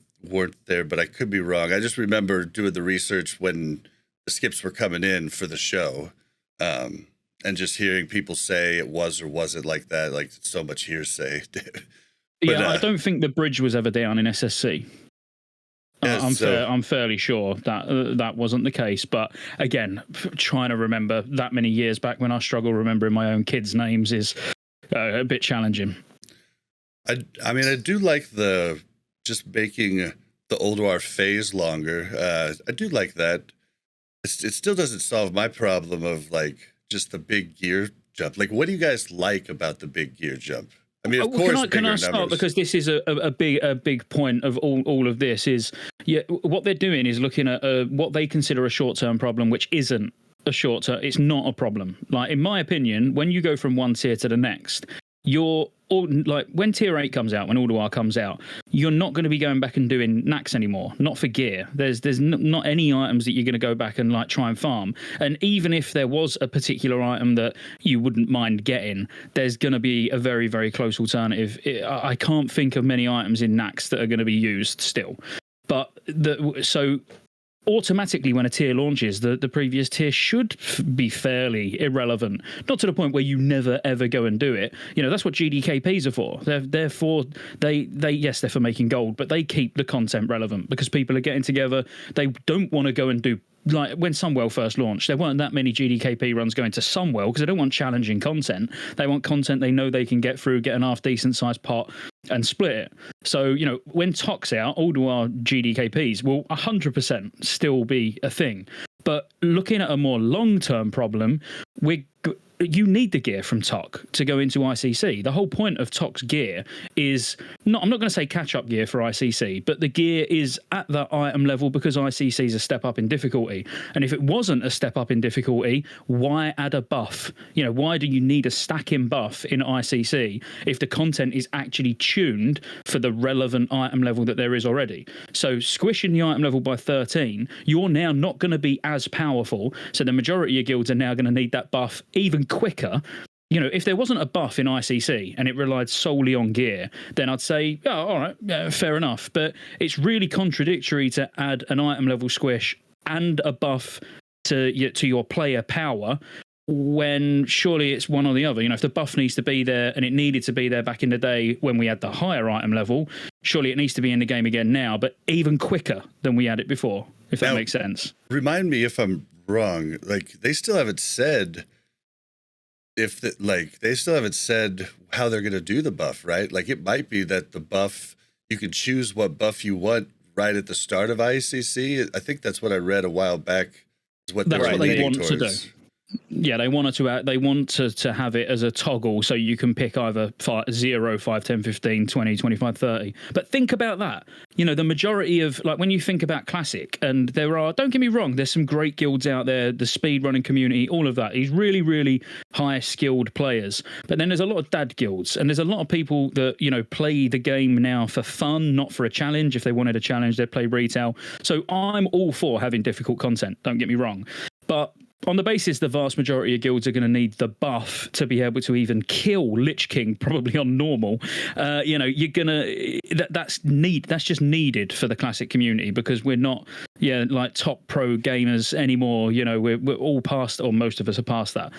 there, but I could be wrong. I just remember doing the research when the skips were coming in for the show, and just hearing people say it was or wasn't like that, like so much hearsay. But, I don't think the bridge was ever down in SSC. Yeah, I'm fairly sure that that wasn't the case. But again, trying to remember that many years back when I struggle remembering my own kids' names is a bit challenging. I mean, I do like the just making the Ulduar phase longer. I do like that. It still doesn't solve my problem of like just the big gear jump. Like, what do you guys like about the big gear jump? I mean, of course, can I start, because this is a big point of all of this is, what they're doing is looking at what they consider a short-term problem, which isn't a short-term. It's not a problem. Like, in my opinion, when you go from one tier to the next, like when tier 8 comes out, when Ulduar comes out, you're not going to be going back and doing Nax anymore. Not for gear. There's not any items that you're going to go back and like try and farm. And even if there was a particular item that you wouldn't mind getting, there's going to be a very, very close alternative. I can't think of many items in Nax that are going to be used still. But so automatically when a tier launches, the previous tier should be fairly irrelevant, not to the point where you never ever go and do it. That's what GDKPs are for. They're for making gold, but they keep the content relevant because people are getting together. They don't want to go and do, like when Sunwell first launched, there weren't that many GDKP runs going to Sunwell because they don't want challenging content. They want content they know they can get through, get an half decent sized pot and split it. So, when TOC's out, Ulduar GDKPs will 100% still be a thing. But looking at a more long-term problem, you need the gear from TOC to go into ICC. The whole point of TOC's gear is I'm not going to say catch-up gear for ICC, but the gear is at that item level because ICC is a step up in difficulty. And if it wasn't a step up in difficulty, why add a buff? Why do you need a stacking buff in ICC if the content is actually tuned for the relevant item level that there is already? So squishing the item level by 13, you're now not going to be as powerful. So the majority of guilds are now going to need that buff even quicker. If there wasn't a buff in ICC and it relied solely on gear, then I'd say, oh, all right, yeah, fair enough. But it's really contradictory to add an item level squish and a buff to your player power when surely it's one or the other. If the buff needs to be there, and it needed to be there back in the day when we had the higher item level, surely it needs to be in the game again now, but even quicker than we had it before, if that makes sense. Remind me if I'm wrong. Like, they still haven't said they still haven't said how they're going to do the buff, right? Like, it might be that the buff, you can choose what buff you want right at the start of ICC. I think that's what I read a while back. Is what that's what they want towards. To do. Yeah, they want to have it as a toggle, so you can pick either 0, 5, 10, 15, 20, 25, 30. But think about that. The majority of, like, when you think about Classic, and there are, don't get me wrong, there's some great guilds out there, the speedrunning community, all of that. These really, really high skilled players. But then there's a lot of dad guilds, and there's a lot of people that, play the game now for fun, not for a challenge. If they wanted a challenge, they'd play retail. So I'm all for having difficult content, don't get me wrong. But on the basis the vast majority of guilds are going to need the buff to be able to even kill Lich King, probably on normal, you're gonna that's just needed for the Classic community, because we're not like top pro gamers anymore. We're all past, or most of us are past that.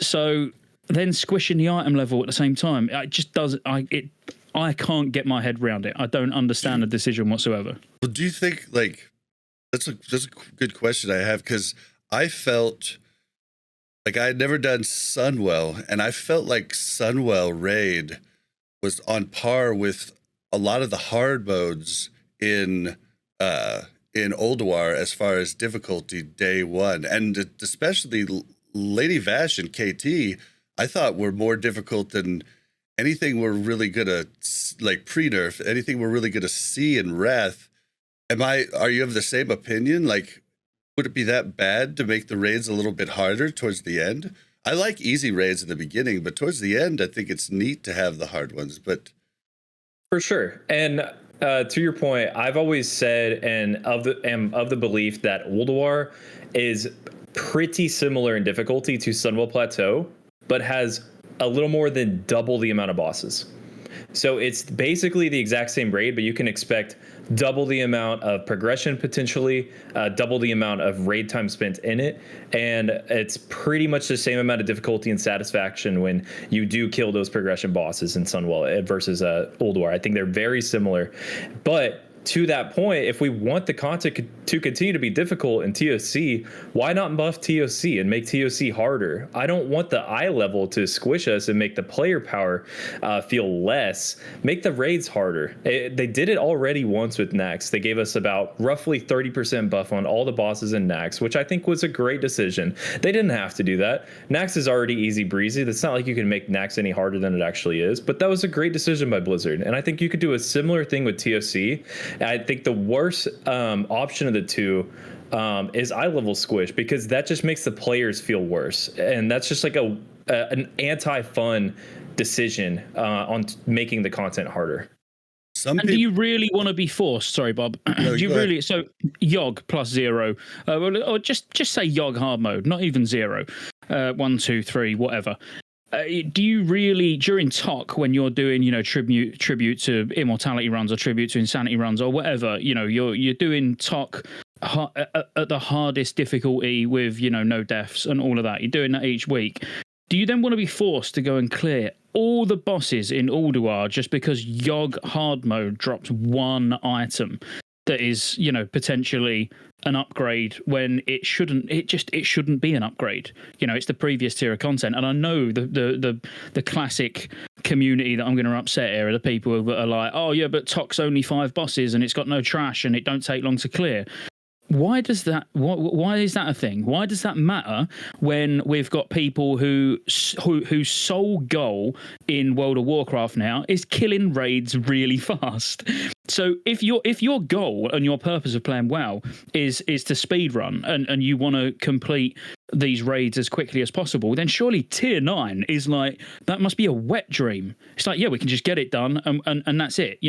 So then squishing the item level at the same time, it just doesn't. I can't get my head around it. I don't understand the decision whatsoever. Well, do you think, like, that's a good question I have, because I felt like I had never done Sunwell, and I felt like Sunwell Raid was on par with a lot of the hard modes in Ulduar as far as difficulty day one, and especially Lady Vash and KT, I thought were more difficult than anything we're really gonna, like, pre-nerf, anything we're really gonna see in Wrath. Are you of the same opinion? Like, would it be that bad to make the raids a little bit harder towards the end? I like easy raids in the beginning, but towards the end, I think it's neat to have the hard ones. But For sure. And to your point, I've always said and am of the belief that Ulduar is pretty similar in difficulty to Sunwell Plateau, but has a little more than double the amount of bosses. So it's basically the exact same raid, but you can expect double the amount of progression potentially, double the amount of raid time spent in it, and it's pretty much the same amount of difficulty and satisfaction when you do kill those progression bosses in Sunwell versus Ulduar. I think they're very similar, but to that point, if we want the content to continue to be difficult in TOC, why not buff TOC and make TOC harder? I don't want the eye level to squish us and make the player power feel less. Make the raids harder. They did it already once with Nax. They gave us about roughly 30% buff on all the bosses in Nax, which I think was a great decision. They didn't have to do that. Nax is already easy breezy. It's not like you can make Nax any harder than it actually is, but that was a great decision by Blizzard. And I think you could do a similar thing with TOC. I think the worst option of the two is eye level squish, because that just makes the players feel worse, and that's just like an anti-fun decision on making the content harder. Do you really want to be forced? Sorry, Bob. No, do you really? So Yogg plus 0, or just say Yogg hard mode, not even 0. 1, 2, 3, whatever. Do you really, during TOC, when you're doing, tribute to immortality runs or tribute to insanity runs or whatever, you're doing TOC at the hardest difficulty with, no deaths and all of that. You're doing that each week. Do you then want to be forced to go and clear all the bosses in Ulduar just because Yogg hard mode drops one item that is, potentially an upgrade when it shouldn't be an upgrade? It's the previous tier of content. And I know the classic community that I'm going to upset here are the people that are like, oh yeah, but TOC's only 5 bosses and it's got no trash and it don't take long to clear. Why is that a thing? Why does that matter when we've got people whose sole goal in World of Warcraft now is killing raids really fast? So if your goal and your purpose of playing WoW is to speedrun and you want to complete these raids as quickly as possible, then surely tier 9 is like, that must be a wet dream. It's like, yeah, we can just get it done and that's it,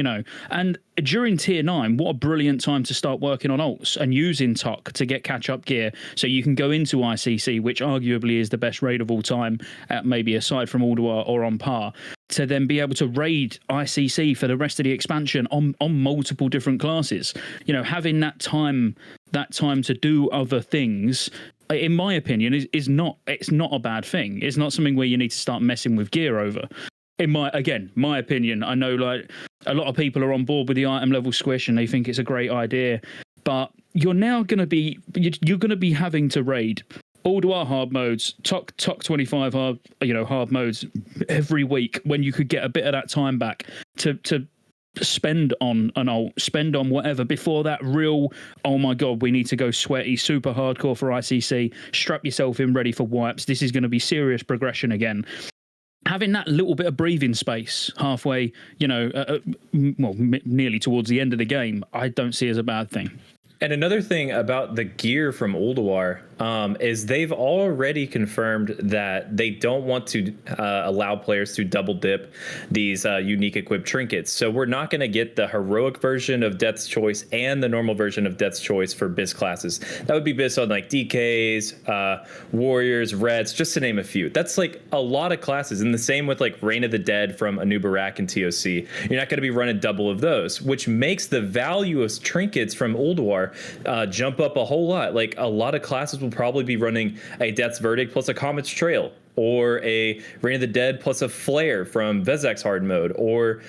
And during tier 9, what a brilliant time to start working on alts and using TOC to get catch-up gear so you can go into ICC, which arguably is the best raid of all time, maybe aside from Ulduar or on par, to then be able to raid ICC for the rest of the expansion on multiple different classes. Having that time to do other things, in my opinion, it's not a bad thing. It's not something where you need to start messing with gear over. In my opinion, I know like a lot of people are on board with the item level squish and they think it's a great idea, but you're now going to be having to raid Ulduar hard modes, TOC 25 hard modes every week when you could get a bit of that time back to spend on an ult, spend on whatever before that real, oh my god, we need to go sweaty, super hardcore for ICC, strap yourself in ready for wipes, this is going to be serious progression again. Having that little bit of breathing space halfway, nearly towards the end of the game, I don't see as a bad thing. And another thing about the gear from Ulduar is they've already confirmed that they don't want to allow players to double dip these unique equipped trinkets. So we're not going to get the heroic version of Death's Choice and the normal version of Death's Choice for BIS classes. That would be BIS on like DKs, Warriors, Reds, just to name a few. That's like a lot of classes. And the same with like Reign of the Dead from Anubarak and TOC. You're not going to be running double of those, which makes the value of trinkets from Ulduar jump up a whole lot. Like a lot of classes will probably be running a Death's Verdict plus a Comet's Trail, or a Reign of the Dead plus a Flare from Vezek's hard mode, or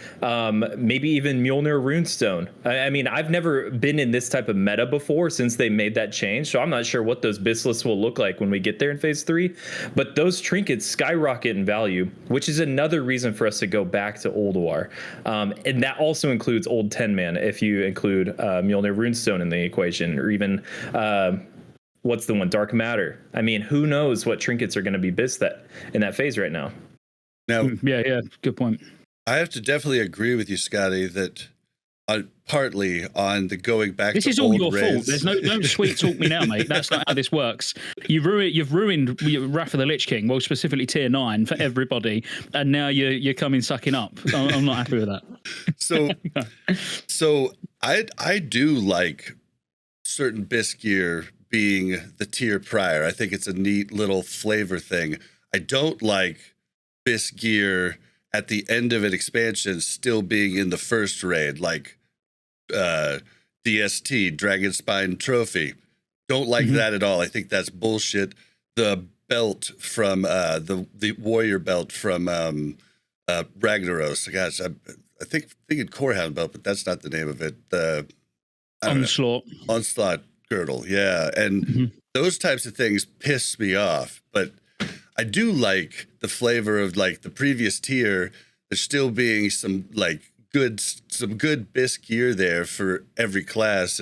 maybe even Mjolnir Runestone. I mean, I've never been in this type of meta before since they made that change, so I'm not sure what those BIS lists will look like when we get there in Phase 3, but those trinkets skyrocket in value, which is another reason for us to go back to Ulduar. And that also includes Old 10-Man, if you include Mjolnir Runestone in the equation, or even... what's the one? Dark Matter. I mean, who knows what trinkets are going to be BIS in that phase right now? Now, yeah, good point. I have to definitely agree with you, Scotty, that partly on the going back. This to is all old your fault. raids. There's no sweet talk me now, mate. That's not how this works. You've ruined Wrath of the Lich King, well, specifically tier 9 for everybody, and now you're coming sucking up. I'm not happy with that. So I do like certain BIS gear being the tier prior. I think it's a neat little flavor thing. I don't like BIS gear at the end of an expansion still being in the first raid, like DST, Dragon Spine Trophy. Don't like that at all. I think that's bullshit. The belt from the warrior belt from Ragnaros. Gosh, I think thinking Corehound belt, but that's not the name of it. The Onslaught girdle, yeah. And those types of things piss me off. But I do like the flavor of like the previous tier. There's still being some good BIS gear there for every class,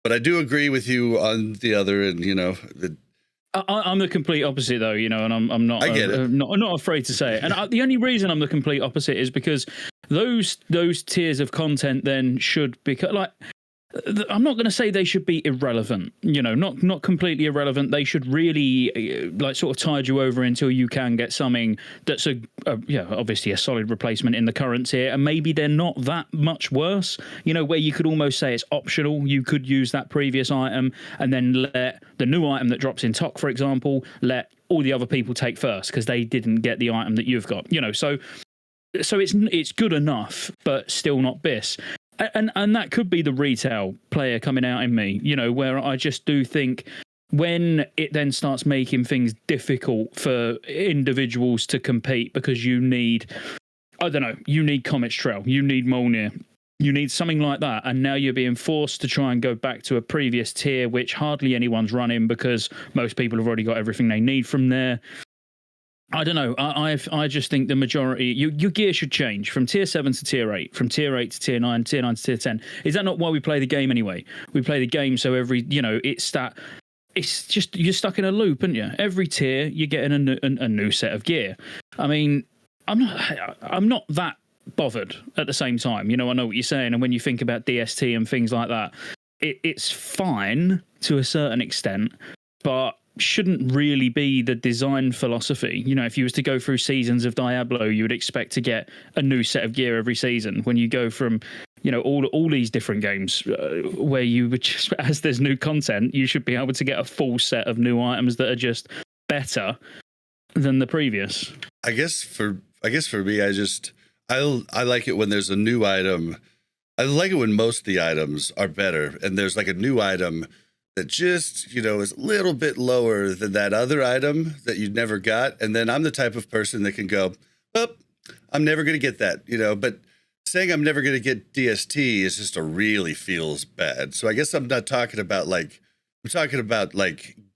but I do agree with you on the other, and I'm the complete opposite though, and I'm not. I get it. Not afraid to say it. And the only reason I'm the complete opposite is because those tiers of content then should become like. I'm not going to say they should be irrelevant, not completely irrelevant. They should really sort of tide you over until you can get something that's obviously a solid replacement in the current tier, and maybe they're not that much worse, where you could almost say it's optional. You could use that previous item and then let the new item that drops in TOC, for example, let all the other people take first because they didn't get the item that you've got, so it's good enough, but still not BIS. And that could be the retail player coming out in me, where I just do think when it then starts making things difficult for individuals to compete because you need Comet's Trail, you need Mjolnir, you need something like that, and now you're being forced to try and go back to a previous tier, which hardly anyone's running because most people have already got everything they need from there. I don't know. I just think the majority, your gear should change from tier 7 to tier 8, from tier 8 to tier 9, tier 9 to tier 10. Is that not why we play the game anyway? We play the game so it's just, you're stuck in a loop, aren't you? Every tier, you're getting a new set of gear. I mean, I'm not that bothered at the same time. I know what you're saying. And when you think about DST and things like that, it's fine to a certain extent, but shouldn't really be the design philosophy. If you was to go through seasons of Diablo, you would expect to get a new set of gear every season. When you go from, all these different games where you would just, as there's new content, you should be able to get a full set of new items that are just better than the previous. I guess for me, I like it when there's a new item. I like it when most of the items are better, and there's like a new item that just, is a little bit lower than that other item that you never got. And then I'm the type of person that can go, well, I'm never going to get that, but saying I'm never going to get DST is just really feels bad. So I guess I'm not talking about I'm talking about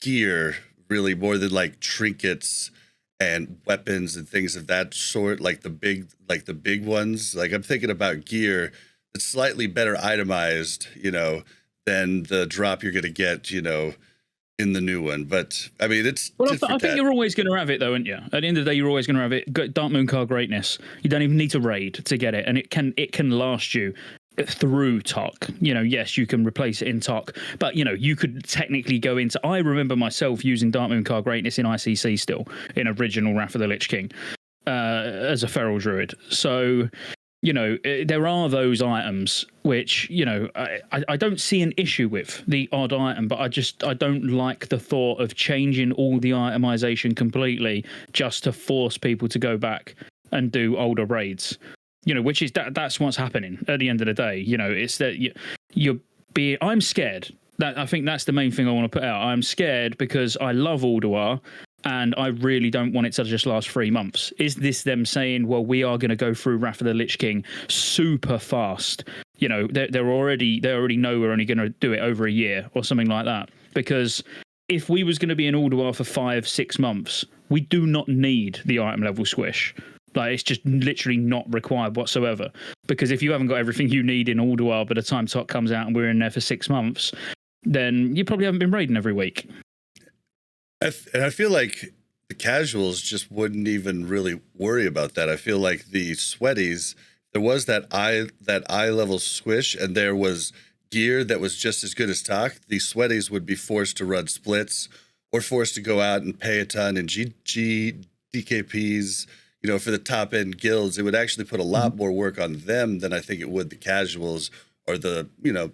gear really more than like trinkets and weapons and things of that sort, like the big ones. Like I'm thinking about gear that's slightly better itemized, than the drop you're going to get, in the new one. But I mean, it's. Well, I think you're always going to have it, though, aren't you? At the end of the day, you're always going to have it. Dark Mooncar Greatness. You don't even need to raid to get it, and it can last you through TOC. Yes, you can replace it in TOC, but you could technically go into. I remember myself using Dark Mooncar Greatness in ICC still in original Wrath of the Lich King as a feral druid. So. There are those items which, I don't see an issue with the odd item, but I don't like the thought of changing all the itemization completely just to force people to go back and do older raids, which is that's what's happening at the end of the day. It's that I'm scared. I think that's the main thing I want to put out. I'm scared because I love Ulduar. And I really don't want it to just last 3 months. Is this them saying, well, we are going to go through Wrath of the Lich King super fast? They already know we're only going to do it over a year or something like that. Because if we was going to be in Ulduar for 5-6 months, we do not need the item level squish. It's just literally not required whatsoever. Because if you haven't got everything you need in Ulduar by the time TOC comes out and we're in there for 6 months, then you probably haven't been raiding every week. And I feel like the casuals just wouldn't even really worry about that. I feel like the sweaties, there was that eye level squish, and there was gear that was just as good as talk, the sweaties would be forced to run splits or forced to go out and pay a ton in GG, DKPs, for the top end guilds. It would actually put a lot more work on them than I think it would the casuals or the,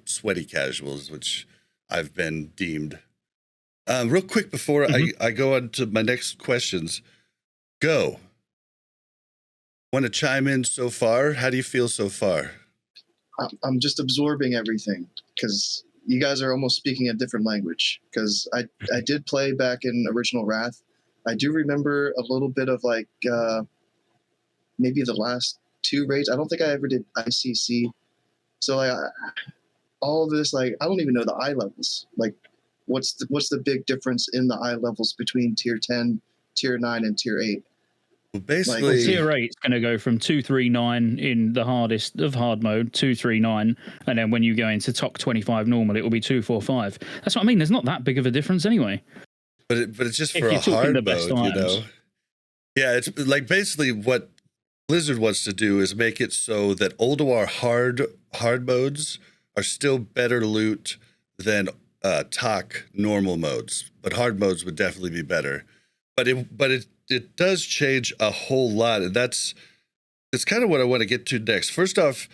sweaty casuals, which I've been deemed. Real quick before I go on to my next questions, Go. Want to chime in so far? How do you feel so far? I'm just absorbing everything because you guys are almost speaking a different language. Because I did play back in original Wrath. I do remember a little bit of like maybe the last 2 raids. I don't think I ever did ICC. So all of this, like, I don't even know the eye levels. Like, what's the big difference in the eye levels between tier 10, tier 9, and tier 8? Well, basically, tier 8 is going to go from 239 in the hardest of hard mode, 239, and then when you go into top 25 normal, it will be 245. That's what I mean. There's not that big of a difference anyway. But it's just for a hard mode, Yeah, it's like basically what Blizzard wants to do is make it so that Ulduar hard modes are still better loot than TOC normal modes, but hard modes would definitely be better. But it does change a whole lot, and that's kind of what I want to get to next. First off,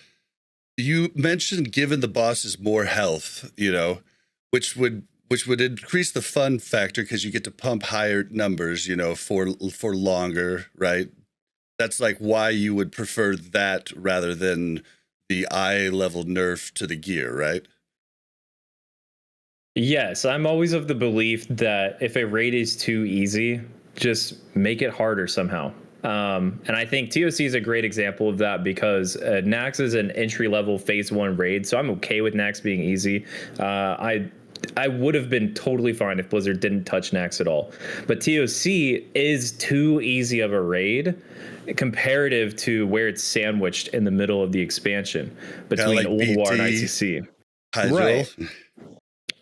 you mentioned giving the bosses more health, which would increase the fun factor because you get to pump higher numbers, for longer, right? That's like why you would prefer that rather than the eye level nerf to the gear, right? Yes, I'm always of the belief that if a raid is too easy, just make it harder somehow. And I think TOC is a great example of that because Nax is an entry-level phase 1 raid, so I'm okay with Nax being easy. I would have been totally fine if Blizzard didn't touch Nax at all. But TOC is too easy of a raid comparative to where it's sandwiched in the middle of the expansion between like Ulduar and ICC. Right.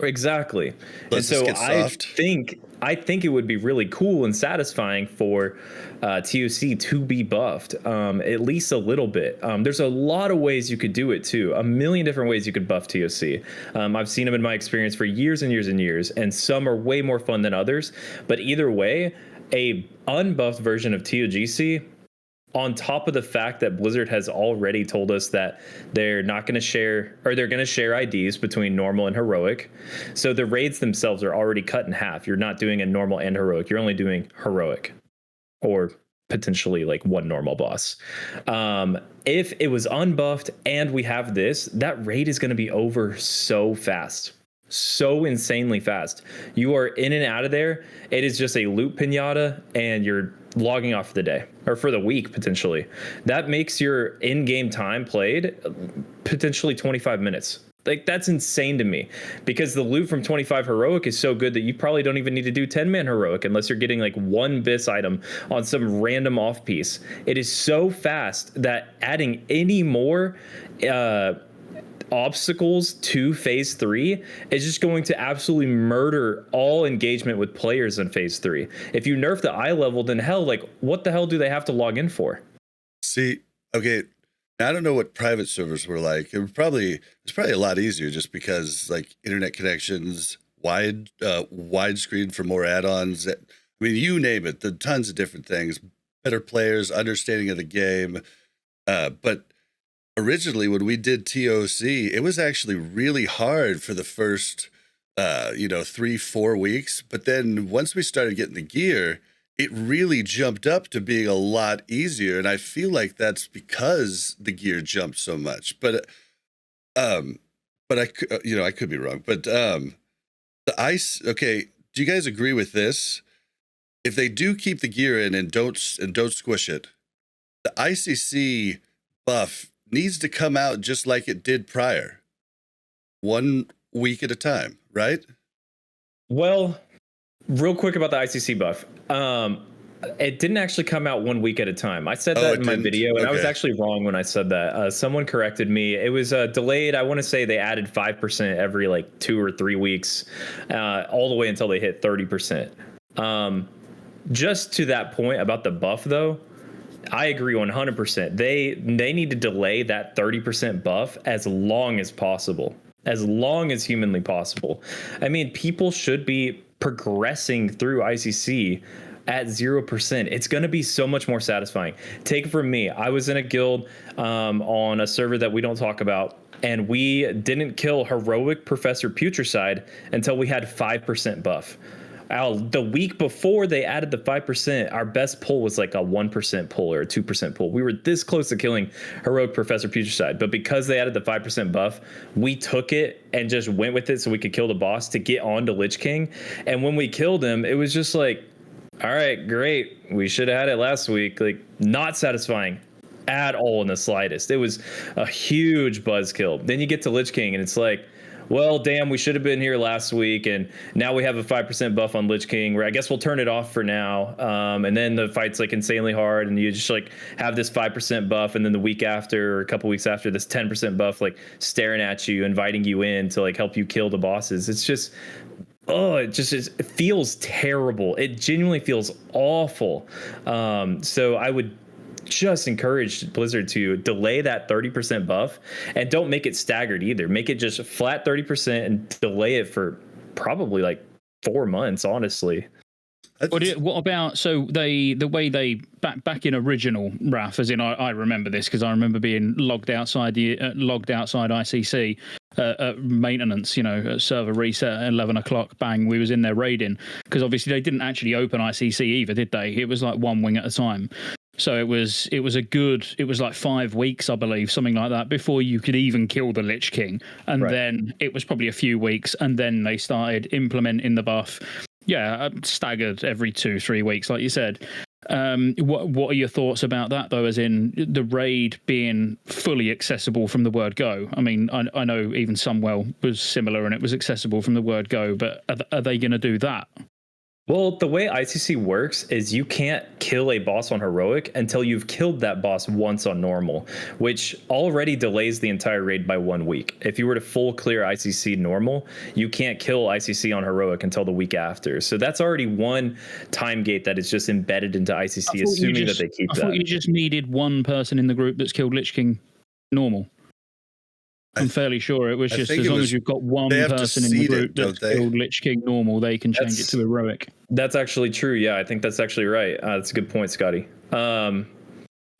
Exactly. And so I think it would be really cool and satisfying for TOC to be buffed, at least a little bit. There's a lot of ways you could do it too. A million different ways you could buff TOC. I've seen them in my experience for years and years and years, and some are way more fun than others. But either way, a unbuffed version of TOGC, on top of the fact that Blizzard has already told us that they're not going to share, or they're going to share IDs between normal and heroic. So the raids themselves are already cut in half. You're not doing a normal and heroic. You're only doing heroic or potentially like one normal boss. If it was unbuffed and we have this, that raid is going to be over so fast. So insanely fast. You are in and out of there. It is just a loot pinata and you're logging off for the day or for the week potentially. That makes your in-game time played potentially 25 minutes. Like, that's insane to me because the loot from 25 heroic is so good that you probably don't even need to do 10-man heroic unless you're getting like one bis item on some random off piece. It is so fast that adding any more obstacles to phase 3 is just going to absolutely murder all engagement with players in phase 3. If you nerf the eye level, then hell, like, what the hell do they have to log in for? See, okay, I don't know what private servers were like. It's probably a lot easier just because like internet connections, widescreen for more add-ons. I mean, you name it, the tons of different things, better players, understanding of the game, but originally, when we did TOC, it was actually really hard for the first, 3-4 weeks. But then once we started getting the gear, it really jumped up to being a lot easier. And I feel like that's because the gear jumped so much. But I could be wrong. But the ice. Okay, do you guys agree with this? If they do keep the gear in and don't squish it, the ICC buff needs to come out just like it did prior, 1 week at a time, right? Well, real quick about the ICC buff. It didn't actually come out 1 week at a time. I said that in my video, and I was actually wrong when I said that. Someone corrected me. It was delayed. I want to say they added 5% every like 2 or 3 weeks, all the way until they hit 30%. Just to that point about the buff, though, I agree 100%. They need to delay that 30% buff as long as possible, as long as humanly possible. I mean, people should be progressing through ICC at 0%. It's going to be so much more satisfying. Take it from me. I was in a guild on a server that we don't talk about, and we didn't kill heroic Professor Putricide until we had 5% buff. The week before they added the 5%, our best pull was like a 1% pull or a 2% pull. We were this close to killing heroic Professor Putricide, but because they added the 5% buff, we took it and just went with it so we could kill the boss to get on to Lich King. And when we killed him, it was just like, all right, great. We should have had it last week. Like, not satisfying at all in the slightest. It was a huge buzzkill. Then you get to Lich King and it's like, well, damn, we should have been here last week, and now we have a 5% buff on Lich King, where I guess we'll turn it off for now. And then the fight's like insanely hard, and you just like have this 5% buff, and then the week after, or a couple weeks after, this 10% buff like staring at you, inviting you in to like help you kill the bosses. It's just, it feels terrible. It genuinely feels awful. So I would just encourage Blizzard to delay that 30% buff, and don't make it staggered either. Make it just flat 30% and delay it for probably like 4 months, honestly. What about, so the way they back in original Wrath, as in I remember this because I remember being logged outside ICC at maintenance, at server reset at 11 o'clock, bang, we was in there raiding, because obviously they didn't actually open ICC either, did they? It was like one wing at a time. So it was like 5 weeks, I believe, something like that, before you could even kill the Lich King. And then it was probably a few weeks, and then they started implementing the buff. Yeah, staggered every 2-3 weeks, like you said. What are your thoughts about that, though, as in the raid being fully accessible from the word go? I mean, I know even Sunwell was similar and it was accessible from the word go, but are they going to do that? Well, the way ICC works is you can't kill a boss on heroic until you've killed that boss once on normal, which already delays the entire raid by 1 week. If you were to full clear ICC normal, you can't kill ICC on heroic until the week after. So that's already one time gate that is just embedded into ICC, assuming that they keep that. I thought you just needed one person in the group that's killed Lich King normal. I'm fairly sure it was just as long as you've got one person in the group that's killed Lich King normal, they can change it to heroic. That's actually true. Yeah, I think that's actually right. That's a good point, Scotty.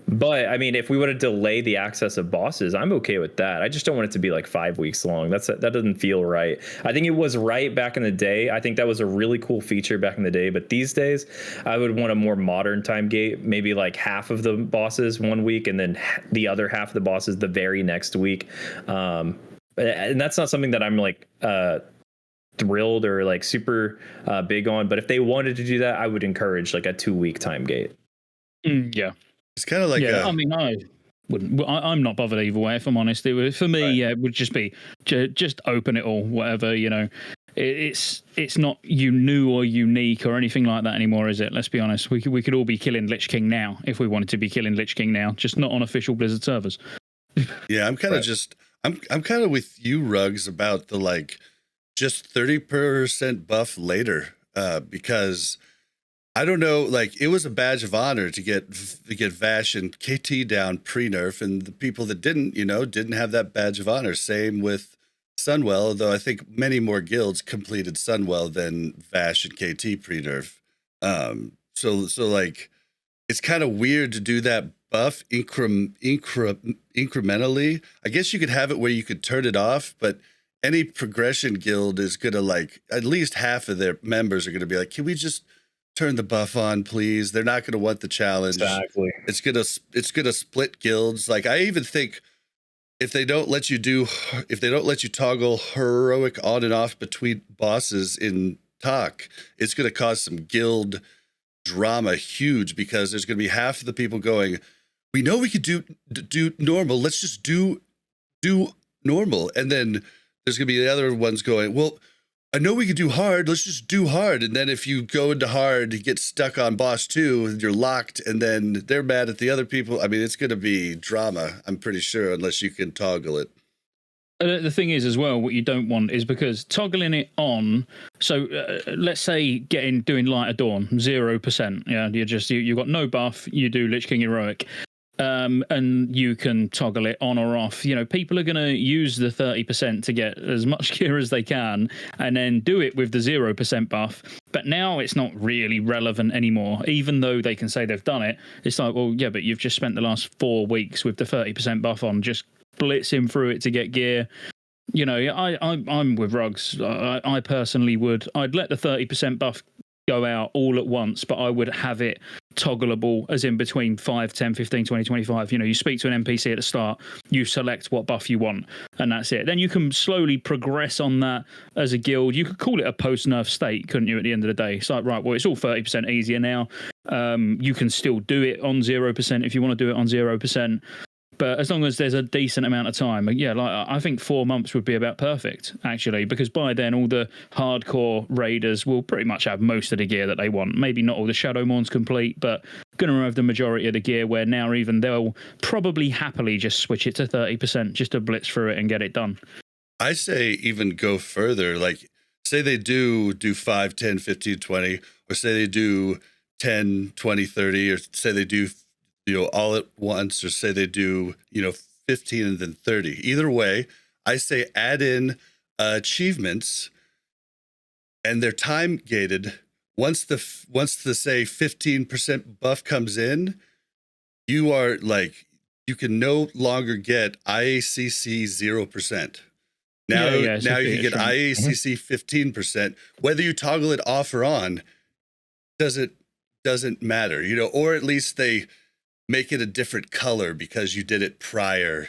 But I mean, if we want to delay the access of bosses, I'm okay with that. I just don't want it to be like 5 weeks long. That doesn't feel right. I think it was right back in the day. I think that was a really cool feature back in the day. But these days, I would want a more modern time gate. Maybe like half of the bosses 1 week, and then the other half of the bosses the very next week. And that's not something that I'm like thrilled or like super big on. But if they wanted to do that, I would encourage like a 2 week time gate. Yeah. It's kind of like I mean, I wouldn't. I'm not bothered either way. If I'm honest, it would, for me, it would just be just open it all, whatever. It's not new or unique or anything like that anymore, is it? Let's be honest. We could all be killing Lich King now if we wanted to be killing Lich King now, just not on official Blizzard servers. Yeah, I'm kind of I'm kind of with you, Rugs, about the like just 30% buff later, because I don't know, like it was a badge of honor to get Vash and KT down pre-nerf, and the people that didn't have that badge of honor. Same with Sunwell, though I think many more guilds completed Sunwell than Vash and KT pre-nerf. So like it's kind of weird to do that buff incrementally. I guess you could have it where you could turn it off, but any progression guild is gonna like at least half of their members are gonna be like, can we just turn the buff on, please? They're not going to want the challenge. Exactly. It's gonna split guilds. Like I even think if they don't let you toggle heroic on and off between bosses in talk, it's going to cause some guild drama huge, because there's going to be half of the people going, we know we could do normal. Let's just do normal. And then there's going to be the other ones going, well, I know we could do hard. Let's just do hard. And then if you go into hard, you get stuck on boss 2 and you're locked, and then they're mad at the other people. I mean, it's going to be drama, I'm pretty sure, unless you can toggle it. The thing is, as well, what you don't want is because toggling it on. So let's say doing Light of Dawn 0%. Yeah, you've got no buff. You do Lich King Heroic, and you can toggle it on or off. You know, people are going to use the 30% to get as much gear as they can, and then do it with the 0% buff. But now it's not really relevant anymore, even though they can say they've done it. It's like, well, yeah, but you've just spent the last 4 weeks with the 30% buff on, just blitzing through it to get gear. You know, I'm with Rugs. I personally I'd let the 30% buff go out all at once, but I would have it toggleable, as in between 5, 10, 15, 20, 25. You know, you speak to an NPC at the start, you select what buff you want, and that's it. Then you can slowly progress on that as a guild. You could call it a post-nerf state, couldn't you, at the end of the day? It's like, right, well, it's all 30% easier now. You can still do it on 0% if you want to do it on 0%. But as long as there's a decent amount of time, yeah, like I think 4 months would be about perfect, actually, because by then all the hardcore raiders will pretty much have most of the gear that they want. Maybe not all the Shadowmourns complete, but going to have the majority of the gear, where now even they'll probably happily just switch it to 30% just to blitz through it and get it done. I say even go further. Like, say they do 5, 10, 15, 20, or say they do 10, 20, 30, or say they do all at once, or say they do 15 and then 30. Either way, I say add in achievements, and they're time gated. Once the say 15% buff comes in, you are like, you can no longer get IACC 0%. Now you can get IACC 15%. Whether you toggle it off or on doesn't matter, or at least they make it a different color because you did it prior,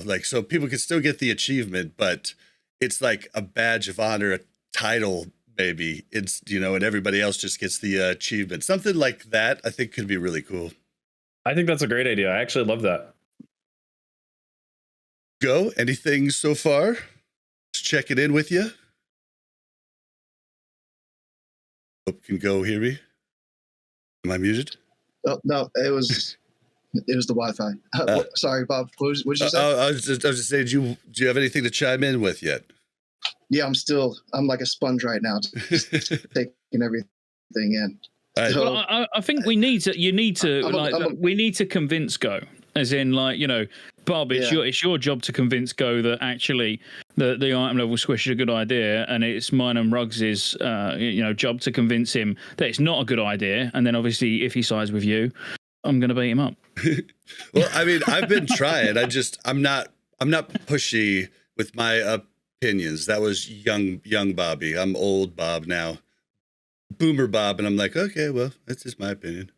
like, so people can still get the achievement, but it's like a badge of honor, a title, maybe. It's, and everybody else just gets the achievement. Something like that, I think, could be really cool. I think that's a great idea. I actually love that. Go, anything so far? Just checking in with you. Hope you can go hear me. Am I muted? Oh, no, it was the Wi-Fi. Sorry, Bob. What did you say? I was just saying, do you have anything to chime in with yet? Yeah, I'm like a sponge right now, just taking everything in. Right. So, well, I think we need to, we need to convince Go, as in, like, Bob, it's your job to convince Go that actually the item level squish is a good idea, and it's mine and Rugs' job to convince him that it's not a good idea. And then obviously, if he sides with you, I'm going to beat him up. Well, I mean, I've been trying. I'm not pushy with my opinions. That was young Bobby. I'm old Bob now, Boomer Bob, and I'm like, okay, well, that's just my opinion.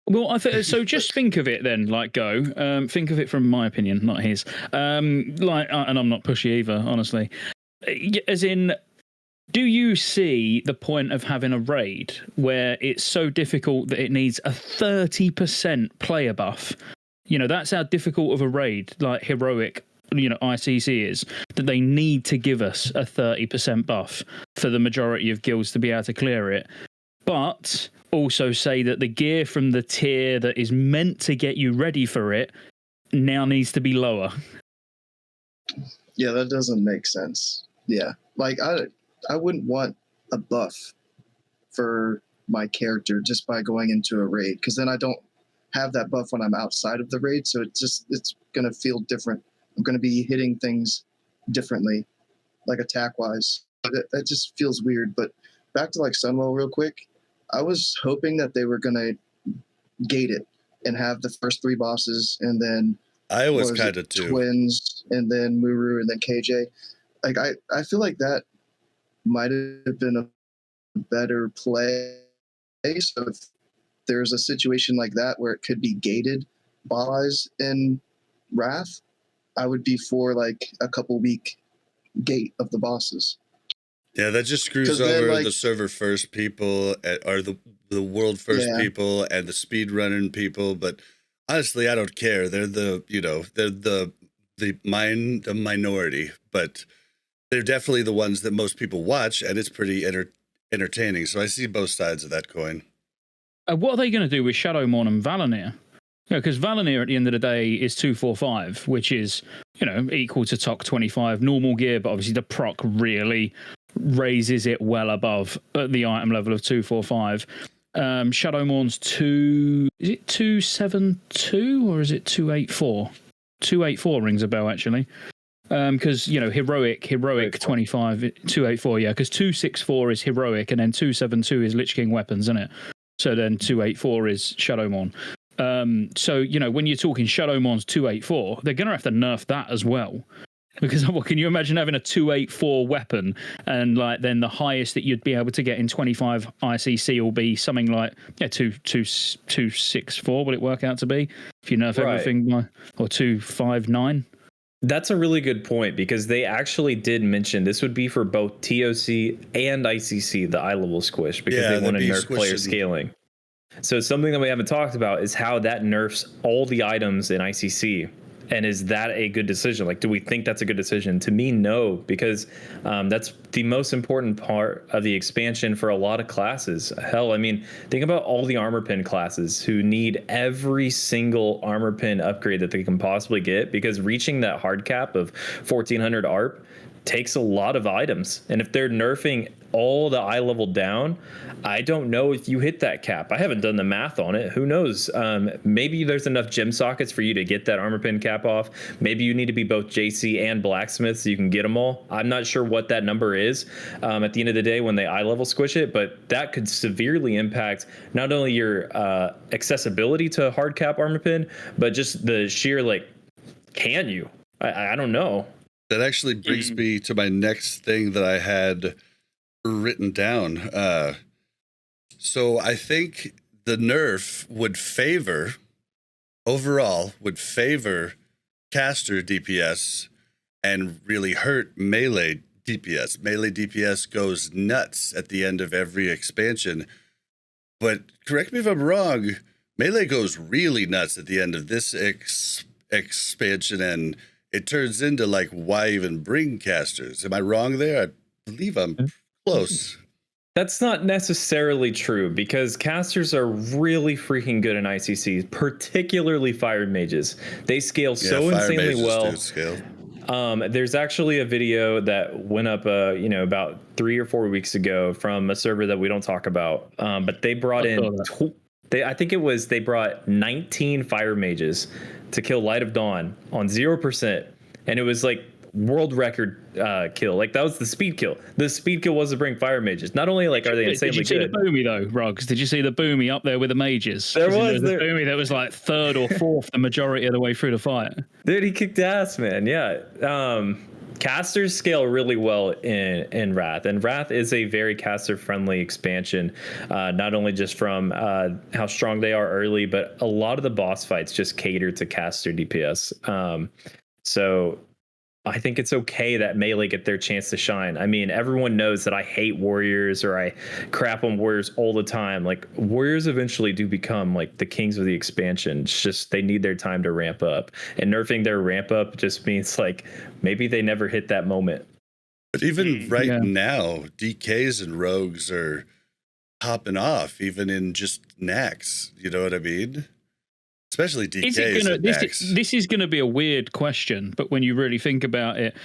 Well, so just think of it then, like Go. Think of it from my opinion, not his. And I'm not pushy either, honestly. As in, do you see the point of having a raid where it's so difficult that it needs a 30% player buff? That's how difficult of a raid, like heroic, ICC is, that they need to give us a 30% buff for the majority of guilds to be able to clear it. But also say that the gear from the tier that is meant to get you ready for it now needs to be lower. Yeah, that doesn't make sense. Yeah, like I wouldn't want a buff for my character just by going into a raid, because then I don't have that buff when I'm outside of the raid, so it's going to feel different. I'm going to be hitting things differently, like attack-wise. That just feels weird. But back to like Sunwell real quick, I was hoping that they were going to gate it and have the first 3 bosses, and then I was kind of too. Twins, and then Muru, and then KJ. Like I feel like that might have been a better play. So if there's a situation like that where it could be gated buys in Wrath, I would be for like a couple week gate of the bosses. Yeah, that just screws over the server first people, or the world first people, and the speed running people. But honestly, I don't care. They're the minority, but they're definitely the ones that most people watch, and it's pretty entertaining. So I see both sides of that coin. What are they going to do with Shadowmourn and Valanir? Yeah, because Valinir at the end of the day is 245, which is, equal to TOC 25 normal gear, but obviously the proc really raises it well above the item level of 245. Shadowmourn's is it 272 or is it 284? 284 rings a bell actually. Because heroic 25 284, yeah, because 264 is heroic and then 272 is Lich King weapons, isn't it? So then 284 is Shadowmourn. So when you're talking Shadowmourn's 284, they're gonna have to nerf that as well. Because can you imagine having a 284 weapon and then the highest that you'd be able to get in 25 ICC will be something like 264 will it work out to be if you nerf everything by, or 259? That's a really good point because they actually did mention this would be for both TOC and ICC, the eye level squish, because they want to nerf player scaling. So something that we haven't talked about is how that nerfs all the items in ICC. And is that a good decision? Do we think that's a good decision? To me, no, because that's the most important part of the expansion for a lot of classes. Hell, think about all the armor pin classes who need every single armor pin upgrade that they can possibly get, because reaching that hard cap of 1400 ARP takes a lot of items. And if they're nerfing all the eye level down, I don't know if you hit that cap. I haven't done the math on it. Who knows? Maybe there's enough gem sockets for you to get that armor pin cap off. Maybe you need to be both JC and blacksmith so you can get them all. I'm not sure what that number is at the end of the day when they eye level squish it, but that could severely impact not only your accessibility to hard cap armor pin, but just the sheer can you? I don't know. That actually brings me to my next thing that I had written down. So I think the nerf would favor caster DPS and really hurt melee DPS. Melee DPS goes nuts at the end of every expansion. But correct me if I'm wrong, melee goes really nuts at the end of this expansion, and it turns into why even bring casters? Am I wrong there? I believe I'm close. That's not necessarily true because casters are really freaking good in ICC, particularly fire mages. They scale so insanely well. There's actually a video that went up, about 3 or 4 weeks ago from a server that we don't talk about. But they brought they brought 19 fire mages to kill Light of Dawn on 0%, and it was world record kill. That was the speed kill. The speed kill was to bring fire mages. Not only are they insanely good. Did you see the Boomy though, Rugs? Did you see the Boomy up there with the mages? There was the Boomy that was third or fourth the majority of the way through the fight. Dude, he kicked ass, man. Yeah. Casters scale really well in Wrath, and Wrath is a very caster friendly expansion, not only just from how strong they are early, but a lot of the boss fights just cater to caster DPS. So I think it's okay that melee get their chance to shine. Everyone knows that I hate warriors or I crap on warriors all the time. Warriors eventually do become the kings of the expansion. It's just they need their time to ramp up, and nerfing their ramp up just means maybe they never hit that moment. But even now, DKs and rogues are popping off, even in just Nax. You know what I mean? Especially DKs. This is going to be a weird question, but when you really think about it,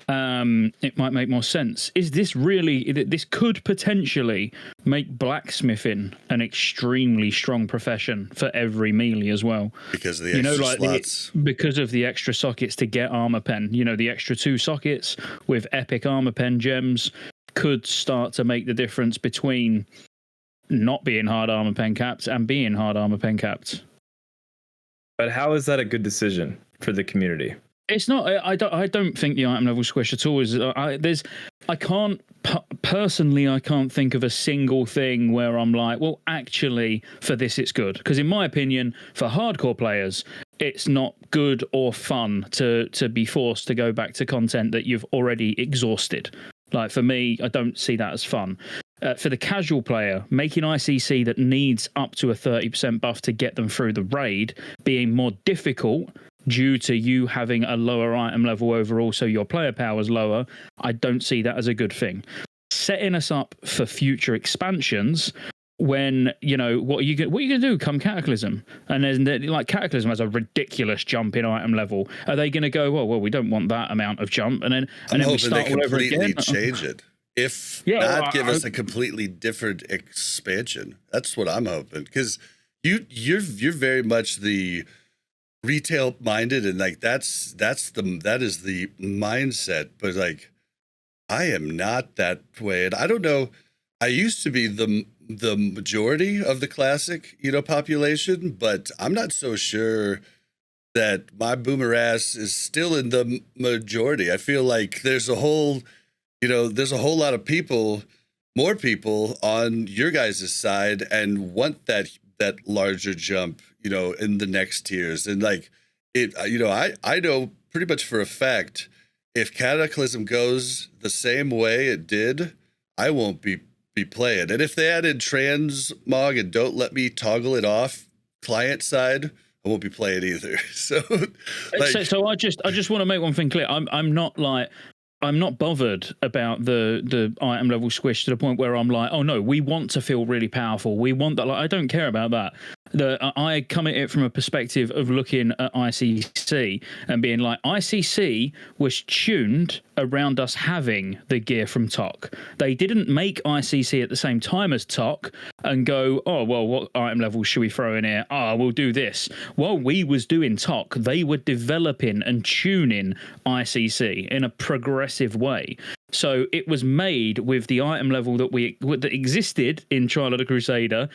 it might make more sense. Is this really? This could potentially make blacksmithing an extremely strong profession for every melee as well, because of the extra slots. Because of the extra sockets to get armor pen. The extra 2 sockets with epic armor pen gems could start to make the difference between not being hard armor pen capped and being hard armor pen capped. But how is that a good decision for the community? It's not. I don't think the item level squish at all is. I can't personally. I can't think of a single thing where I'm well, actually, for this it's good. Because in my opinion, for hardcore players, it's not good or fun to be forced to go back to content that you've already exhausted. For me, I don't see that as fun. For the casual player, making ICC that needs up to a 30% buff to get them through the raid being more difficult due to you having a lower item level overall, so your player power is lower, I don't see that as a good thing. Setting us up for future expansions, when what are you gonna do come Cataclysm? And then like Cataclysm has a ridiculous jump in item level. Are they gonna go, well we don't want that amount of jump, and then we start all over again? Change it, if not give us a completely different expansion. That's what I'm hoping, because you're very much the retail minded, and like that is the mindset, but like I am not that way. And I don't know, I used to be the majority of the Classic population, but I'm not so sure that my boomer ass is still in the majority. I feel like there's a whole lot of people, more people on your guys' side, and want that larger jump in the next tiers. And like it, I know pretty much for a fact, if Cataclysm goes the same way it did, I won't be playing. And if they added transmog and don't let me toggle it off client side, I won't be playing either. So I just want to make one thing clear. I'm not bothered about the item level squish to the point where I'm like, oh no, we want to feel really powerful. We want that. Like, I don't care about that. I come at it from a perspective of looking at ICC and being like, ICC was tuned around us having the gear from TOC. They didn't make ICC at the same time as TOC and go, oh, well, what item level should we throw in here? Oh, we'll do this. While we was doing TOC, they were developing and tuning ICC in a progressive way. So it was made with the item level that existed in Trial of the Crusader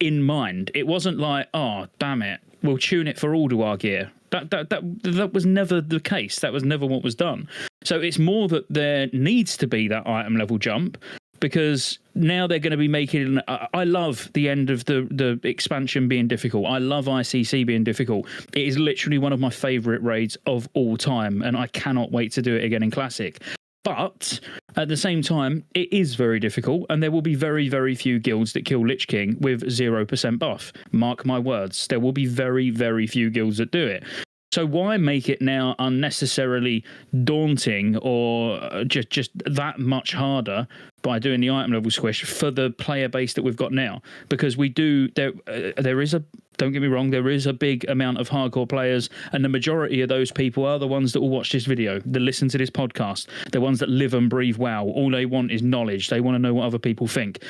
in mind. It wasn't like, oh, damn it, we'll tune it for Ulduar gear. That was never the case. That was never what was done. So it's more that there needs to be that item level jump, because now they're going to be making... I love the end of the expansion being difficult. I love ICC being difficult. It is literally one of my favourite raids of all time, and I cannot wait to do it again in Classic. But at the same time, it is very difficult, and there will be very, very few guilds that kill Lich King with 0% buff. Mark my words. There will be very, very few guilds that do it. So why make it now unnecessarily daunting or just that much harder by doing the item level squish for the player base that we've got now? Because we do, there is a, don't get me wrong, there is a big amount of hardcore players, and the majority of those people are the ones that will watch this video, that listen to this podcast, the ones that live and breathe WoW. All they want is knowledge. They want to know what other people think.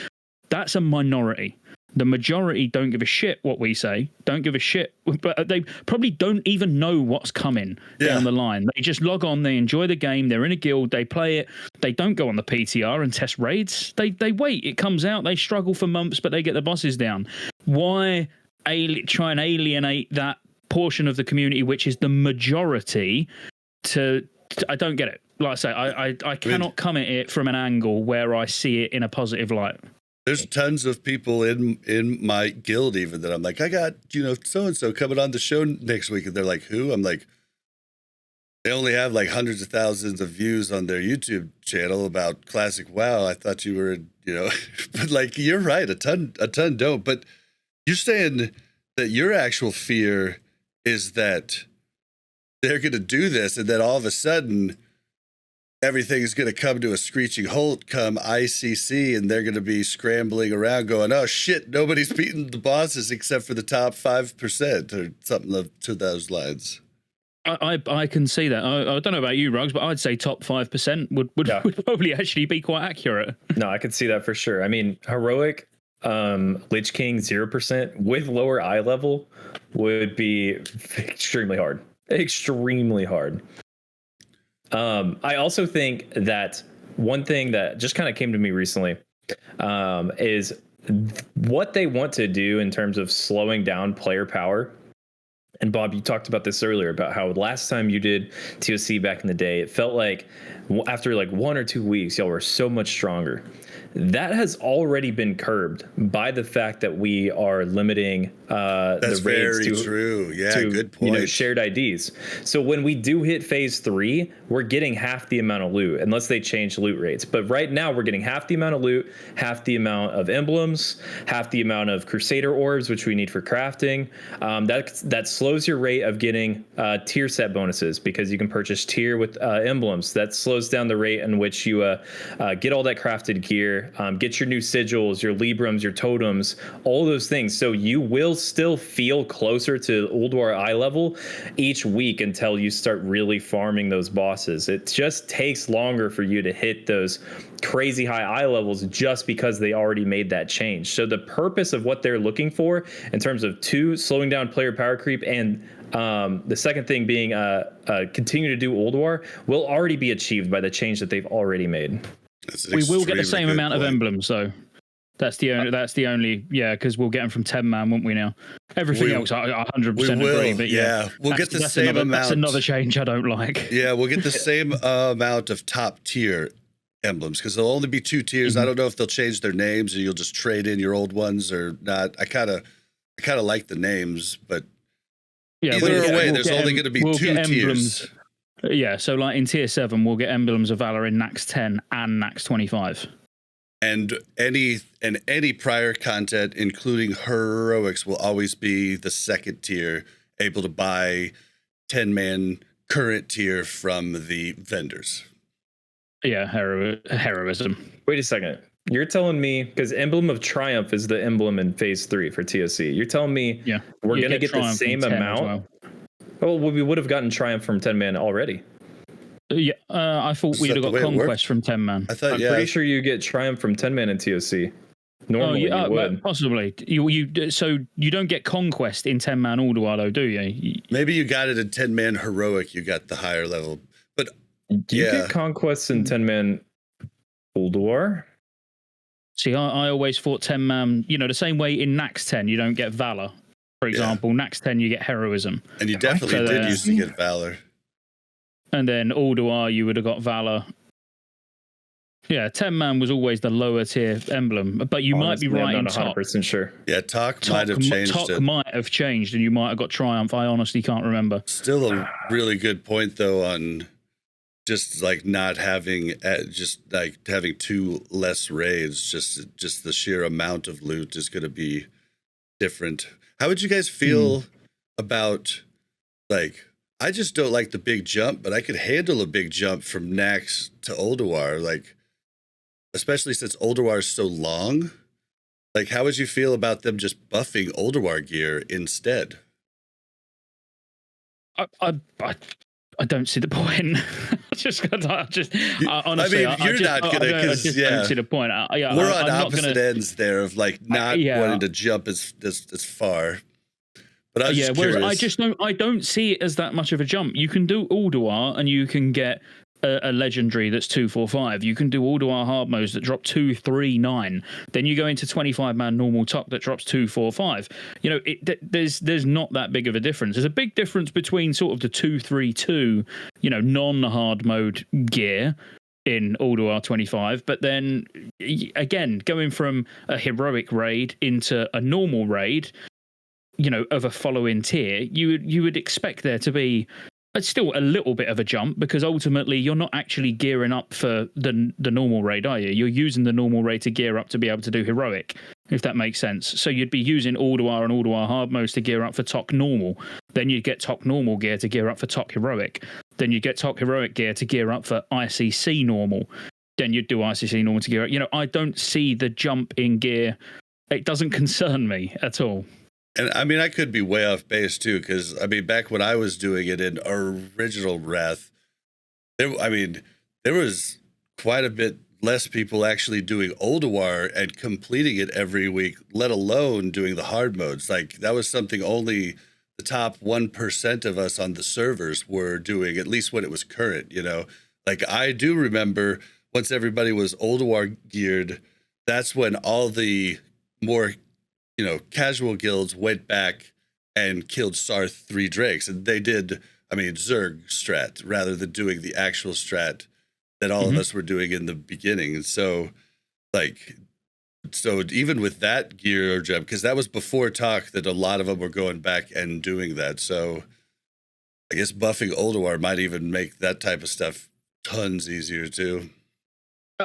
That's a minority. The majority don't give a shit what we say, don't give a shit, but they probably don't even know what's coming down the line. They just log on, they enjoy the game, they're in a guild, they play it, they don't go on the PTR and test raids. They wait, it comes out, they struggle for months, but they get the bosses down. Why try and alienate that portion of the community, which is the majority, I don't get it. Like I say, I cannot come at it from an angle where I see it in a positive light. There's tons of people in my guild even that I'm like, I got, so-and-so coming on the show next week. And they're like, who? I'm like, they only have like hundreds of thousands of views on their YouTube channel about Classic WoW. I thought you were, but like, you're right. A ton don't. But you're saying that your actual fear is that they're going to do this, and then all of a sudden everything's going to come to a screeching halt come ICC, and they're going to be scrambling around going, oh shit, nobody's beating the bosses except for the top 5% or something to those lines. I can see that. I don't know about you, Rugs, but I'd say top 5% would probably actually be quite accurate. No, I could see that for sure. I mean, heroic Lich King 0% with lower eye level would be extremely hard. Extremely hard. I also think that one thing that just kind of came to me recently is what they want to do in terms of slowing down player power. And Bob, you talked about this earlier about how last time you did TOC back in the day, it felt like after like 1 or 2 weeks, y'all were so much stronger. That has already been curbed by the fact that we are limiting That's the raids very true. Yeah, to good point. Shared IDs. So when we do hit phase 3, we're getting half the amount of loot, unless they change loot rates. But right now we're getting half the amount of loot, half the amount of emblems, half the amount of Crusader orbs, which we need for crafting. That slowed slows your rate of getting tier set bonuses because you can purchase tier with emblems. That slows down the rate in which you get all that crafted gear, get your new sigils, your Librams, your totems, all those things. So you will still feel closer to Ulduar eye level each week until you start really farming those bosses. It just takes longer for you to hit those crazy high eye levels just because they already made that change. So the purpose of what they're looking for in terms of slowing down player power creep, and the second thing being continue to do Ulduar will already be achieved by the change that they've already made. We will get the same amount of emblems, though. That's the only yeah, because we'll get them from 10 man, won't we? Now everything else, I 100% agree. But yeah, we'll get the same amount. That's another change I don't like. Yeah, we'll get the same amount of top tier emblems because there'll only be 2 tiers. I don't know if they'll change their names or you'll just trade in your old ones or not. I kind of like the names, but either way, there's only going to be 2 tiers. Yeah, so like in tier 7, we'll get emblems of valor in Nax 10 and Nax 25. And any prior content, including heroics, will always be the second tier, able to buy 10-man current tier from the vendors. Yeah, heroism. Wait a second. You're telling me, because Emblem of Triumph is the emblem in Phase 3 for TOC. You're telling me we're going to get the same amount? Well, we would have gotten Triumph from 10-man already. Yeah, I thought we'd have got Conquest from 10-man. I thought, I'm pretty sure you get Triumph from 10-man in TOC. Normally you would. Possibly. So you don't get Conquest in 10-man Ulduar, though, do you? Maybe you got it in 10-man Heroic. You got the higher level. But you get Conquests in 10-man Ulduar? See, I always thought 10-man, the same way in Nax 10, you don't get Valor, for example. Nax 10, you get Heroism. And you definitely did used to get Valor. And then Ulduar, you would have got Valor. Yeah, 10-man was always the lower tier emblem, but you might be right in Tok. I'm not 100% sure. Yeah, Tok might have changed Tok might have changed, and you might have got Triumph. I honestly can't remember. Still a really good point, though, on just like not having, just like having 2 less raids. Just the sheer amount of loot is going to be different. How would you guys feel about, like, I just don't like the big jump, but I could handle a big jump from Nax to Ulduar, like, especially since Ulduar is so long. Like, how would you feel about them just buffing Ulduar gear instead? I don't see the point. Honestly, I mean, you're not gonna, because don't see the point. We're on opposite ends there of like not wanting to jump as far. But I was just curious. Whereas I don't see it as that much of a jump. You can do Ulduar and you can get a legendary that's 245. You can do Ulduar hard modes that drop 239. Then you go into 25-man normal Tok that drops 245. There's not that big of a difference. There's a big difference between sort of the 232, non-hard mode gear in Ulduar 25, but then again going from a heroic raid into a normal raid, of a following tier, you would expect there to be still a little bit of a jump, because ultimately you're not actually gearing up for the normal raid, are you? You're using the normal raid to gear up to be able to do heroic, if that makes sense. So you'd be using Ulduar and Ulduar hard modes to gear up for Tok normal. Then you'd get Tok normal gear to gear up for Tok heroic. Then you'd get Tok heroic gear to gear up for ICC normal. Then you'd do ICC normal to gear up. I don't see the jump in gear. It doesn't concern me at all. And I mean, I could be way off base too, because I mean, back when I was doing it in original Wrath, there was quite a bit less people actually doing Ulduar and completing it every week, let alone doing the hard modes. Like, that was something only the top 1% of us on the servers were doing, at least when it was current, Like, I do remember once everybody was Ulduar geared, that's when all the more casual guilds went back and killed Sarth 3 Drakes. And they did, Zerg strat rather than doing the actual strat that all of us were doing in the beginning. And so even with that gear jump, because that was before Tok, that a lot of them were going back and doing that. So I guess buffing Ulduar might even make that type of stuff tons easier too.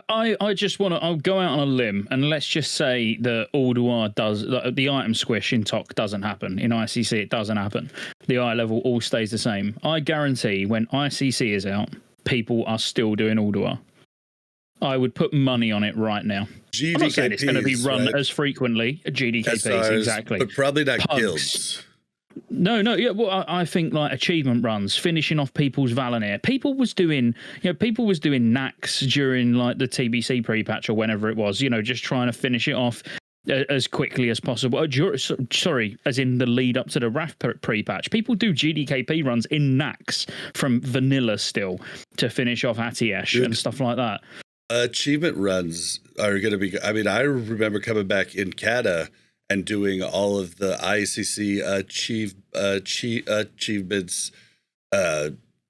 I just want to. I'll go out on a limb and let's just say that Ulduar does the item squish in TOC doesn't happen. In ICC, it doesn't happen. The eye level all stays the same. I guarantee when ICC is out, people are still doing Ulduar. I would put money on it right now. GDKPs, I'm not saying it's going to be run right? as frequently. GDKPs, SRs, exactly. but probably not Pugs. guilds. No, yeah. Well, I think like achievement runs, finishing off people's Valinir. People was doing knacks during like the TBC pre-patch or whenever it was. Just trying to finish it off as quickly as possible. Sorry, as in the lead up to the Wrath pre-patch. People do GDKP runs in knacks from vanilla still to finish off Atiesh and stuff like that. Achievement runs are going to be. I mean, I remember coming back in Kata and doing all of the ICC achievements,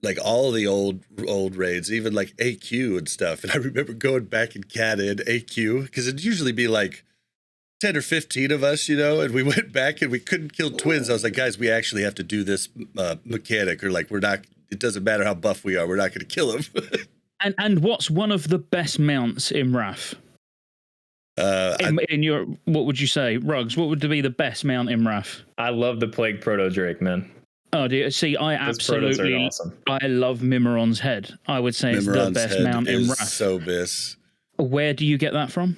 like all the old raids, even like AQ and stuff. And I remember going back in Kata and AQ because it'd usually be like 10 or 15 of us, and we went back and we couldn't kill twins. I was like, guys, we actually have to do this mechanic, or like, we're not, it doesn't matter how buff we are, we're not going to kill him. and what's one of the best mounts in Wrath? In your, what would you say, Rugs? What would be the best mount in Wrath? I love the Plague Proto Drake, man. Oh, dear. See, I absolutely, awesome. I love Mimiron's head. I would say it's the best mount in Wrath. So bis. Where do you get that from?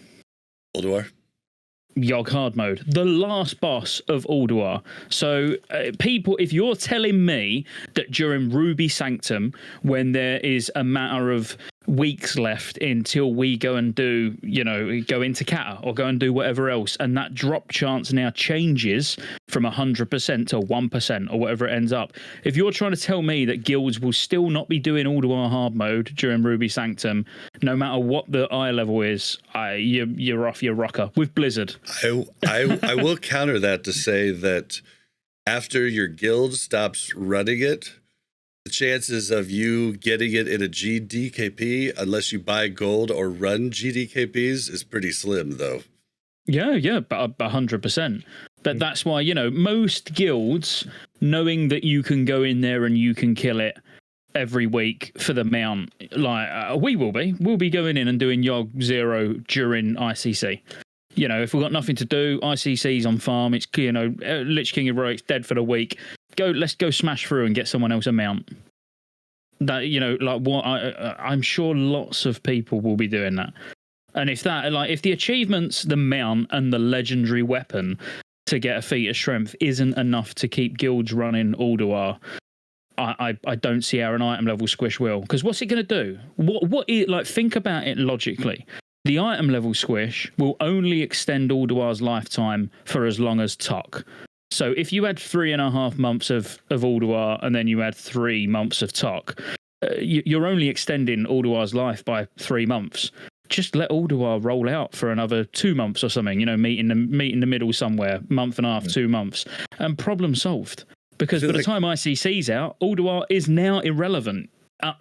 Ulduar. Yogg hard mode, the last boss of Ulduar. So people, if you're telling me that during Ruby Sanctum, when there is a matter of weeks left until we go and do, go into Kata or go and do whatever else, and that drop chance now changes from 100% to 1% or whatever it ends up. If you're trying to tell me that guilds will still not be doing Ulduar hard mode during Ruby Sanctum, no matter what the eye level is, you're off your rocker with Blizzard. I will counter that to say that after your guild stops running it, the chances of you getting it in a GDKP, unless you buy gold or run GDKPs, is pretty slim, though. Yeah, but 100%. But that's why, most guilds, knowing that you can go in there and you can kill it every week for the mount, like we'll be going in and doing Yogg 0 during ICC. If we've got nothing to do, ICC's on farm, it's, Lich King Heroic's dead for the week. Let's go smash through and get someone else a mount. That, like what I'm sure lots of people will be doing that. And if the achievements, the mount and the legendary weapon to get a feat of strength isn't enough to keep guilds running Ulduar, I don't see how an item level squish will. Because what's it going to do? Think about it logically. The item level squish will only extend Ulduar's lifetime for as long as TOC. So if you had 3.5 months of Ulduar and then you had 3 months of TOC, you're only extending Ulduar's life by 3 months. Just let Ulduar roll out for another 2 months or something, meet in the middle somewhere, month and a half, 2 months, and problem solved. Because by the time ICC's out, Ulduar is now irrelevant.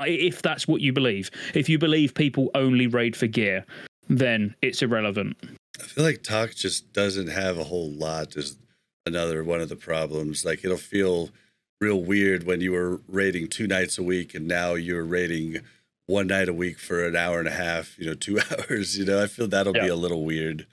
If that's what you believe. If you believe people only raid for gear, then it's irrelevant. I feel like TOC just doesn't have a whole lot. Is another one of the problems. Like, it'll feel real weird when you were raiding 2 nights a week and now you're raiding 1 night a week for an hour and a half, 2 hours. I feel that'll be a little weird.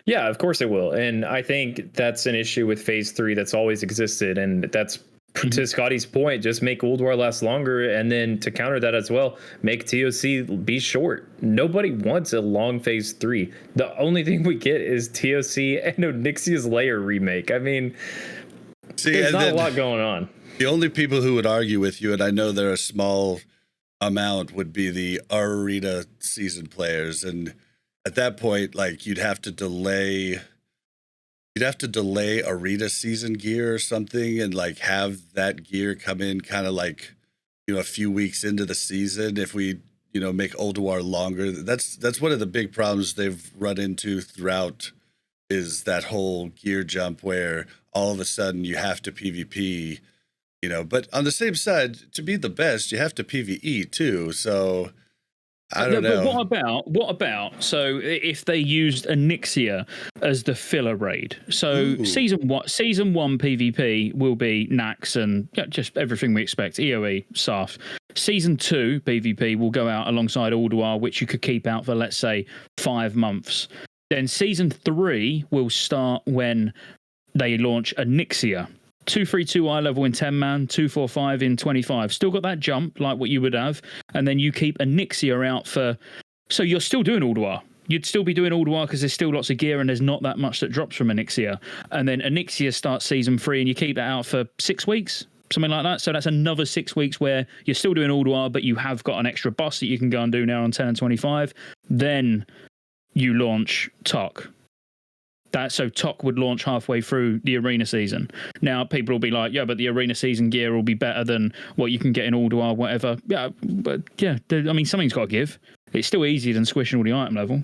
Yeah, of course it will. And I think that's an issue with phase 3 that's always existed. And that's, to Scotty's point, just make Ulduar last longer, and then to counter that as well, make TOC be short. Nobody wants a long phase 3. The only thing we get is TOC and Onyxia's Lair remake. I mean, there's not a lot going on. The only people who would argue with you, and I know they're a small amount, would be the Arena season players. And at that point, like, you'd have to delay Arena season gear or something, and like have that gear come in kind of like, a few weeks into the season. If we, make Ulduar longer, that's one of the big problems they've run into throughout, is that whole gear jump where all of a sudden you have to PvP, but on the same side, to be the best, you have to PvE too. So I don't know. But what about, so if they used Onyxia as the filler raid? So season 1 PvP will be Nax and just everything we expect, EOE, SAF. Season 2 PvP will go out alongside Ulduar, which you could keep out for, let's say, 5 months. Then Season 3 will start when they launch Onyxia. 232 eye level in 10 man, 245 in 25. Still got that jump like what you would have. And then you keep Onyxia out for... So you're still doing Ulduar. You'd still be doing Ulduar because there's still lots of gear and there's not that much that drops from Onyxia. And then Onyxia starts Season 3 and you keep that out for 6 weeks. Something like that. So that's another 6 weeks where you're still doing Ulduar, but you have got an extra boss that you can go and do now on 10 and 25. Then you launch Tok. So Tok would launch halfway through the arena season. Now people will be like, yeah, but the arena season gear will be better than what you can get in Ulduar, whatever. Yeah, but yeah, I mean, something's got to give. It's still easier than squishing all the item level.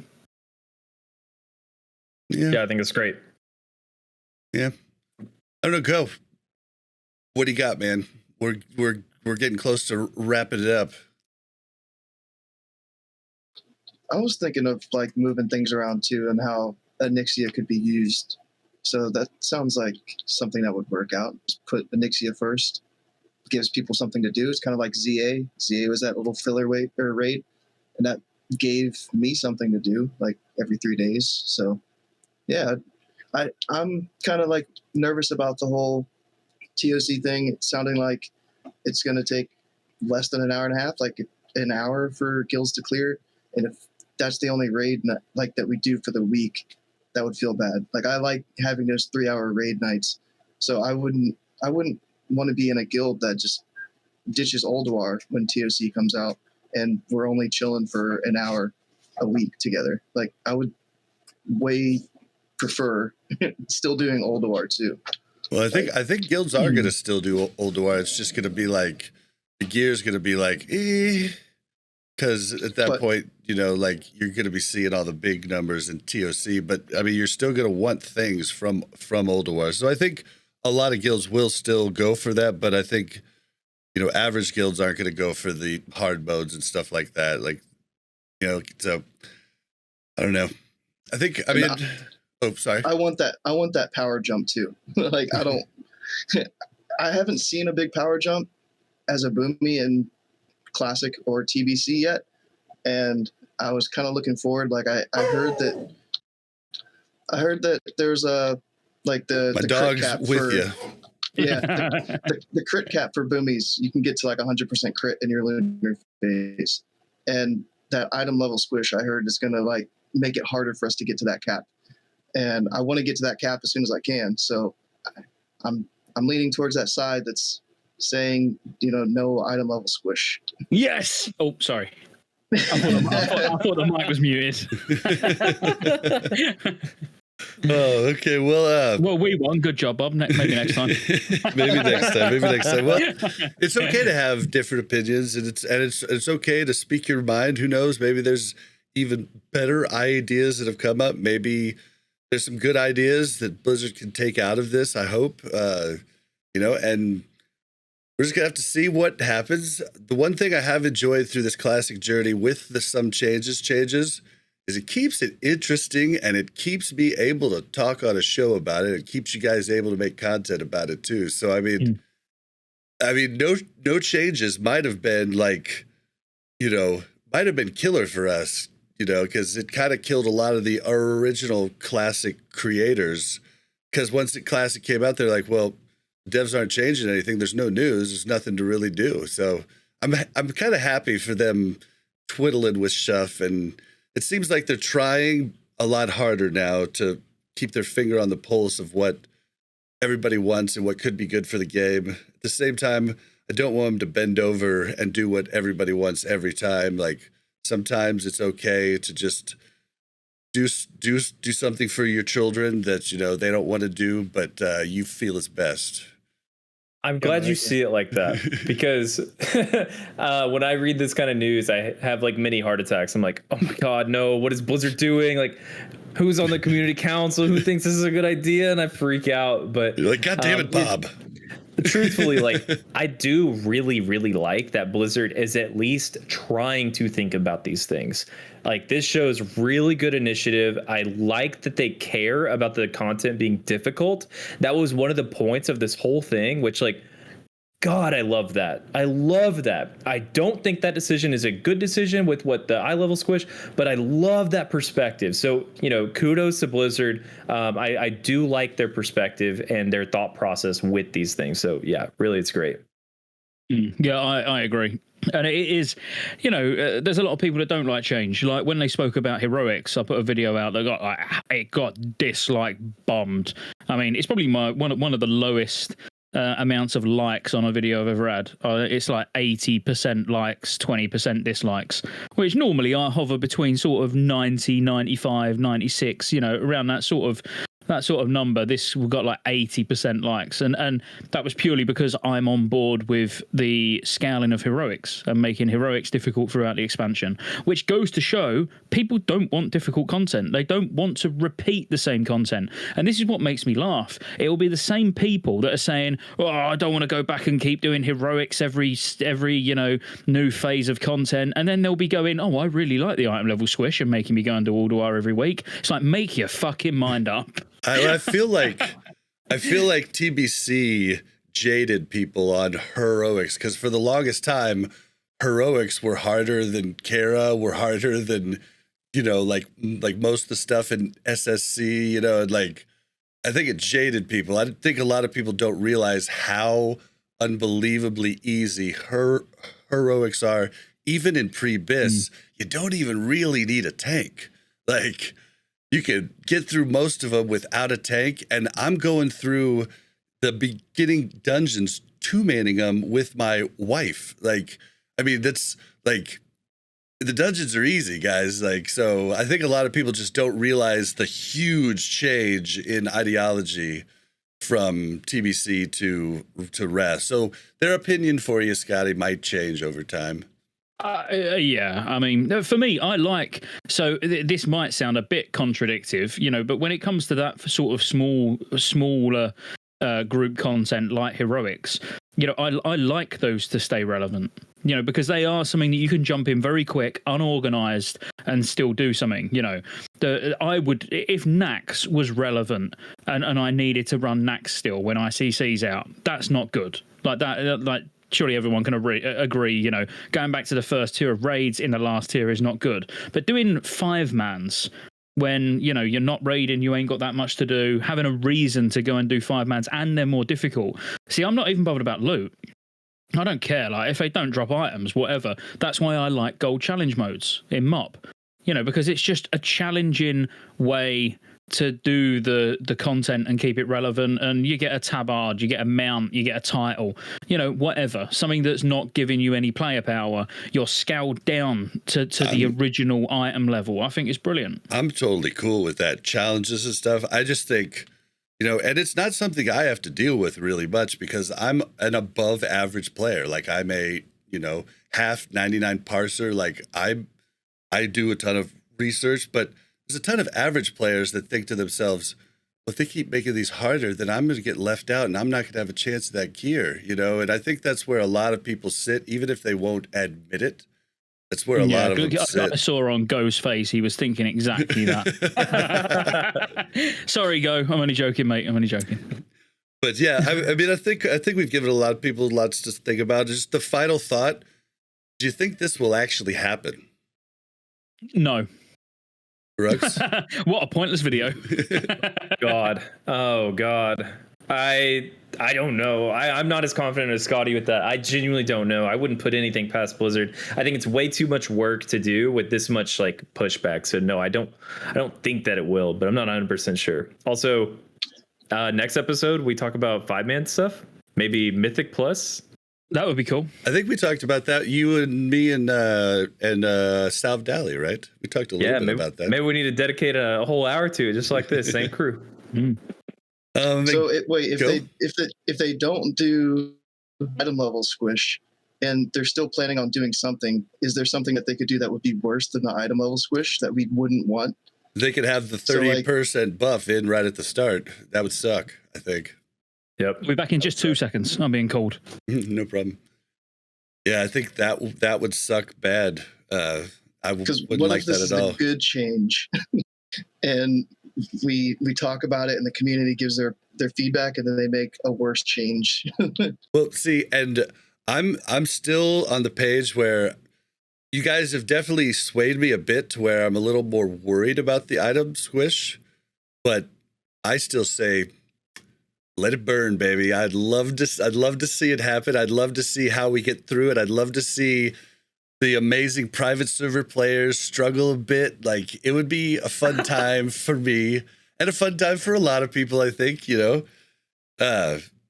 Yeah, I think it's great. Yeah. I don't know, go. What do you got, man? We're getting close to wrapping it up. I was thinking of like moving things around too, and how Onyxia could be used. So that sounds like something that would work out. Just put Onyxia first. Gives people something to do. It's kind of like ZA. ZA was that little filler raid, and that gave me something to do like every 3 days. So yeah, I'm kind of like nervous about the whole TOC thing. It's sounding like it's going to take less than an hour and a half, like an hour for guilds to clear. And if that's the only raid like that we do for the week, that would feel bad. Like I like having those 3-hour raid nights. So I wouldn't want to be in a guild that just ditches Ulduar when TOC comes out and we're only chilling for an hour a week together. Like I would way prefer still doing Ulduar too. Well, I think guilds are going to still do Ulduar. It's just going to be like the gear's going to be like, because at that point, you know, like you're going to be seeing all the big numbers in TOC. But I mean, you're still going to want things from Ulduar. So I think a lot of guilds will still go for that. But I think, you know, average guilds aren't going to go for the hard modes and stuff like that. Like, you know, so I don't know. I think, I mean, oh, sorry. I want that power jump too. Like I haven't seen a big power jump as a Boomy in Classic or TBC yet. And I was kind of looking forward. Like I heard that there's a, like the dog's crit cap with you. Yeah. the crit cap for Boomies, you can get to like 100% crit in your lunar phase. And that item level squish, I heard, is going to like make it harder for us to get to that cap. And I want to get to that cap as soon as I can. So I'm leaning towards that side that's saying, you know, no item level squish. Yes. Oh, sorry. I thought the mic was muted. Oh, okay. Well, we won. Good job, Bob. Maybe next time. Maybe next time. Well, it's okay to have different opinions, and it's okay to speak your mind. Who knows? Maybe there's even better ideas that have come up. Maybe there's some good ideas that Blizzard can take out of this. I hope, you know, and we're just gonna have to see what happens. The one thing I have enjoyed through this classic journey with the some changes is it keeps it interesting, and it keeps me able to talk on a show about it. It keeps you guys able to make content about it too. So I mean, no changes might have been like, you know, might have been killer for us, you know, because it kind of killed a lot of the original classic creators. Because once the classic came out, they're like, well, devs aren't changing anything. There's no news. There's nothing to really do. So I'm kind of happy for them twiddling with stuff, and it seems like they're trying a lot harder now to keep their finger on the pulse of what everybody wants and what could be good for the game. At the same time, I don't want them to bend over and do what everybody wants every time. Like sometimes it's okay to just do something for your children that, you know, they don't want to do, but you feel is best. I'm glad you see it like that, because when I read this kind of news, I have like many heart attacks. I'm like, oh my God, no, what is Blizzard doing? Like, who's on the community council? Who thinks this is a good idea? And I freak out. But you're like, God damn it, Bob. Truthfully, like, I do really, really like that Blizzard is at least trying to think about these things. Like, this shows really good initiative. I like that they care about the content being difficult. That was one of the points of this whole thing, which, like, God, I love that. I love that. I don't think that decision is a good decision with what the eye level squish, but I love that perspective. So, kudos to Blizzard. I do like their perspective and their thought process with these things. So yeah, really, it's great. Yeah, I agree. And it is, there's a lot of people that don't like change. Like when they spoke about heroics, I put a video out that it got dislike bombed. I mean, it's probably one of the lowest amounts of likes on a video I've ever had. It's like 80% likes, 20% dislikes, which normally I hover between sort of 90, 95, 96, around that sort of number. This got like 80% likes, and that was purely because I'm on board with the scaling of heroics and making heroics difficult throughout the expansion, which goes to show people don't want difficult content. They don't want to repeat the same content, and this is what makes me laugh. It will be the same people that are saying, "Oh, I don't want to go back and keep doing heroics every new phase of content," and then they'll be going, "Oh, I really like the item level squish and making me go and do Alduar every week." It's like, make your fucking mind up. I feel like TBC jaded people on heroics, because for the longest time, heroics were harder than Kara, were harder than like most of the stuff in SSC. And like I think it jaded people. I think a lot of people don't realize how unbelievably easy heroics are, even in pre-bis. You don't even really need a tank. Like, you could get through most of them without a tank, and I'm going through the beginning dungeons, two-manning them with my wife. Like, I mean, that's like, the dungeons are easy, guys. Like, so I think a lot of people just don't realize the huge change in ideology from TBC to rest. So their opinion for you, Scotty, might change over time. Yeah, I mean, for me, I like, so this might sound a bit contradictive, but when it comes to that sort of smaller group content like heroics, I like those to stay relevant, because they are something that you can jump in very quick, unorganized, and still do something. I would, if Nax was relevant and I needed to run Nax still when ICC's out, that's not good. Like that, surely everyone can agree, going back to the first tier of raids in the last tier is not good. But doing 5-mans when, you're not raiding, you ain't got that much to do, having a reason to go and do 5-mans, and they're more difficult. See, I'm not even bothered about loot. I don't care. Like, if they don't drop items, whatever. That's why I like gold challenge modes in MOP, because it's just a challenging way to do the content and keep it relevant, and you get a tabard, you get a mount, you get a title, whatever, something that's not giving you any player power. You're scaled down to the original item level. I think it's brilliant. I'm totally cool with that, challenges and stuff. I just think, and it's not something I have to deal with really much, because I'm an above average player. Like, I'm a half 99 parser. Like, I do a ton of research, but there's a ton of average players that think to themselves, well, if they keep making these harder, then I'm going to get left out and I'm not going to have a chance at that gear, and I think that's where a lot of people sit, even if they won't admit it. That's where a lot of them sit. I saw on Go's face, he was thinking exactly that. Sorry, Go. I'm only joking, mate. I'm only joking. But yeah, I mean, I think we've given a lot of people lots to think about. Just the final thought. Do you think this will actually happen? No. Rugs? What a pointless video. God. Oh, God. I don't know. I'm not as confident as Scotty with that. I genuinely don't know. I wouldn't put anything past Blizzard. I think it's way too much work to do with this much like pushback. So no, I don't think that it will, but I'm not 100% sure. Also, next episode we talk about 5-man stuff, maybe Mythic Plus. That would be cool. I think we talked about that. You and me and Salv Dally, right? We talked a little bit about that. Maybe we need to dedicate a whole hour to it, just like this, same crew. If they don't do item level squish, and they're still planning on doing something, is there something that they could do that would be worse than the item level squish that we wouldn't want? They could have the 30% buff in right at the start. That would suck, I think. Yep. We'll be back in just 2 seconds. I'm being called. No problem. Yeah, I think that would suck bad. I wouldn't like that at all. A good change, and we talk about it, and the community gives their their feedback and then they make a worse change. Well, see, and I'm still on the page where you guys have definitely swayed me a bit to where I'm a little more worried about the item squish, but I still say let it burn, baby. I'd love to see it happen. I'd love to see how we get through it. I'd love to see the amazing private server players struggle a bit. Like, it would be a fun time for me and a fun time for a lot of people, I think, you know.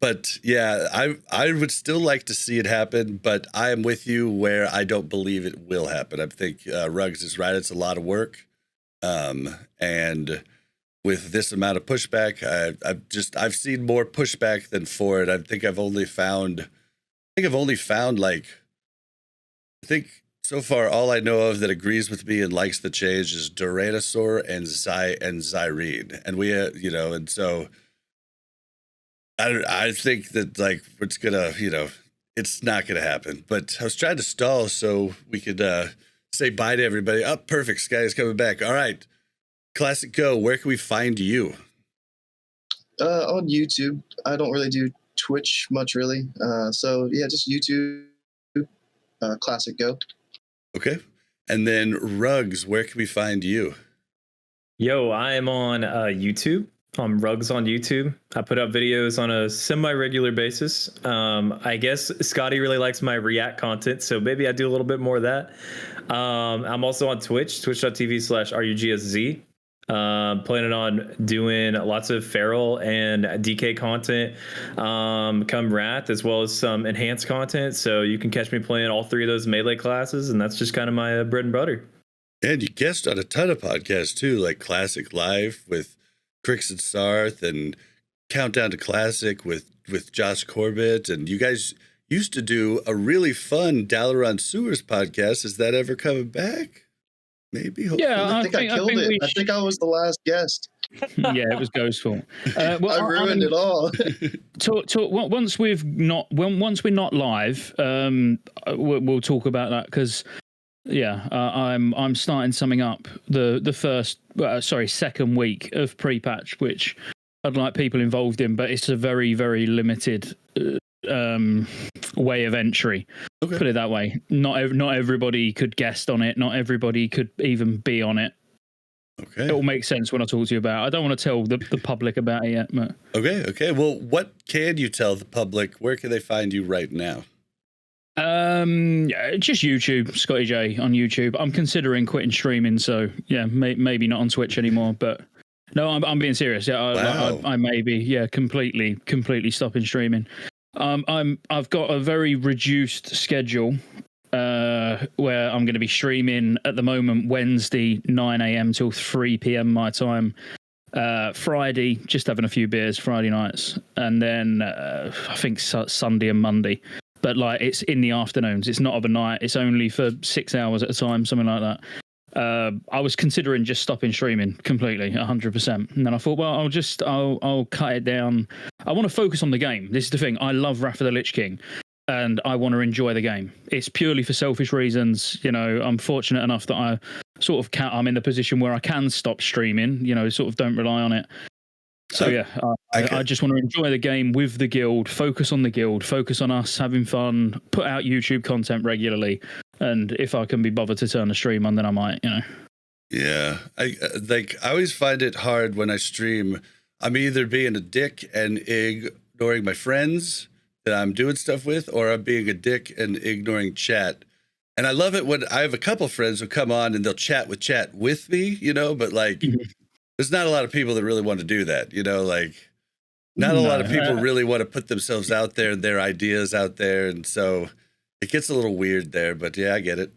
But yeah, I would still like to see it happen, but I am with you where I don't believe it will happen. I think Rugs is right. It's a lot of work. And with this amount of pushback, I've seen more pushback than for it. I think I've only found so far all I know of that agrees with me and likes the change is Duranosaur and Zyrene. And we, and so I think that like it's gonna, it's not gonna happen. But I was trying to stall so we could say bye to everybody. Oh, perfect. Sky is coming back. All right. ClassicGho, where can we find you? On YouTube. I don't really do Twitch much, really. So yeah, just YouTube, ClassicGho. Okay. And then Rugs, where can we find you? Yo, I am on YouTube. I'm Rugs on YouTube. I put up videos on a semi-regular basis. I guess Scotty really likes my React content, so maybe I do a little bit more of that. I'm also on Twitch, twitch.tv/RUGSZ. Planning on doing lots of feral and DK content come Wrath, as well as some enhanced content. So you can catch me playing all three of those melee classes, and that's just kind of my bread and butter. And you guest on a ton of podcasts too, like Classic Live with Crix and Sarth, and Countdown to Classic with Josh Corbett. And you guys used to do a really fun Dalaran Sewers podcast. Is that ever coming back? Maybe. Hopefully. Yeah, I think I killed it. I think I was the last guest. Yeah, it was Ghostful. I ruined it all. Once we're not live, we'll talk about that, because I'm starting something up the second week of pre-patch, which I'd like people involved in, but it's a very, very limited way of entry. Okay. Put it that way. Not everybody could guest on it. Not everybody could even be on it. Okay. It will make sense when I talk to you about it. I don't want to tell the public about it yet. But... Okay. Well, what can you tell the public? Where can they find you right now? Just YouTube, ScotteJaye on YouTube. I'm considering quitting streaming, so yeah, maybe not on Twitch anymore. But no, I'm being serious. Yeah, I may be completely stopping streaming. I've got a very reduced schedule where I'm going to be streaming at the moment Wednesday 9 a.m. till 3 p.m. my time. Friday, just having a few beers Friday nights, and then I think Sunday and Monday. But like, it's in the afternoons. It's not overnight. It's only for 6 hours at a time, something like that. I was considering just stopping streaming completely, 100%. And then I thought, well, I'll cut it down. I want to focus on the game. This is the thing. I love Wrath of the Lich King, and I want to enjoy the game. It's purely for selfish reasons. I'm fortunate enough that I'm in the position where I can stop streaming, sort of don't rely on it. So yeah, I just want to enjoy the game with the guild, focus on the guild, focus on us having fun, put out YouTube content regularly. And if I can be bothered to turn the stream on, then I might, Yeah. I always find it hard when I stream. I'm either being a dick and ignoring my friends that I'm doing stuff with, or I'm being a dick and ignoring chat. And I love it when I have a couple friends who come on and they'll chat with me, but like, there's not a lot of people that really want to do that, not a lot of people really want to put themselves out there and their ideas out there. And so it gets a little weird there, but yeah, I get it.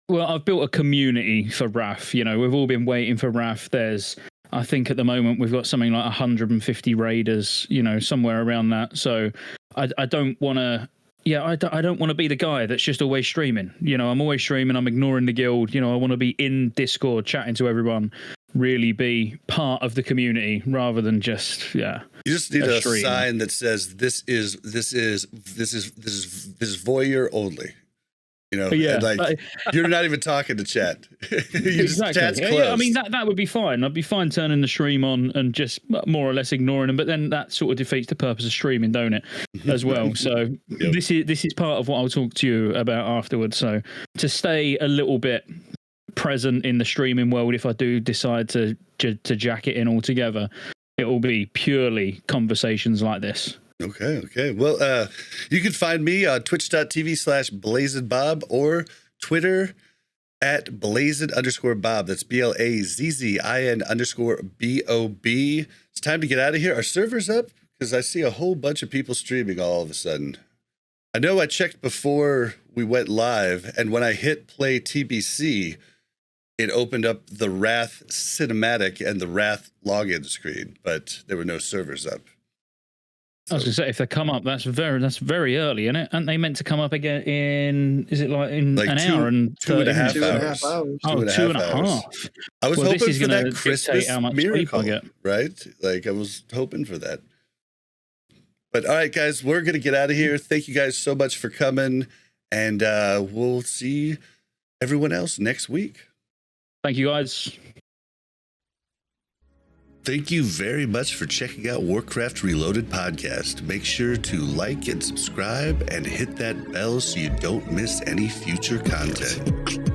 Well, I've built a community for Wrath. We've all been waiting for Wrath. I think at the moment we've got something like 150 raiders, somewhere around that. So I don't want to. Yeah, I don't want to be the guy that's just always streaming. I'm always streaming. I'm ignoring the guild. I want to be in Discord chatting to everyone. Really be part of the community rather than just You just need a sign that says this is voyeur only. You know, Yeah, and like you're not even talking to chat. Exactly. Chat's Yeah, closed. I mean that would be fine. I'd be fine turning the stream on and just more or less ignoring them. But then that sort of defeats the purpose of streaming, don't it? As well. So this is part of what I'll talk to you about afterwards. So to stay a little bit present in the streaming world, if I do decide to jack it in altogether, it will be purely conversations like this. Okay. Well, you can find me on twitch.tv/Blazzinbob or Twitter at Blazin_Bob. That's BLAZZIN_BOB. It's time to get out of here. Our server's up because I see a whole bunch of people streaming all of a sudden. I know I checked before we went live, and when I hit play TBC, it opened up the Wrath cinematic and the Wrath login screen, but there were no servers up. I was going to say, if they come up, that's very early, isn't it? Aren't they meant to come up again in? Is it like in an hour and 2.5 hours? hours? Oh, 2.5 hours. I was hoping for that dictate Christmas how much sleep miracle, I get. right? Like I was hoping for that. But all right, guys, we're gonna get out of here. Thank you guys so much for coming, and we'll see everyone else next week. Thank you, guys. Thank you very much for checking out Warcraft Reloaded podcast. Make sure to like and subscribe and hit that bell so you don't miss any future content.